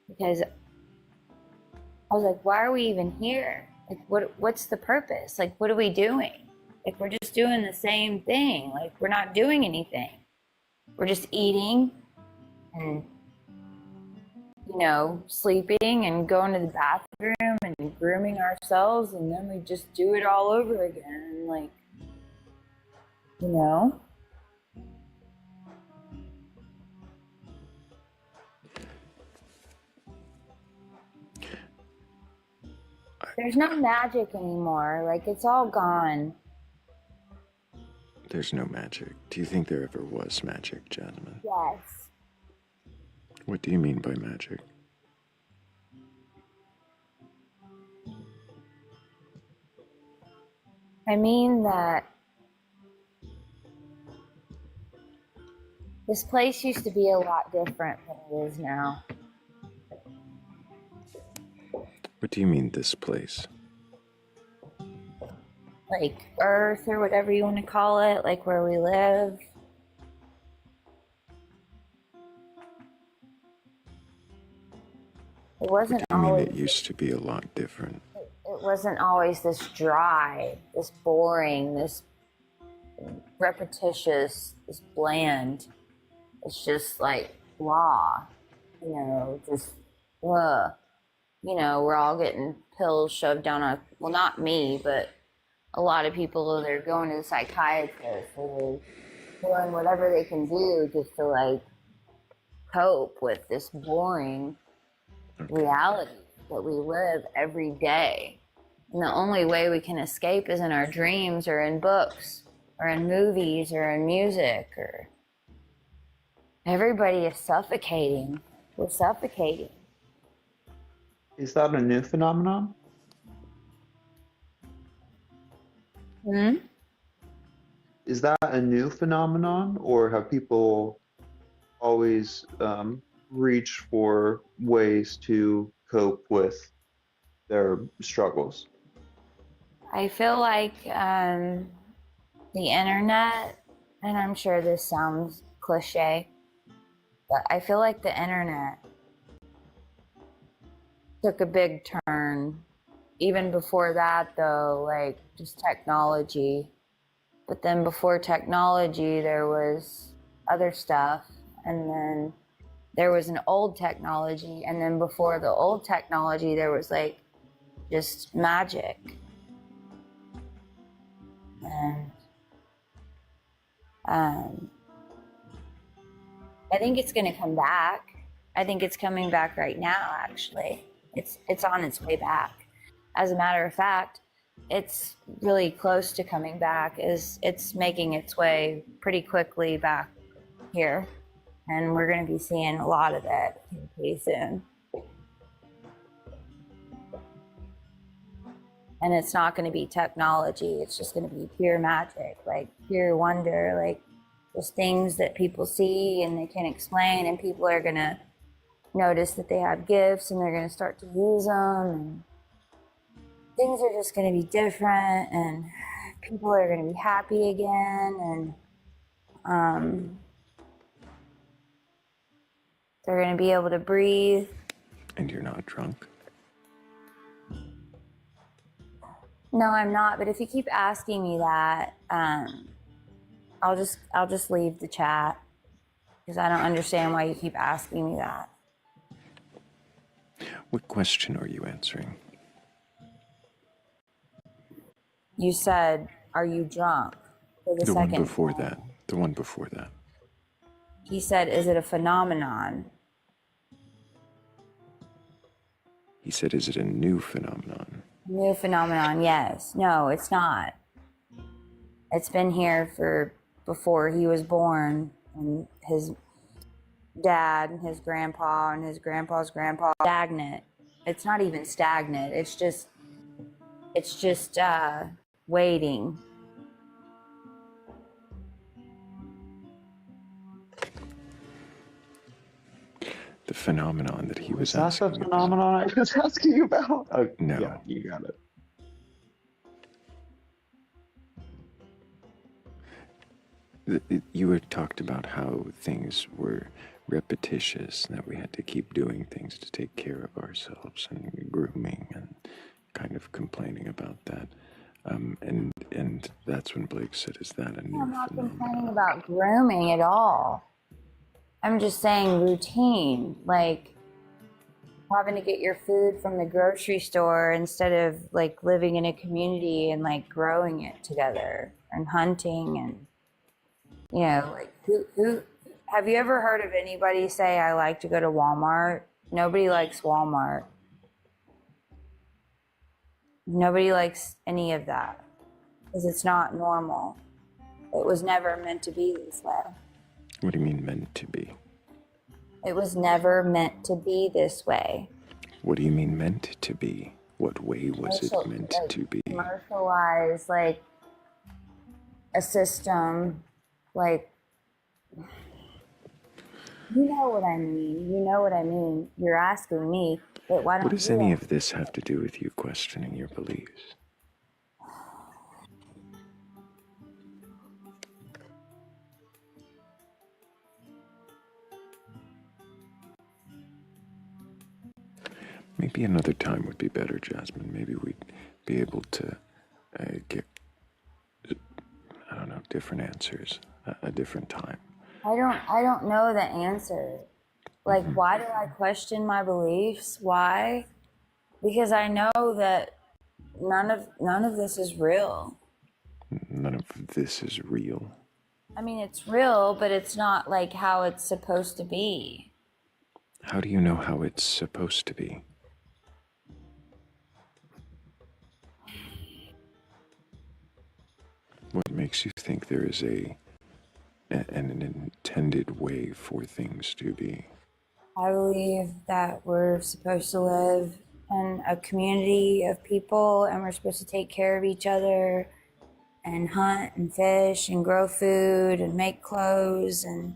because I was like, why are we even here? Like, what's the purpose? Like, what are we doing? Like, we're just doing the same thing. Like, we're not doing anything. We're just eating and, you know, sleeping and going to the bathroom and grooming ourselves, and then we just do it all over again. And like, you know? There's no magic anymore. Like, it's all gone. There's no magic. Do you think there ever was magic, Jasmine? Yes. What do you mean by magic? I mean that this place used to be a lot different than it is now. What do you mean, this place? Like Earth, or whatever you want to call it, like where we live. It wasn't always. It used to be a lot different. It wasn't always this dry, this boring, this repetitious, this bland. It's just like blah, you know, just you know, we're all getting pills shoved down our, well, not me, but a lot of people, they're going to the psychiatrist, or they're doing whatever they can do just to like cope with this boring reality that we live every day. And the only way we can escape is in our dreams, or in books, or in movies, or in music, or everybody is suffocating. We're suffocating. Is that a new phenomenon? Is that a new phenomenon, or have people always reached for ways to cope with their struggles? I feel like the internet, and I'm sure this sounds cliche, but I feel like the internet took a big turn. Even before that, though, like just technology. But then before technology, there was other stuff, and then there was an old technology, and then before the old technology, there was like just magic. And I think it's going to come back. I think it's coming back right now, actually. It's on its way back. As a matter of fact, it's really close to coming back. It's making its way pretty quickly back here. And we're going to be seeing a lot of it pretty soon. And it's not going to be technology. It's just going to be pure magic, like pure wonder, like just things that people see and they can't explain, and people are going to notice that they have gifts and they're going to start to use them, and things are just going to be different, and people are going to be happy again, and they're going to be able to breathe. And you're not drunk? No, I'm not. But if you keep asking me that, I'll just leave the chat, because I don't understand why you keep asking me that. What question are you answering? You said, "Are you drunk?" For the The one second before time. that. The one before that. He said, "Is it a phenomenon?" He said, is it a new phenomenon? New phenomenon, yes. No, it's not. It's been here for before he was born, and his dad and his grandpa and his grandpa's grandpa. Stagnant. It's not even stagnant. It's just waiting. The phenomenon that he was That's the asking about. phenomenon I was asking you about. Oh, No. Yeah, you got it. You had talked about how things were repetitious, and that we had to keep doing things to take care of ourselves, and grooming, and kind of complaining about that. And that's when Blake said, is that a new I'm not phenomenon? complaining about grooming at all. I'm just saying routine, like having to get your food from the grocery store instead of like living in a community and like growing it together and hunting and, you know, like who have you ever heard of anybody say, "I like to go to Walmart"? Nobody likes Walmart. Nobody likes any of that because it's not normal. It was never meant to be this way. What do you mean meant to be? It was never meant to be this way. What do you mean meant to be? What way was it meant to be? Commercialized, like a system, like, you know what I mean. You know what I mean. You're asking me, but why don't What does you any ask? of this have to do with you questioning your beliefs? Maybe another time would be better, Jasmine. Maybe we'd be able to get, I don't know, different answers, a different time. I don't know the answer. Like, why do I question my beliefs? Why? Because I know that none of this is real. None of this is real. I mean, it's real, but it's not like how it's supposed to be. How do you know how it's supposed to be? What makes you think there is an intended way for things to be? I believe that we're supposed to live in a community of people and we're supposed to take care of each other and hunt and fish and grow food and make clothes and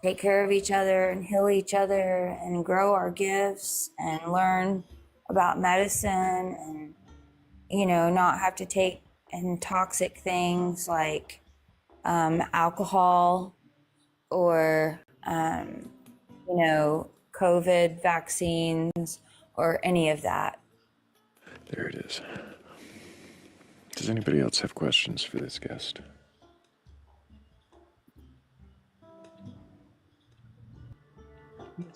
take care of each other and heal each other and grow our gifts and learn about medicine and, you know, not have to take in toxic things like alcohol or, you know, COVID vaccines or any of that. There it is. Does anybody else have questions for this guest?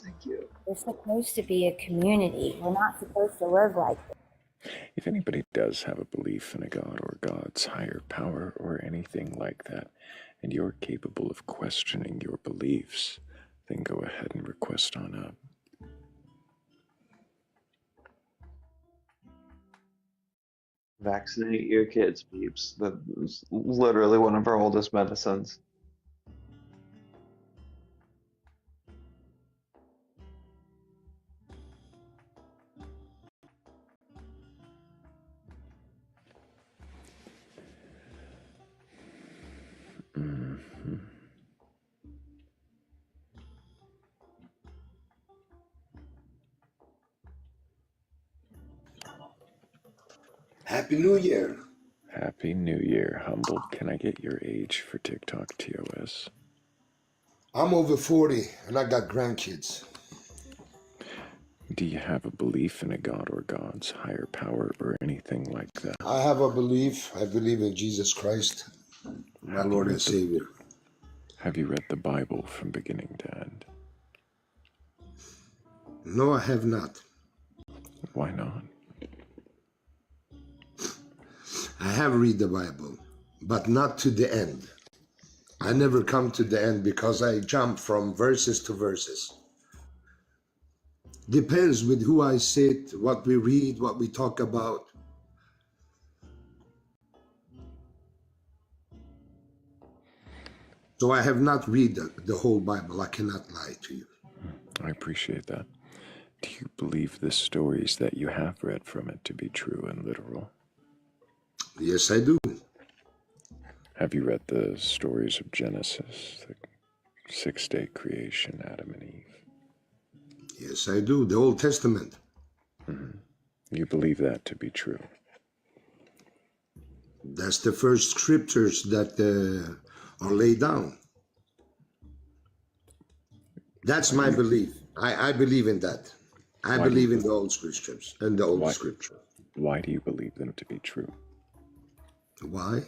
Thank you. We're supposed to be a community. We're not supposed to live like this. If anybody does have a belief in a god or gods, higher power, or anything like that, and you're capable of questioning your beliefs, then go ahead and request on up. Vaccinate your kids, peeps. That's literally one of our oldest medicines. Mm-hmm. Happy New Year. Happy New Year, Humble. Can I get your age for TikTok TOS? I'm over 40 and I got grandkids. Do you have a belief in a god or gods, higher power, or anything like that? I have a belief. I believe in Jesus Christ, my Lord and Savior. Have you read the Bible from beginning to end? No, I have not. Why not? I have read the Bible, but not to the end. I never come to the end because I jump from verses to verses. Depends with who I sit, what we read, what we talk about. So I have not read the whole Bible. I cannot lie to you. I appreciate that. Do you believe the stories that you have read from it to be true and literal? Yes, I do. Have you read the stories of Genesis, the 6-day creation, Adam and Eve? Yes, I do. The Old Testament. You believe that to be true? That's the first scriptures that are laid down. That's my belief. I believe in that. I believe in the old scriptures and the old scripture. Why do you believe them to be true? Why?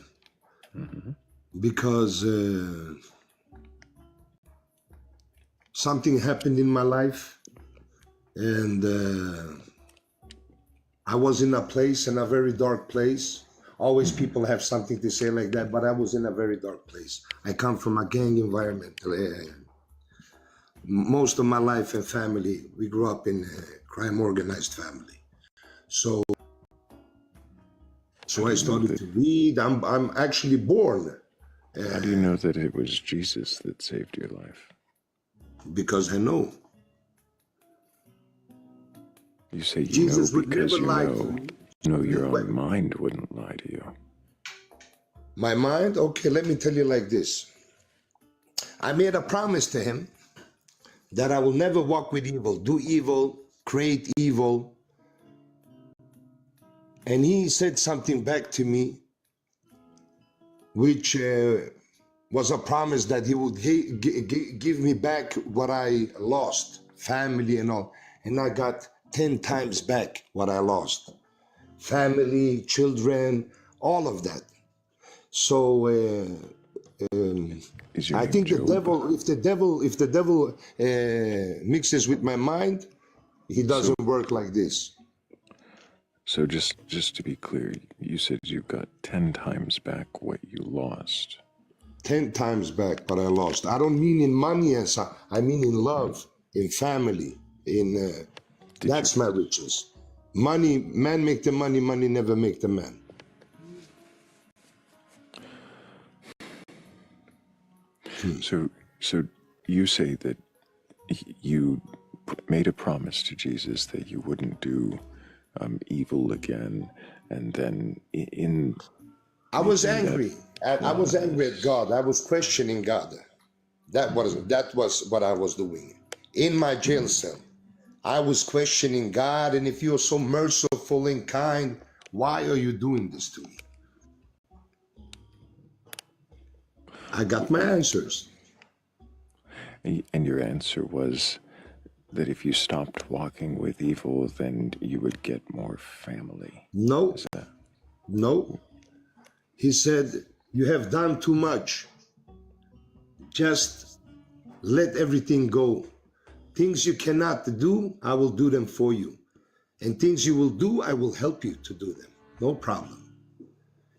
Because something happened in my life, and I was in a place, in a very dark place. Always people have something to say like that, but I was in a very dark place. I come from a gang environment. Most of my life and family, we grew up in a crime organized family. So I started to read. I'm actually born. How do you know that it was Jesus that saved your life? Because I know. You say you Jesus know would because never you lie know. to me. No, your own mind wouldn't lie to you. My mind? Okay, let me tell you like this. I made a promise to him that I will never walk with evil, do evil, create evil. And he said something back to me, which was a promise that he would give me back what I lost, family and all. And I got 10 times back what I lost. Family, children, all of that. So I think the devil, if the devil mixes with my mind, he doesn't work like this. So just to be clear, you said you got 10 times back what you lost. 10 times back what I lost. I don't mean in money, I mean in love, in family, in that's my riches. Money, man make the money, money never make the man. So you say that you made a promise to Jesus that you wouldn't do evil again, and then I was angry. I was angry at God. I was questioning God. That was what I was doing in my jail cell. I was questioning God, and if you're so merciful and kind, why are you doing this to me? I got my answers. And your answer was that if you stopped walking with evil, then you would get more family. No. No. He said, you have done too much. Just let everything go. Things you cannot do, I will do them for you. And things you will do, I will help you to do them. No problem.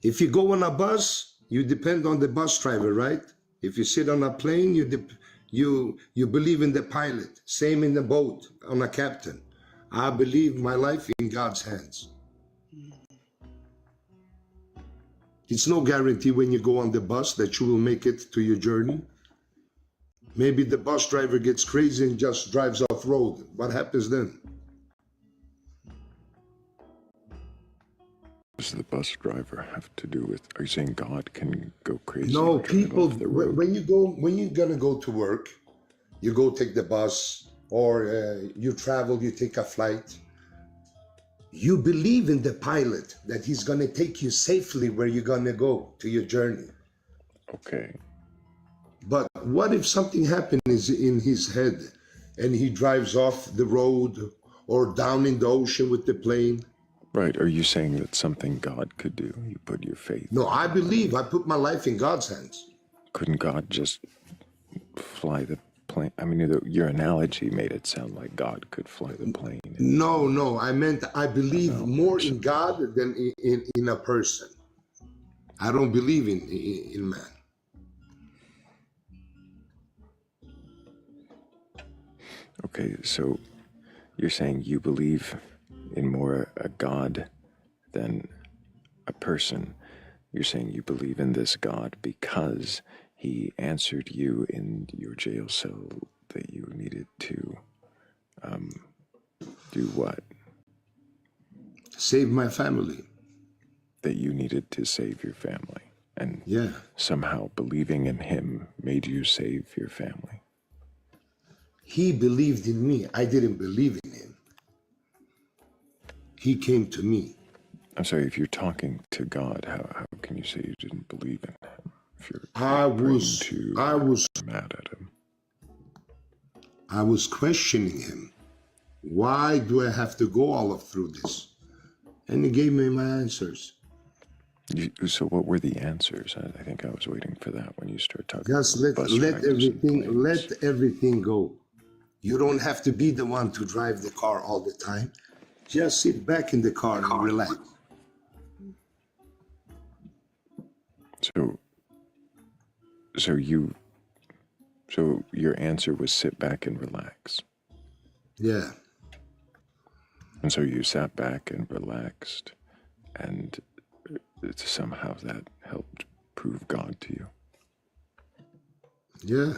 If you go on a bus, you depend on the bus driver, right? If you sit on a plane, you believe in the pilot. Same in the boat, on a captain. I believe my life in God's hands. It's no guarantee when you go on the bus that you will make it to your journey. Maybe the bus driver gets crazy and just drives off road. What happens then? What does the bus driver have to do with? Are you saying God can go crazy? No, people. When you're gonna go to work, you go take the bus, or you travel, you take a flight. You believe in the pilot that he's gonna take you safely where you're gonna go to your journey. Okay. But what if something happens in his head and he drives off the road or down in the ocean with the plane? Right. Are you saying that something God could do? You put your faith. No, I believe. I put my life in God's hands. Couldn't God just fly the plane? I mean, your analogy made it sound like God could fly the plane. No, I meant I believe more in God than in a person. I don't believe in man. Okay, so you're saying you believe in more a God than a person. You're saying you believe in this God because he answered you in your jail cell that you needed to do what? Save my family. That you needed to save your family. And yeah, somehow believing in him made you save your family. He believed in me. I didn't believe in him. He came to me. I'm sorry, if you're talking to God, how can you say you didn't believe in him? If you're I was mad at him. I was questioning him. Why do I have to go all through this? And he gave me my answers. So what were the answers? I think I was waiting for that when you start talking. Just let everything go. You don't have to be the one to drive the car all the time. Just sit back in the car and relax. So your answer was sit back and relax. Yeah. And so you sat back and relaxed, and somehow that helped prove God to you. Yeah.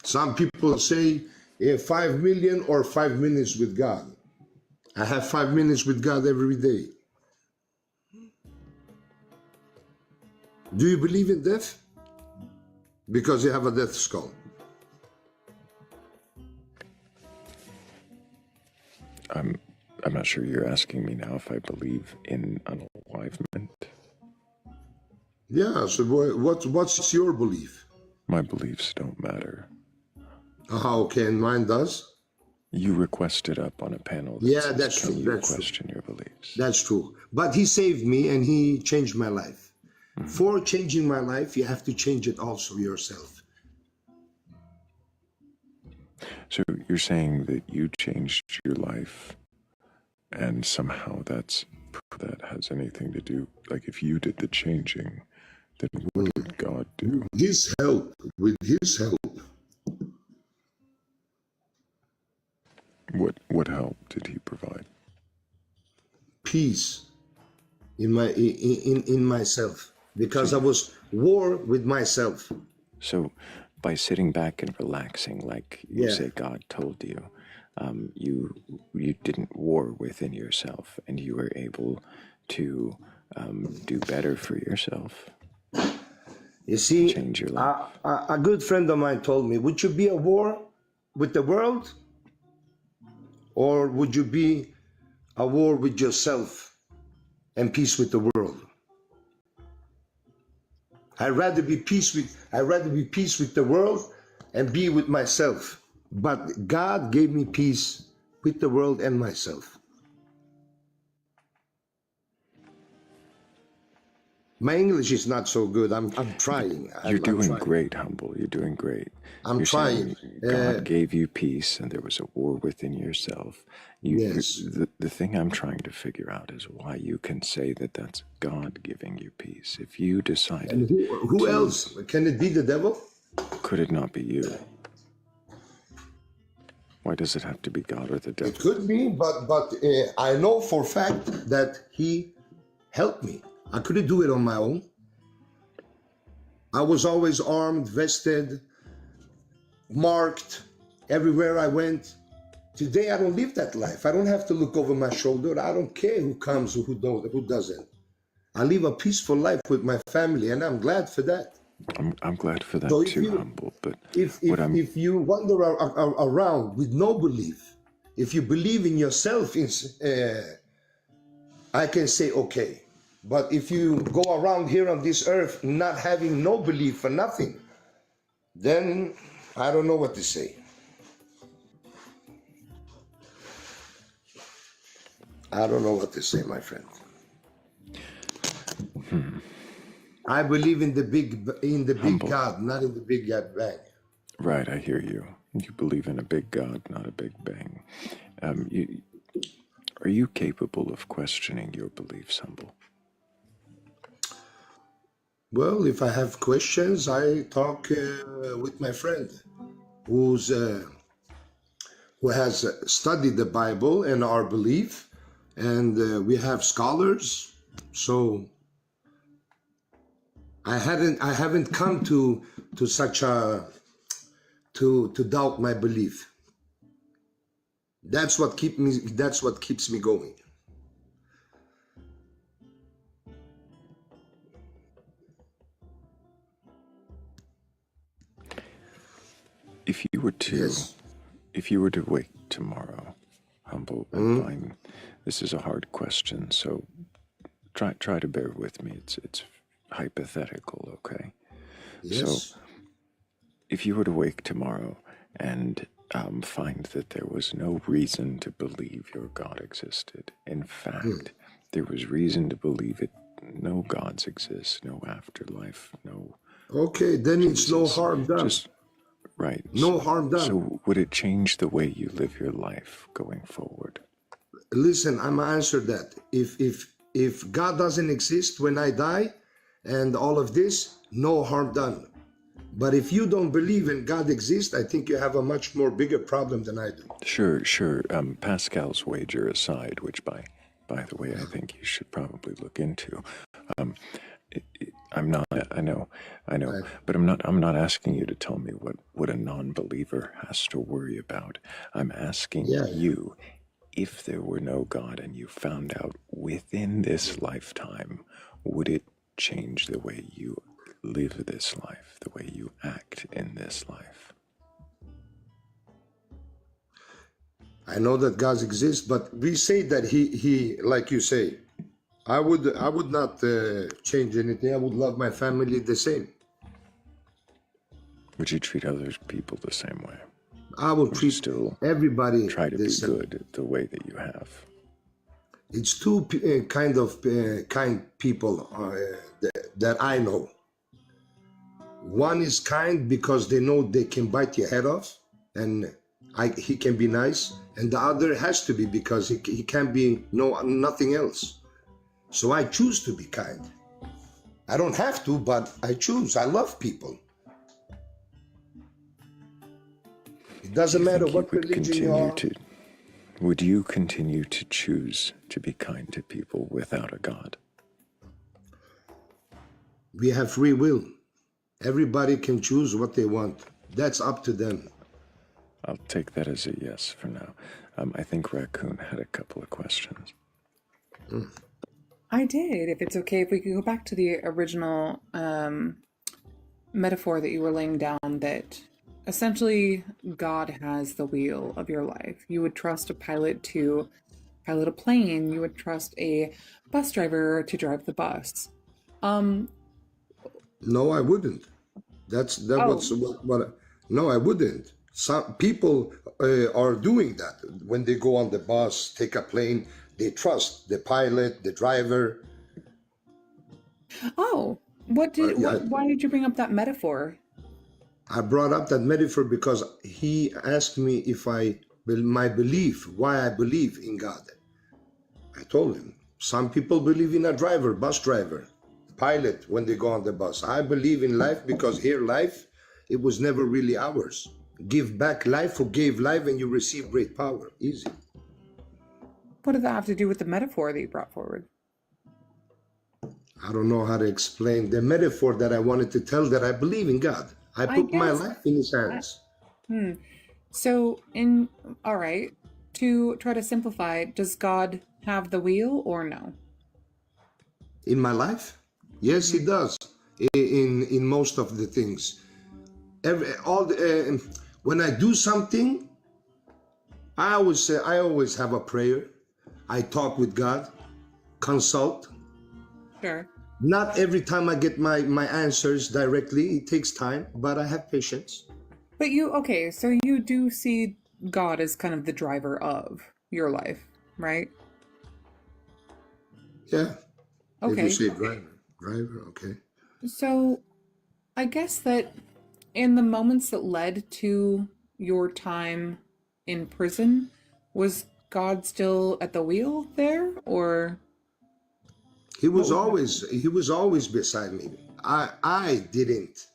Some people say 5 million or 5 minutes with God. I have 5 minutes with God every day. Do you believe in death? Because you have a death skull. I'm not sure you're asking me now if I believe in unalivement. Yeah, so what's your belief? My beliefs don't matter. Okay, and mine does? You requested up on a panel. That's true. You question your beliefs. That's true. But he saved me and he changed my life. Mm-hmm. For changing my life, you have to change it also yourself. So you're saying that you changed your life, and somehow that has anything to do, like if you did the changing, then what did God do? His help, with his help. What help did he provide? Peace in myself, because I was war with myself. So by sitting back and relaxing, like you say God told you, you didn't war within yourself, and you were able to do better for yourself. You see, change your life. A good friend of mine told me, would you be at war with the world? Or would you be at war with yourself and peace with the world? I'd rather be peace with the world and be with myself. But God gave me peace with the world and myself. My English is not so good. I'm trying. You're doing great, Humble. You're doing great. You're trying. God gave you peace, and there was a war within yourself. Yes. The thing I'm trying to figure out is why you can say that that's God giving you peace. If you decided... And who else? Can it be the devil? Could it not be you? Why does it have to be God or the devil? It could be, but I know for a fact that he helped me. I couldn't do it on my own. I was always armed, vested, marked everywhere I went. Today, I don't live that life. I don't have to look over my shoulder. I don't care who comes or who doesn't. I live a peaceful life with my family, and I'm glad for that. I'm glad for that too, Humble. But if you wander around with no belief, if you believe in yourself, I can say okay. But if you go around here on this earth not having no belief for nothing, then I don't know what to say. I don't know what to say, my friend. I believe in the big Humble. God, not in the big God bang. Right, I hear you. You believe in a big God, not a big bang. Are you capable of questioning your beliefs, Humble? Well, if I have questions, I talk with my friend who's who has studied the Bible and our belief, and we have scholars. So I haven't come to such a to doubt my belief. That's what keeps me going. If you were to, Yes. if you were to wake tomorrow, Humble, and find this is a hard question, so try to bear with me. It's hypothetical, okay? So, Yes. if you were to wake tomorrow and find that there was no reason to believe your God existed, in fact, there was reason to believe it. No gods exist, no afterlife, no. Okay, then it's no harm done. Just right. No harm done. So, would it change the way you live your life going forward? Listen, I'm gonna answer that. If God doesn't exist when I die, and all of this, no harm done. But if you don't believe in God exists, I think you have a much more bigger problem than I do. Sure. Pascal's wager aside, which by the way, I think you should probably look into. I'm not. I know. Right. But I'm not asking you to tell me what a non-believer has to worry about. I'm asking you, if there were no God and you found out within this lifetime, would it change the way you live this life, the way you act in this life? I know that God exists, but we say that he like you say, I would not change anything. I would love my family the same. Would you treat other people the same way? I will treat everybody try to the be same. good the way that you have. It's two kind people that I know. One is kind because they know they can bite your head off, and he can be nice, and the other has to be because he can be nothing else. So I choose to be kind. I don't have to, but I choose. I love people. It doesn't matter what religion you are. Would you continue to choose to be kind to people without a God? We have free will. Everybody can choose what they want. That's up to them. I'll take that as a yes for now. I think Raccoon had a couple of questions. I did. If it's okay, if we could go back to the original metaphor that you were laying down, that essentially God has the wheel of your life. You would trust a pilot to pilot a plane. You would trust a bus driver to drive the bus. No, I wouldn't. No, I wouldn't. Some people are doing that when they go on the bus, take a plane. They trust the pilot, the driver. Oh, why did you bring up that metaphor? I brought up that metaphor because he asked me if my belief, why I believe in God. I told him, some people believe in a driver, bus driver, pilot when they go on the bus. I believe in life because here life, it was never really ours. Give back life who gave life and you receive great power. Easy. What does that have to do with the metaphor that you brought forward? I don't know how to explain the metaphor that I wanted to tell, that I believe in God. I put my life in his hands. So, all right, to try to simplify, does God have the wheel or no? In my life? Yes, he does. In most of the things. When I do something, I always have a prayer. I talk with God, consult. Sure. Not every time I get my answers directly. It takes time, but I have patience. But so you do see God as kind of the driver of your life, right? Yeah. Okay. If you say driver, okay. So I guess that In the moments that led to your time in prison, was God still at the wheel there, or He what was was always beside me. I didn't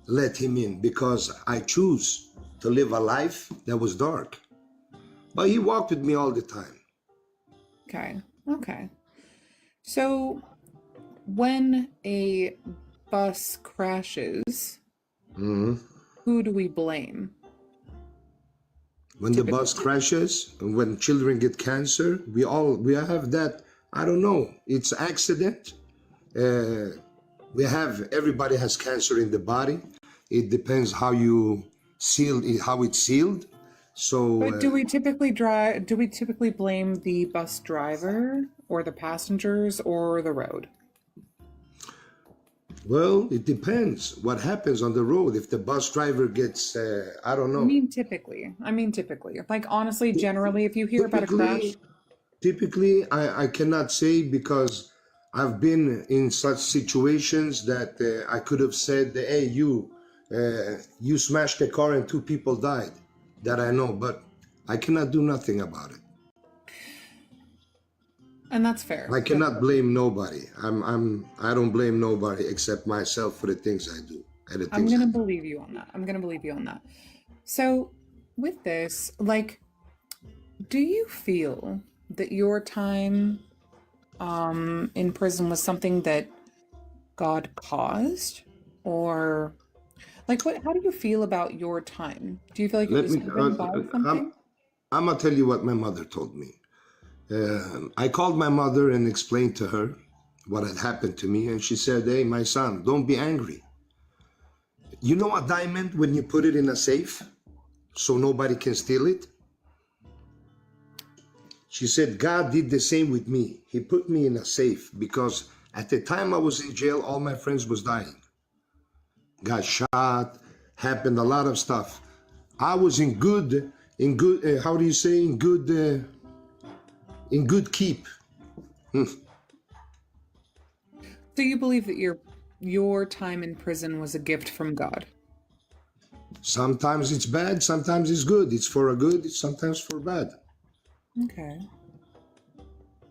let him in because I choose to live a life that was dark. But he walked with me all the time. okay? Okay. So when a bus crashes, Mhm. who do we blame? When the bus crashes, and when children get cancer, we have that. I don't know. It's accident. Everybody has cancer in the body. It depends how you seal it, how it's sealed. So But do we typically blame the bus driver or the passengers or the road? well, it depends what happens on the road. If the bus driver gets, I don't I know. mean typically. Like honestly, generally, if you hear about a crash, Typically, I cannot say because I've been in such situations that I could have said, "Hey, you smashed a car and two people died." That I know, but I cannot do nothing about it. and that's fair. I cannot blame nobody. I don't blame nobody except myself for the things I do and the I'm things gonna believe you on that. So with this, like, do you feel that your time in prison was something that God caused? Or like how do you feel about your time? Do you feel like it Let was me. driven by something? I'm gonna tell you what my mother told me. I called my mother and explained to her what had happened to me, and she said, "Hey, my son, don't be angry. You know a diamond when you put it in a safe so nobody can steal it?" She said, "God did the same with me. He put me in a safe because at the time I was in jail, all my friends was dying. Got shot, happened a lot of stuff. I was in good, how do you say, in good keep." So you believe that your time in prison was a gift from God? Sometimes it's bad, sometimes it's good. It's for a good, it's sometimes for bad. Okay.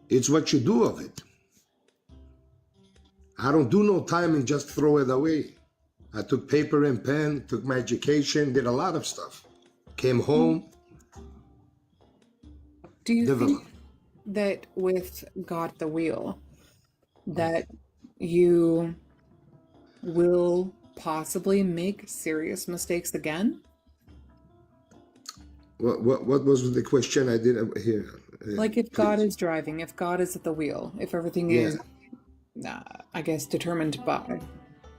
It's what you do of it. I don't do no time and just throw it away. I took paper and pen, took my education, did a lot of stuff. Came home. Do you Developed. think that with God at the wheel, that you will possibly make serious mistakes again? What was the question? I didn't hear. Like if God is driving, if God is at the wheel, if everything is, I guess, determined by,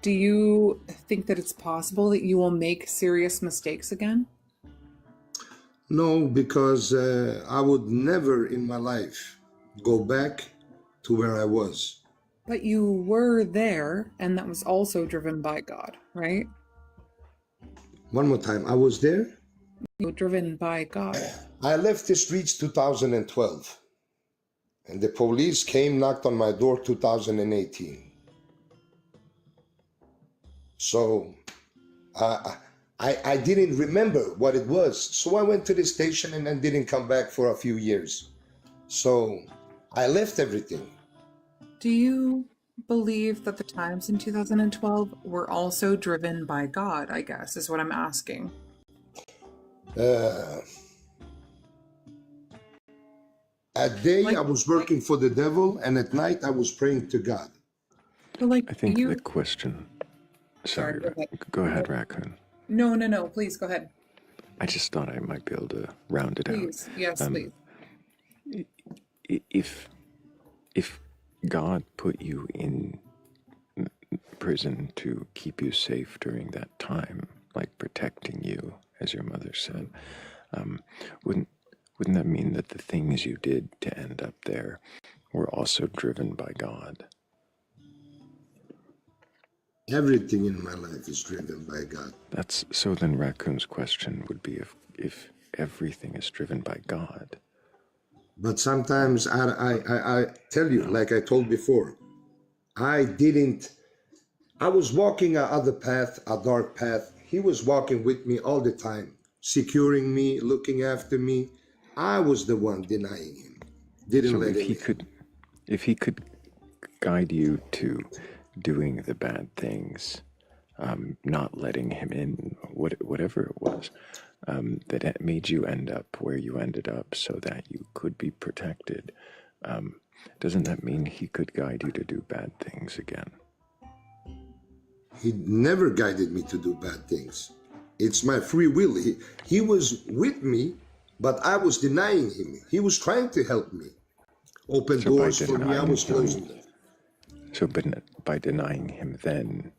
do you think that it's possible that you will make serious mistakes again? No, because I would never in my life go back to where I was. But you were there, and that was also driven by God, right? One more time, I was there. You were driven by God. I left the streets 2012, and the police came, knocked on my door 2018. So I didn't remember what it was. So I went to the station and then didn't come back for a few years. So I left everything. Do you believe that the times in 2012 were also driven by God, I guess, is what I'm asking. At day I was working for the devil, and at night I was praying to God. So like I think the question... Sorry, go ahead, Raccoon. No, please, go ahead. I just thought I might be able to round it Please, out. yes, please. If God put you in prison to keep you safe during that time, like protecting you, as your mother said, wouldn't that mean that the things you did to end up there were also driven by God? Everything in my life is driven by God. So then Raccoon's question would be if everything is driven by God. But sometimes I tell you, like I told before, I was walking a other path, a dark path. He was walking with me all the time, securing me, looking after me. I was the one denying him. Didn't So let if him he in. could, if he could guide you to doing the bad things, not letting him in, whatever it was, that it made you end up where you ended up so that you could be protected, doesn't that mean he could guide you to do bad things again? He never guided me to do bad things. It's my free will. He was with me, but I was denying him. He was trying to help me. Open So by doors for me, I denying was closing them. So by denying him then,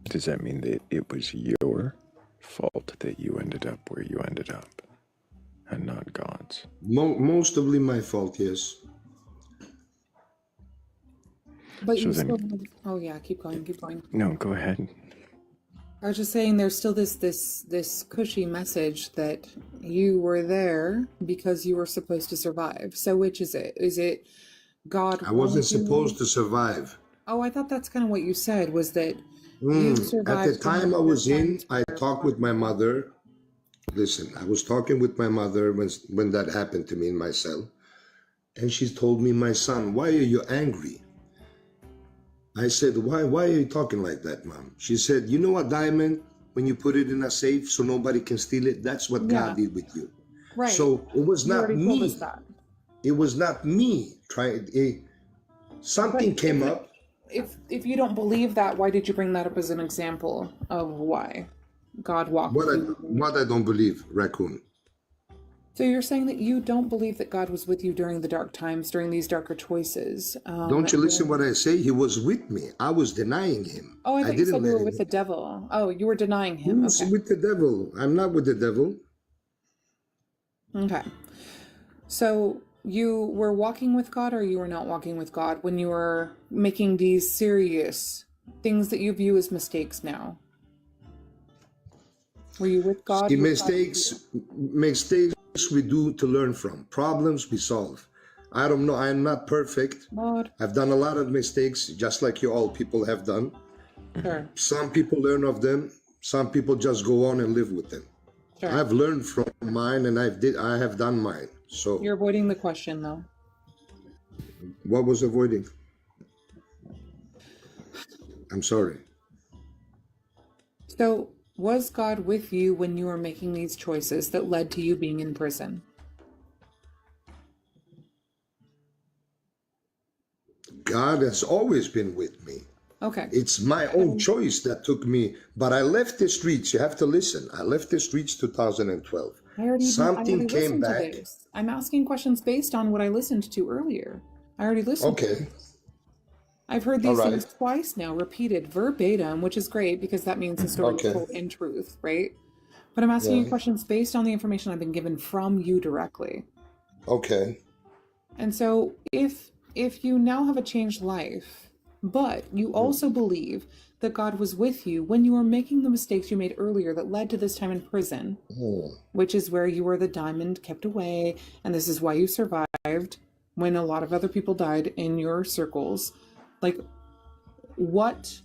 does that mean that it was your fault that you ended up where you ended up and not God's? Mostly my fault, yes. But So you then- still. Oh yeah, keep going, keep going. No, go ahead. I was just saying, there's still this cushy message that you were there because you were supposed to survive. So which is it? Is it God? I wasn't wanted you- supposed to survive. Oh, I thought that's kind of what you said, was that you survived. At the from time I was in, times I where- talked with my mother. Listen, I was talking with my mother when that happened to me in my cell. And she told me, my son, why are you angry? I said, why are you talking like that, Mom? She said, you know a diamond, when you put it in a safe so nobody can steal it, that's what God did with you. Right. So it was You not already told me. us that. It was not me trying. Something But came up. If you don't believe that, why did you bring that up as an example of why God walked with you? What I don't believe, Raccoon. So you're saying that you don't believe that God was with you during the dark times, during these darker choices. Don't you listen what I say? He was with me. I was denying him. Oh, I thought you didn't said you let were him with the devil. Oh, you were denying him. Who's Okay. with the devil? I'm not with the devil. Okay. So you were walking with God, or you were not walking with God when you were making these serious things that you view as mistakes now? Were you with God? See, You were talking mistakes we do to learn from. Problems we solve. I don't know. I'm not perfect. Lord. I've done a lot of mistakes, just like you all people have done. Sure. Some people learn of them. Some people just go on and live with them. Sure. I've learned from mine, and I have done mine. So You're avoiding the question, though. what was avoiding? I'm sorry. So, was God with you when you were making these choices that led to you being in prison? God has always been with me. Okay. It's my own choice that took me, but I left the streets. You have to listen. I left the streets 2012. I already Something came listened back. to this. I'm asking questions based on what I listened to earlier. I already listened. to Okay. this. I've heard these All things right. twice now, repeated verbatim, which is great because that means the story Okay. is told in truth, right? But I'm asking you Yeah. questions based on the information I've been given from you directly. Okay. And so if you now have a changed life, but you also believe that God was with you when you were making the mistakes you made earlier that led to this time in prison, which is where you were the diamond kept away, and this is why you survived when a lot of other people died in your circles. Like, what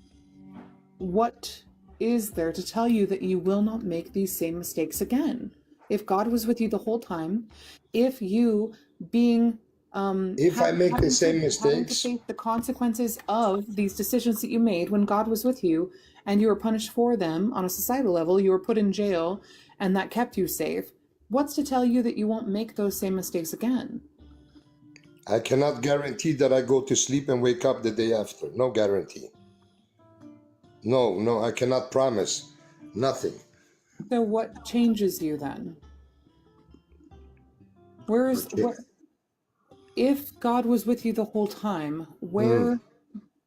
is there to tell you that you will not make these same mistakes again? If God was with you the whole time, if you being If I make the same having to mistakes, face the consequences of these decisions that you made when God was with you, and you were punished for them on a societal level, you were put in jail, and that kept you safe, what's to tell you that you won't make those same mistakes again? I cannot guarantee that I go to sleep and wake up the day after. No guarantee. No, I cannot promise. Nothing. So what changes you then? If God was with you the whole time, where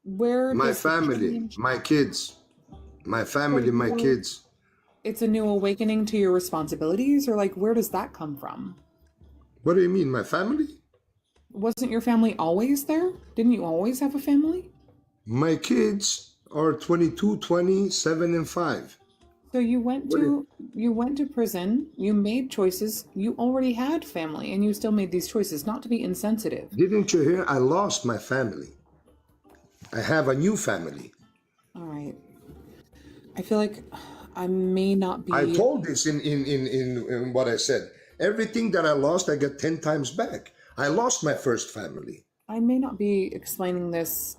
My does the family, change- my kids, my family, my kids. It's a new awakening to your responsibilities, or like, where does that come from? What do you mean, my family? Wasn't your family always there? Didn't you always have a family? My kids are 22, 20, 7, and 5. So you went to prison, you made choices, you already had family, and you still made these choices, not to be insensitive. Didn't you hear? I lost my family. I have a new family. All right. I feel like I may not I be. told this in what I said. Everything that I lost, I got 10 times back. I lost my first family. I may not be explaining this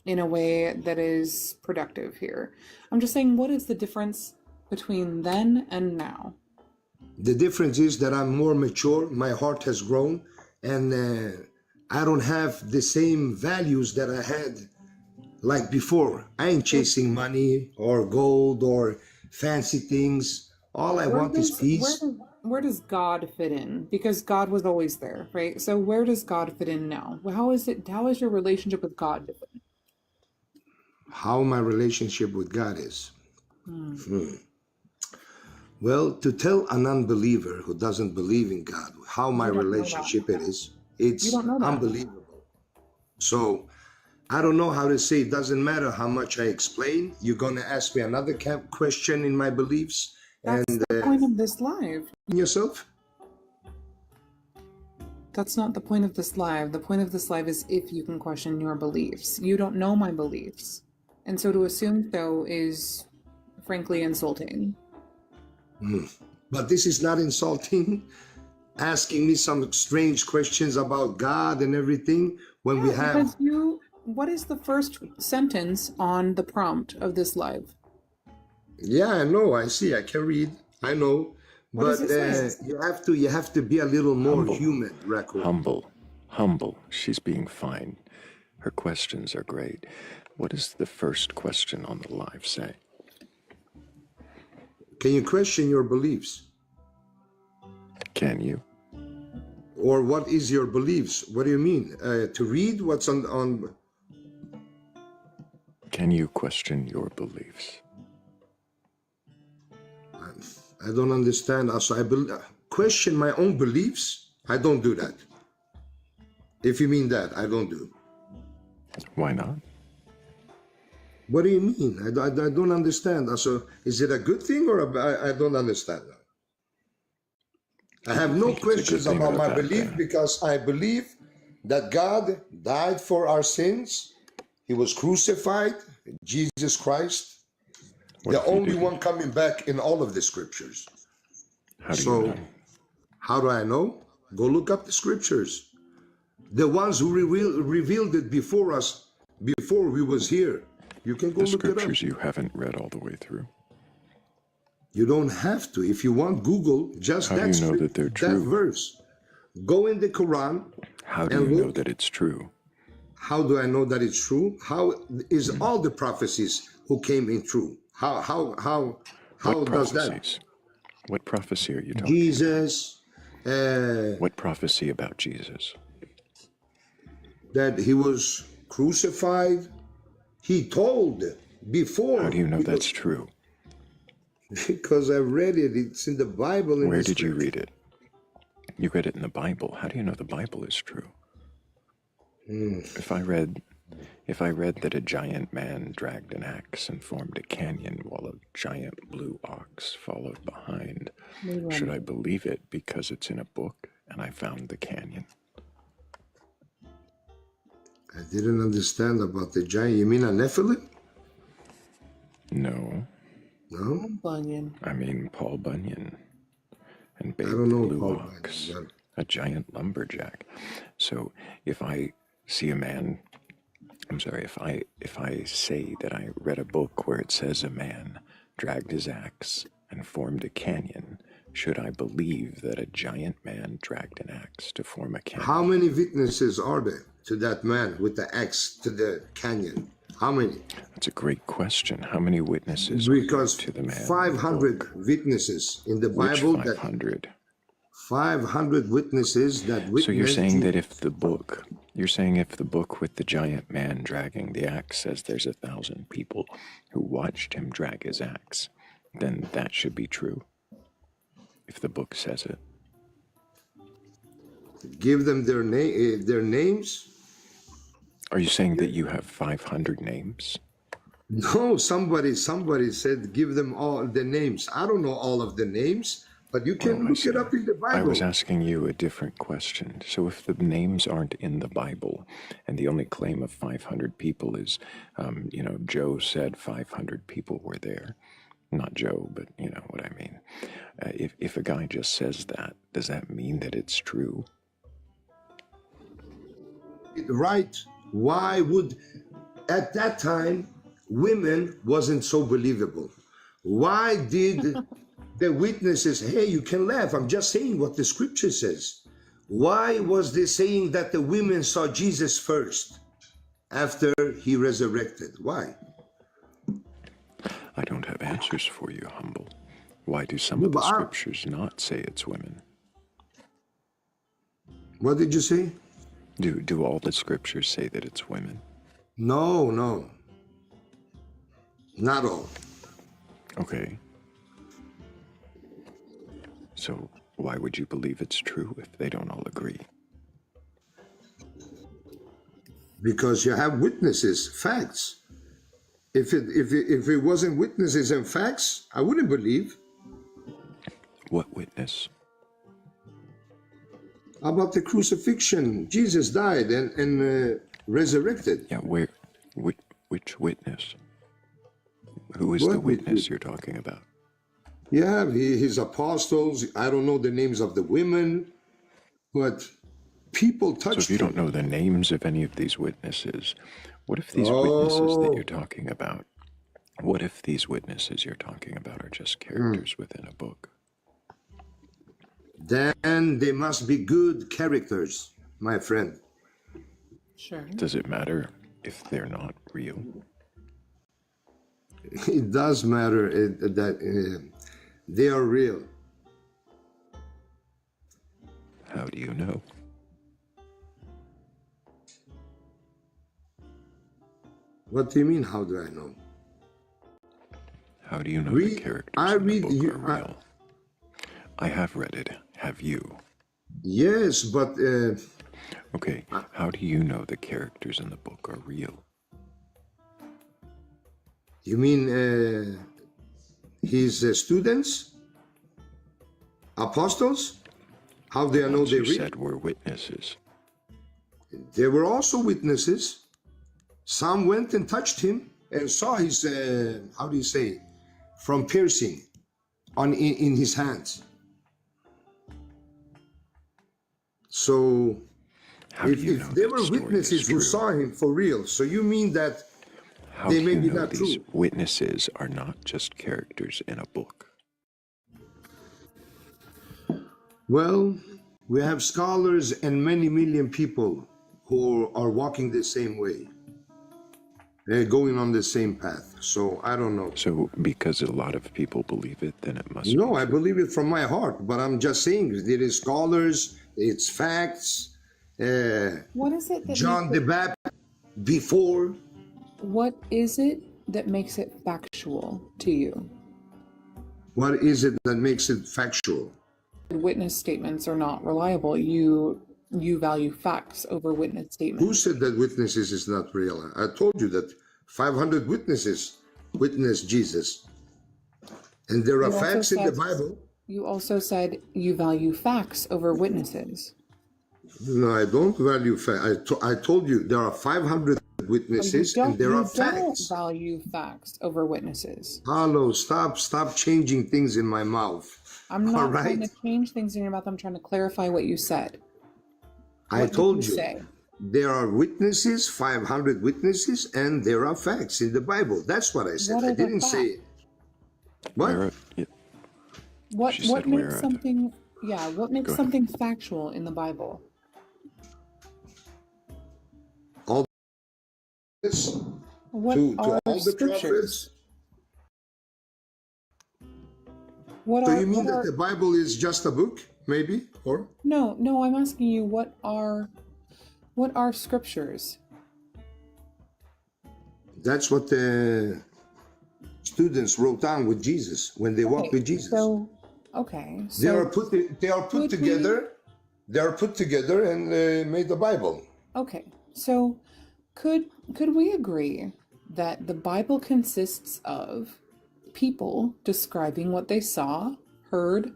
in a way that is productive here. I'm just saying, what is the difference between then and now? The difference is that I'm more mature, my heart has grown, and I don't have the same values that I had like before. I ain't chasing money or gold or fancy things. All I want is peace. Where does God fit in? Because God was always there, right? So where does God fit in now? How is your relationship with God different? How my relationship with God is. Well, to tell an unbeliever who doesn't believe in God how my relationship it is, it's unbelievable. So I don't know how to say. It doesn't matter how much I explain. You're going to ask me another question in my beliefs. That's and the point of this live. Yourself? That's not the point of this live. The point of this live is if you can question your beliefs. You don't know my beliefs. And so to assume so is frankly insulting. But this is not insulting. Asking me some strange questions about God and everything when we have... What is the first sentence on the prompt of this live? Yeah, I know. I see. I can read. I know. But you have to be a little more human, Raccoon. Humble. She's being fine. Her questions are great. What does the first question on the live say? Can you question your beliefs? Can you? Or what is your beliefs? What do you mean? To read what's on... Can you question your beliefs? I don't understand. Also, question my own beliefs? I don't do that. If you mean that, I don't do. Why not? What do you mean? I don't understand. Also, is it a good thing or I don't understand that? I have no questions about my belief because I believe that God died for our sins. He was crucified, Jesus Christ, the only one coming back in all of the scriptures. How do you know? How do I know? Go look up the scriptures. The ones who revealed it before us, before we was here. You can go look it up. The scriptures you haven't read all the way through. You don't have to. If you want, Google just How do you know that they're true? That verse. Go in the Quran. How do you know that it's true? How do I know that it's true? How is all the prophecies who came in true? How does that? What prophecy are you talking Jesus. What prophecy about Jesus? That he was crucified. He told before. How do you know that's true? Because I read it. It's in the Bible. Where did you read it? You read it in the Bible. How do you know the Bible is true? If I read that a giant man dragged an axe and formed a canyon while a giant blue ox followed behind, should I believe it because it's in a book and I found the canyon? I didn't understand about the giant. You mean a Nephilim? No. No? Bunyan. I mean Paul Bunyan and Babe Blue Ox, a giant lumberjack. So if I see a man, if I say that I read a book where it says a man dragged his axe and formed a canyon, should I believe that a giant man dragged an axe to form a canyon? How many witnesses are there to that man with the axe to the canyon? How many? That's a great question. How many witnesses because to the man? 500 witnesses in the Bible. Which 500? 500 witnesses that witnessed. So you're saying that if the book with the giant man dragging the axe says there's 1,000 people who watched him drag his axe, then that should be true. If the book says it. Give them their names. Are you saying that you have 500 names? No, somebody said give them all the names. I don't know all of the names, but you can look it up in the Bible. I was asking you a different question. So if the names aren't in the Bible, and the only claim of 500 people is, Joe said 500 people were there, Not Joe, but you know what I mean. If a guy just says that, does that mean that it's true? Right? Why would, at that time, women wasn't so believable? Why did the witnesses, hey, you can laugh, I'm just saying what the scripture says. Why was they saying that the women saw Jesus first after he resurrected? Why? I don't have answers for you, Humble. Why do some of the scriptures not say it's women? What did you say? Do all the scriptures say that it's women? No, no. Not all. Okay. So why would you believe it's true if they don't all agree? Because you have witnesses, facts. If it wasn't witnesses and facts, I wouldn't believe. What witness? About the crucifixion. Jesus died and resurrected. Yeah, which witness? Who is the witness you're talking about? Yeah, his apostles. I don't know the names of the women, but people touched him. So if you don't know the names of any of these witnesses, what if these witnesses that you're talking about, what if these witnesses you're talking about are just characters within a book? Then they must be good characters, my friend. Sure. Does it matter if they're not real? It does matter that they are real. How do you know? What do you mean, how do I know? How do you know the characters in the book are real? I have read it. Have you? Yes, but... okay, how do you know the characters in the book are real? You mean his students? Apostles? How do I know they real? You said were witnesses. They were also witnesses. Some went and touched him and saw his, how do you say, from piercing in his hands. So, if there were witnesses who saw him for real, so you mean that they may be not true? These witnesses are not just characters in a book. Well, we have scholars and many million people who are walking the same way. They're going on the same path. So I don't know. So because a lot of people believe it, then it must be No, I believe it from my heart. But I'm just saying, it is scholars, it's facts. What is it that John the Baptist before. What is it that makes it factual to you? What is it that makes it factual? Witness statements are not reliable. You value facts over witness statements. Who said that witnesses is not real? I told you that 500 witnesses witnessed Jesus. And there are facts in the Bible. You also said you value facts over witnesses. No, I don't value facts. I told you there are 500 witnesses and there are facts. You don't value facts over witnesses. Hello, stop changing things in my mouth. I'm not trying to change things in your mouth. I'm trying to clarify what you said. I told you, there are witnesses, 500 witnesses, and there are facts in the Bible. That's what I said. I didn't say... What? What makes something... Yeah, what makes something factual in the Bible? All this? What to are all the prophets? So you mean that the Bible is just a book, maybe, or? No, I'm asking you what are scriptures? That's what the students wrote down with Jesus when they walked with Jesus. They are put together. They are put together and made the Bible. Okay, so could we agree that the Bible consists of people describing what they saw, heard,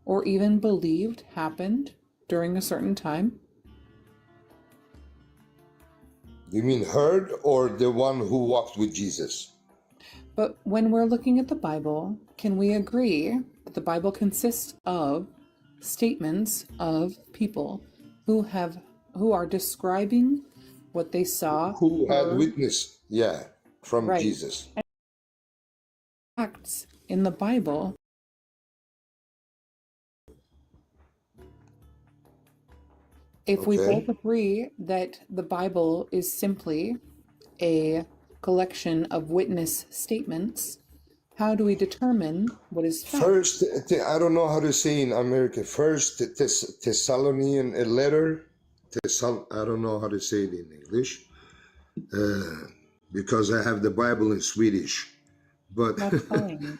or even believed happened during a certain time? You mean heard or the one who walked with Jesus? But when we're looking at the Bible, can we agree that the Bible consists of statements of people who are describing what they saw, Who had heard, witness, yeah, from right, Jesus. and facts in the Bible? If we both Okay. agree that the Bible is simply a collection of witness statements, how do we determine what is fact? First, I don't know how to say in American. First Thessalonian letter. I don't know how to say it in English because I have the Bible in Swedish. But That's fine.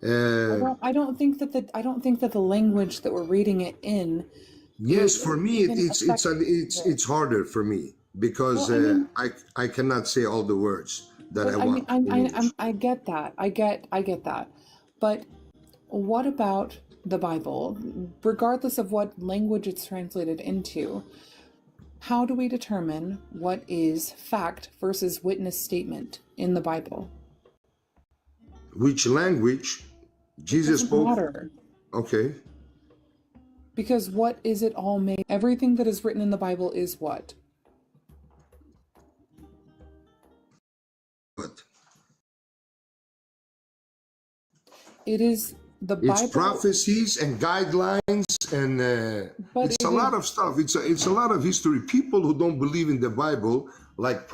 uh, I don't think that the language that we're reading it in yes, is for me even it's harder for me because well, I mean, I cannot say all the words that I but I mean, want in English. I get that. I get that. But what about the Bible? Regardless of what language it's translated into, how do we determine what is fact versus witness statement in the Bible? Which language Jesus Doesn't spoke? matter. Okay. Because what is it all made? Everything that is written in the Bible is what? What? It is the It's Bible, prophecies and guidelines, and but it's a it lot is of stuff. It's a lot of history. People who don't believe in the Bible, like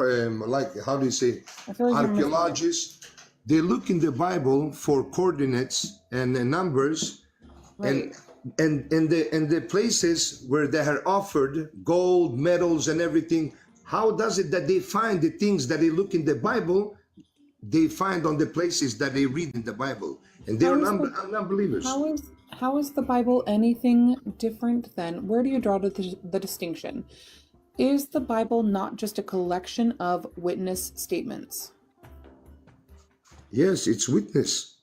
how do you say, I feel like you're missing it. archaeologists, they look in the Bible for coordinates and numbers, Right. and the places where they are offered gold medals and everything. How does it that they find the things that they look in the Bible, they find on the places that they read in the Bible, and they're How is the non-believers. how is the Bible anything different than, where do you draw the distinction? Is the Bible not just a collection of witness statements? Yes, it's witness.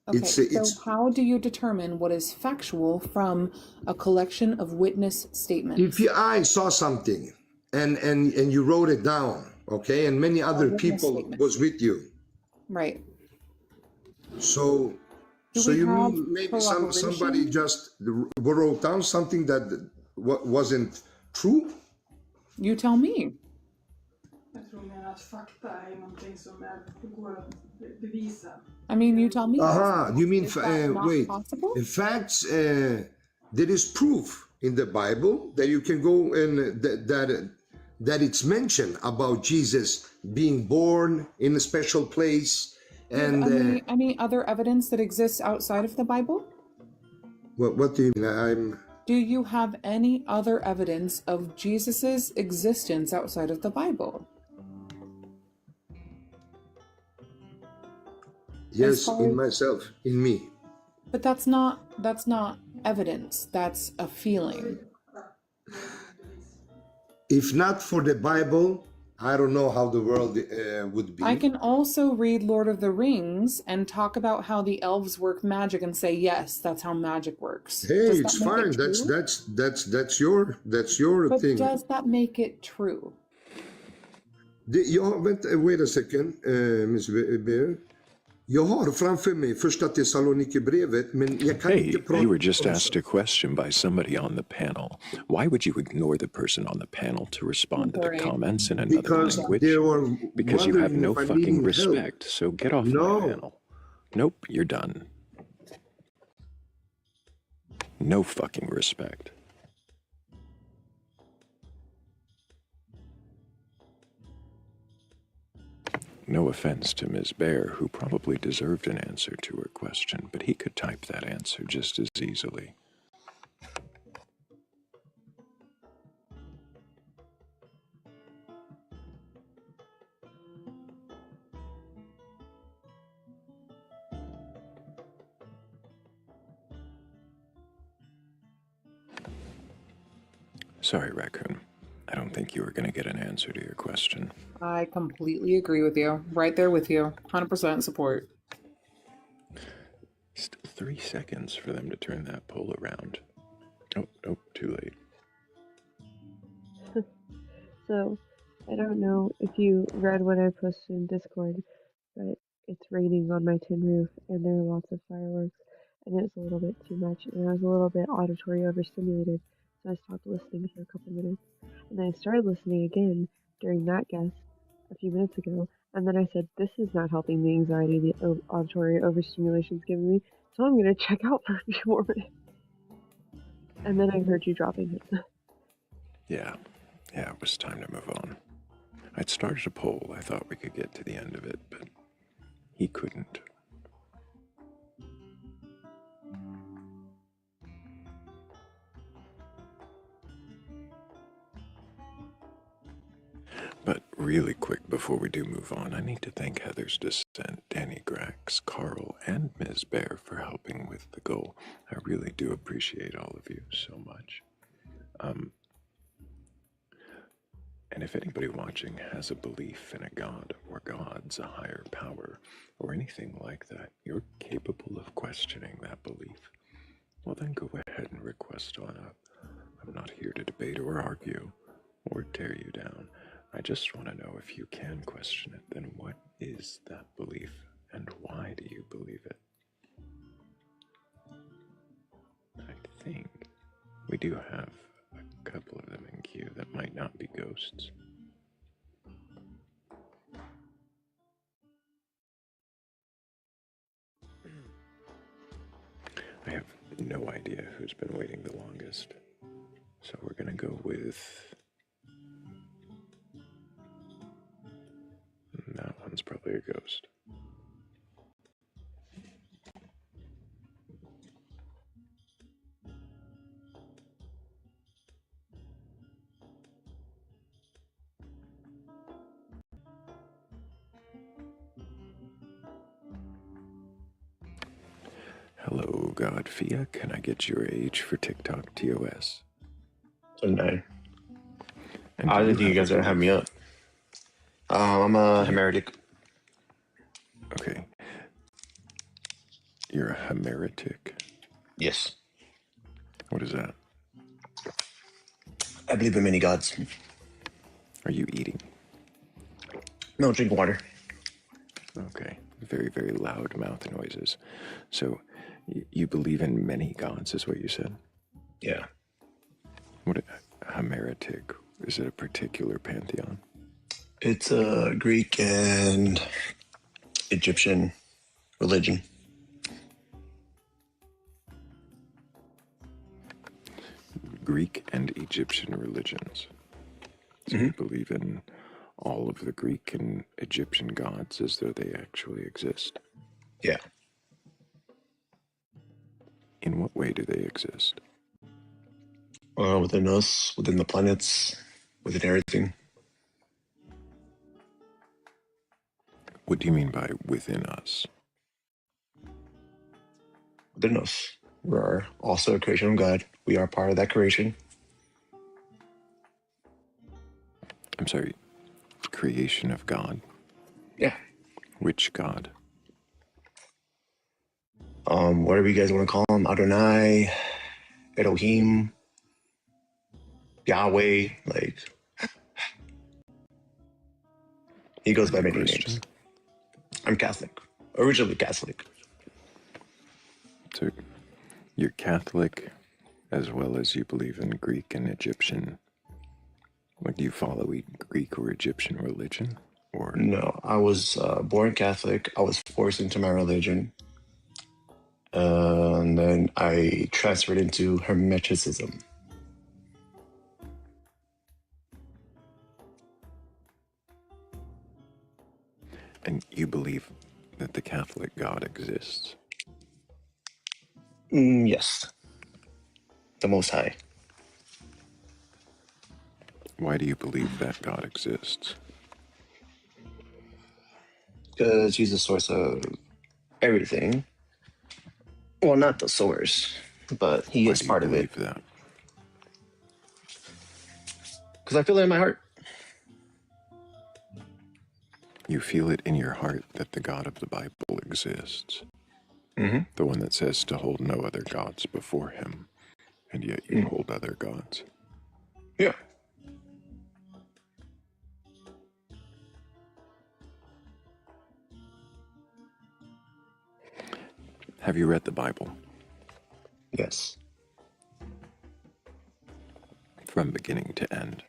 Okay, so how do you determine what is factual from a collection of witness statements? If I saw something and you wrote it down, okay, and many other people was with you, right? So you mean maybe somebody just wrote down something that wasn't true? You tell me. Jag tror mer att fakta är någonting som går att bevisa. I mean, you tell me. You mean wait? Possible? In fact, there is proof in the Bible that you can go and that it's mentioned about Jesus being born in a special place. And any other evidence that exists outside of the Bible? What do you mean? Do you have any other evidence of Jesus's existence outside of the Bible? Yes, in myself, in me. But that's not evidence. That's a feeling. If not for the Bible, I don't know how the world would be. I can also read Lord of the Rings and talk about how the elves work magic and say, yes, that's how magic works. Hey, it's fine. That's your but thing. Does that make it true? Wait a second, Miss Bear. Jag har framför mig första Thessalonikerbrevet, men jag kan inte prata. You were just asked a question by somebody on the panel. Why would you ignore the person on the panel to respond to the comments in another language? Because you have no fucking respect. So get off my panel. Nope, you're done. No fucking respect. No offense to Ms. Bear, who probably deserved an answer to her question, but he could type that answer just as easily. Sorry, Raccoon. I don't think you were going to get an answer to your question. I completely agree with you. Right there with you. 100% support. Still 3 seconds for them to turn that poll around. Oh, too late. So, I don't know if you read what I posted in Discord, but it's raining on my tin roof and there are lots of fireworks and it's a little bit too much and I was a little bit auditory overstimulated, so I stopped listening for a couple minutes. And then I started listening again during that guest a few minutes ago, and then I said, this is not helping the anxiety the auditory overstimulation is giving me, so I'm going to check out for a few more minutes. And then I heard you dropping it. Yeah, it was time to move on. I'd started a poll. I thought we could get to the end of it, but he couldn't. But really quick before we do move on, I need to thank Heather's Descent, Danny Grax, Carl, and Ms. Bear for helping with the goal. I really do appreciate all of you so much. And if anybody watching has a belief in a god or gods, a higher power, or anything like that, you're capable of questioning that belief, well then go ahead and request on up. I'm not here to debate or argue or tear you down. I just want to know if you can question it, then what is that belief and why do you believe it? I think we do have a couple of them in queue that might not be ghosts. I have no idea who's been waiting the longest, so we're gonna go with... that one's probably a ghost. Hello, Godfia. Can I get your age for TikTok TOS? 29. And I do didn't think you guys were gonna have me up. I'm a Heretic. Okay. You're a Heretic? Yes. What is that? I believe in many gods. Are you eating? No, drink water. Okay. Very, very loud mouth noises. So, you believe in many gods, is what you said? Yeah. What Heretic? Is it a particular pantheon? It's a Greek and Egyptian religion. Greek and Egyptian religions. So you believe in all of the Greek and Egyptian gods as though they actually exist? Yeah. In what way do they exist? Within us, within the planets, within everything. What do you mean by within us? Within us. We are also a creation of God. We are part of that creation. I'm sorry, creation of God? Yeah. Which God? Whatever you guys want to call him, Adonai, Elohim, Yahweh, like, he goes by many names. I'm Catholic, originally Catholic. So you're Catholic as well as you believe in Greek and Egyptian. Like, do you follow Greek or Egyptian religion? Or no, I was born Catholic. I was forced into my religion. And then I transferred into Hermeticism. And you believe that the Catholic God exists? Yes. The Most High. Why do you believe that God exists? Because he's the source of everything. Well, not the source, but he is part of it. Why do you believe that? Because I feel it in my heart. You feel it in your heart that the God of the Bible exists. The one that says to hold no other gods before him, and yet you hold other gods. Yeah. Have you read the Bible? Yes. From beginning to end?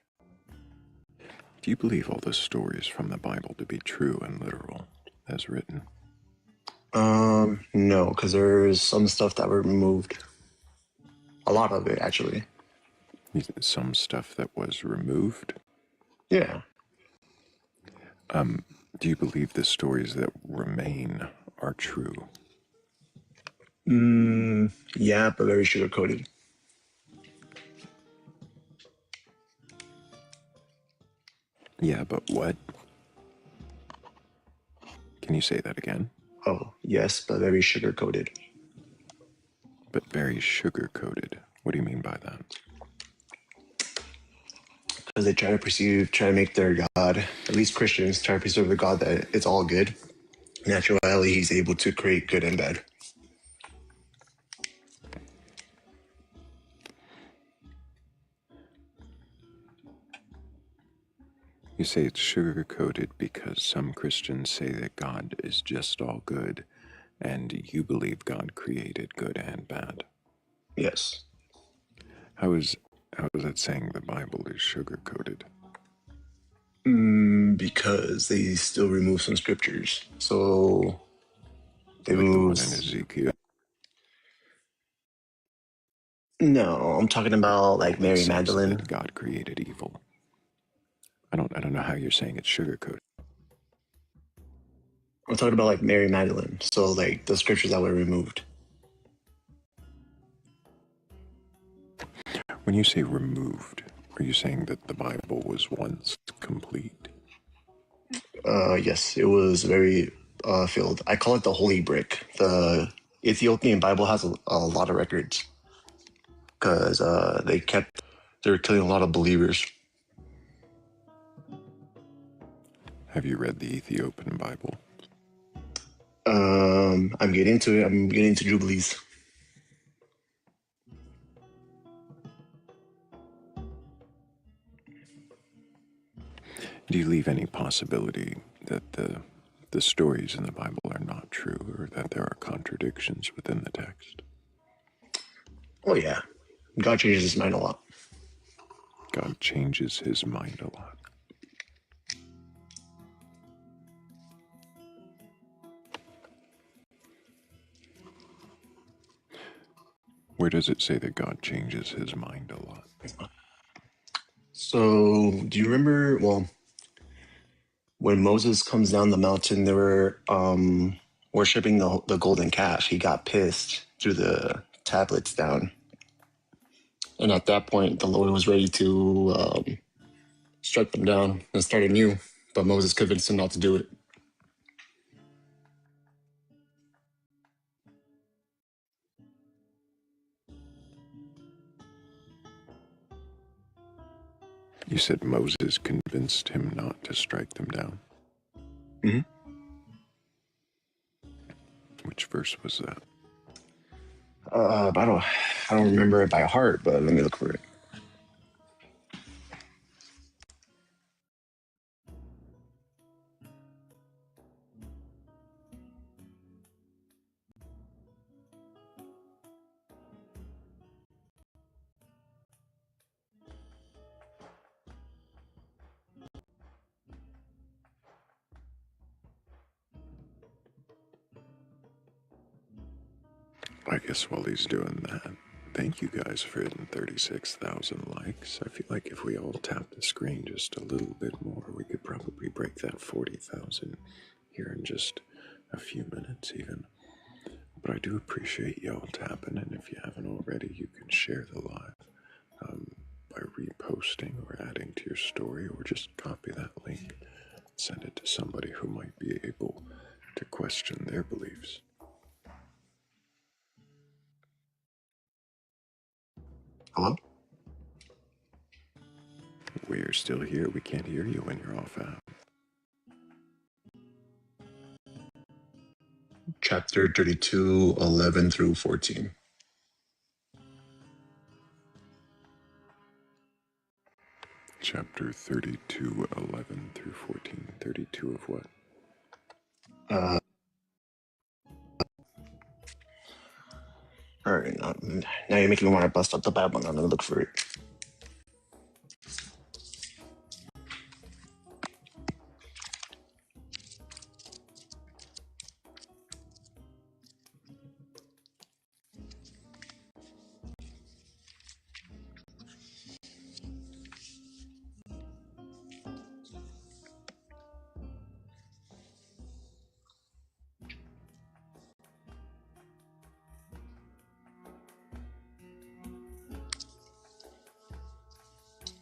Do you believe all the stories from the Bible to be true and literal, as written? No, because there's some stuff that were removed. A lot of it, actually. Some stuff that was removed? Yeah. Do you believe the stories that remain are true? Yeah, but very sugar-coated. Yeah, but what? Can you say that again? Oh, yes, but very sugar-coated. But very sugar-coated. What do you mean by that? Because they try to make their God, at least Christians, try to preserve the God that it's all good. In actuality, he's able to create good and bad. You say it's sugar-coated because some Christians say that God is just all good, and you believe God created good and bad. Yes. How is that saying the Bible is sugar-coated? Because they still remove some scriptures. So they like the one in lose. Ezekiel? No, I'm talking about like It Mary says Magdalene. that God created evil. I don't know how you're saying it's sugar-coated. I'm talking about like Mary Magdalene. So like the scriptures that were removed. When you say removed, are you saying that the Bible was once complete? Yes, it was very filled. I call it the holy brick. The Ethiopian Bible has a lot of records because they were killing a lot of believers. Have you read the Ethiopian Bible? I'm getting to it. I'm getting to Jubilees. Do you leave any possibility that the stories in the Bible are not true, or that there are contradictions within the text? Oh yeah, God changes his mind a lot. God changes his mind a lot. Where does it say that God changes his mind a lot? So, do you remember? Well, when Moses comes down the mountain, they were worshiping the golden calf. He got pissed, threw the tablets down, and at that point, the Lord was ready to strike them down and start anew. But Moses convinced him not to do it. You said Moses convinced him not to strike them down. Mm-hmm. Which verse was that? I don't remember it by heart, but let me look for it. I guess while he's doing that, thank you guys for hitting 36,000 likes. I feel like if we all tap the screen just a little bit more, we could probably break that 40,000 here in just a few minutes even. But I do appreciate y'all tapping, and if you haven't already, you can share the live by reposting or adding to your story, or just copy that link, send it to somebody who might be able to question their beliefs. Hello? We're still here. We can't hear you when you're off app. Chapter 32, 11 through 14. Chapter 32, 11 through 14. 32 of what? Now you're making me want to bust up the Bible and I'm gonna look for it.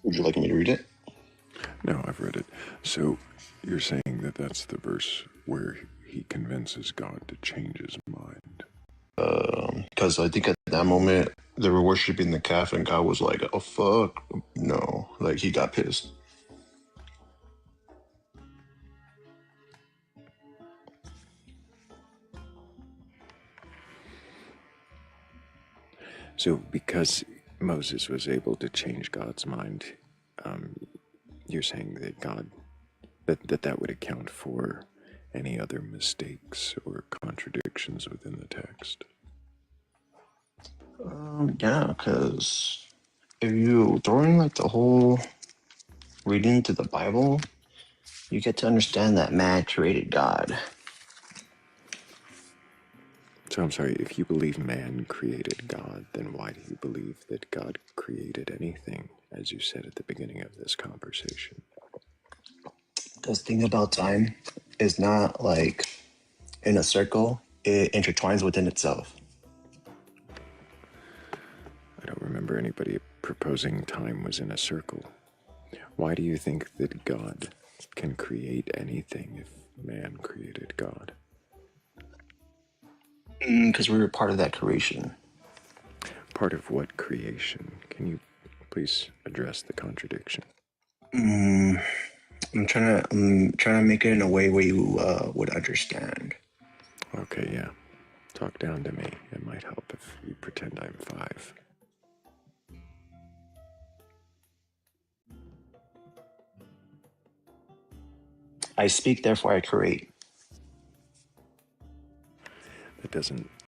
Would you like me to read it? No, I've read it. So you're saying that that's the verse where he convinces God to change his mind? Because I think at that moment they were worshiping the calf, and God was like, "Oh fuck, no!" Like he got pissed. So because Moses was able to change God's mind, you're saying that that would account for any other mistakes or contradictions within the text? Yeah, because if you throwing like the whole reading to the Bible, you get to understand that man created God. So I'm sorry, if you believe man created God, then why do you believe that God created anything, as you said at the beginning of this conversation? Because thing about time is not like in a circle; it intertwines within itself. I don't remember anybody proposing time was in a circle. Why do you think that God can create anything if man created God? Because we were part of that creation. Part of what creation? Can you please address the contradiction? I'm trying to make it in a way where you would understand. Okay, yeah. Talk down to me. It might help if you pretend I'm 5. I speak, therefore I create. That doesn't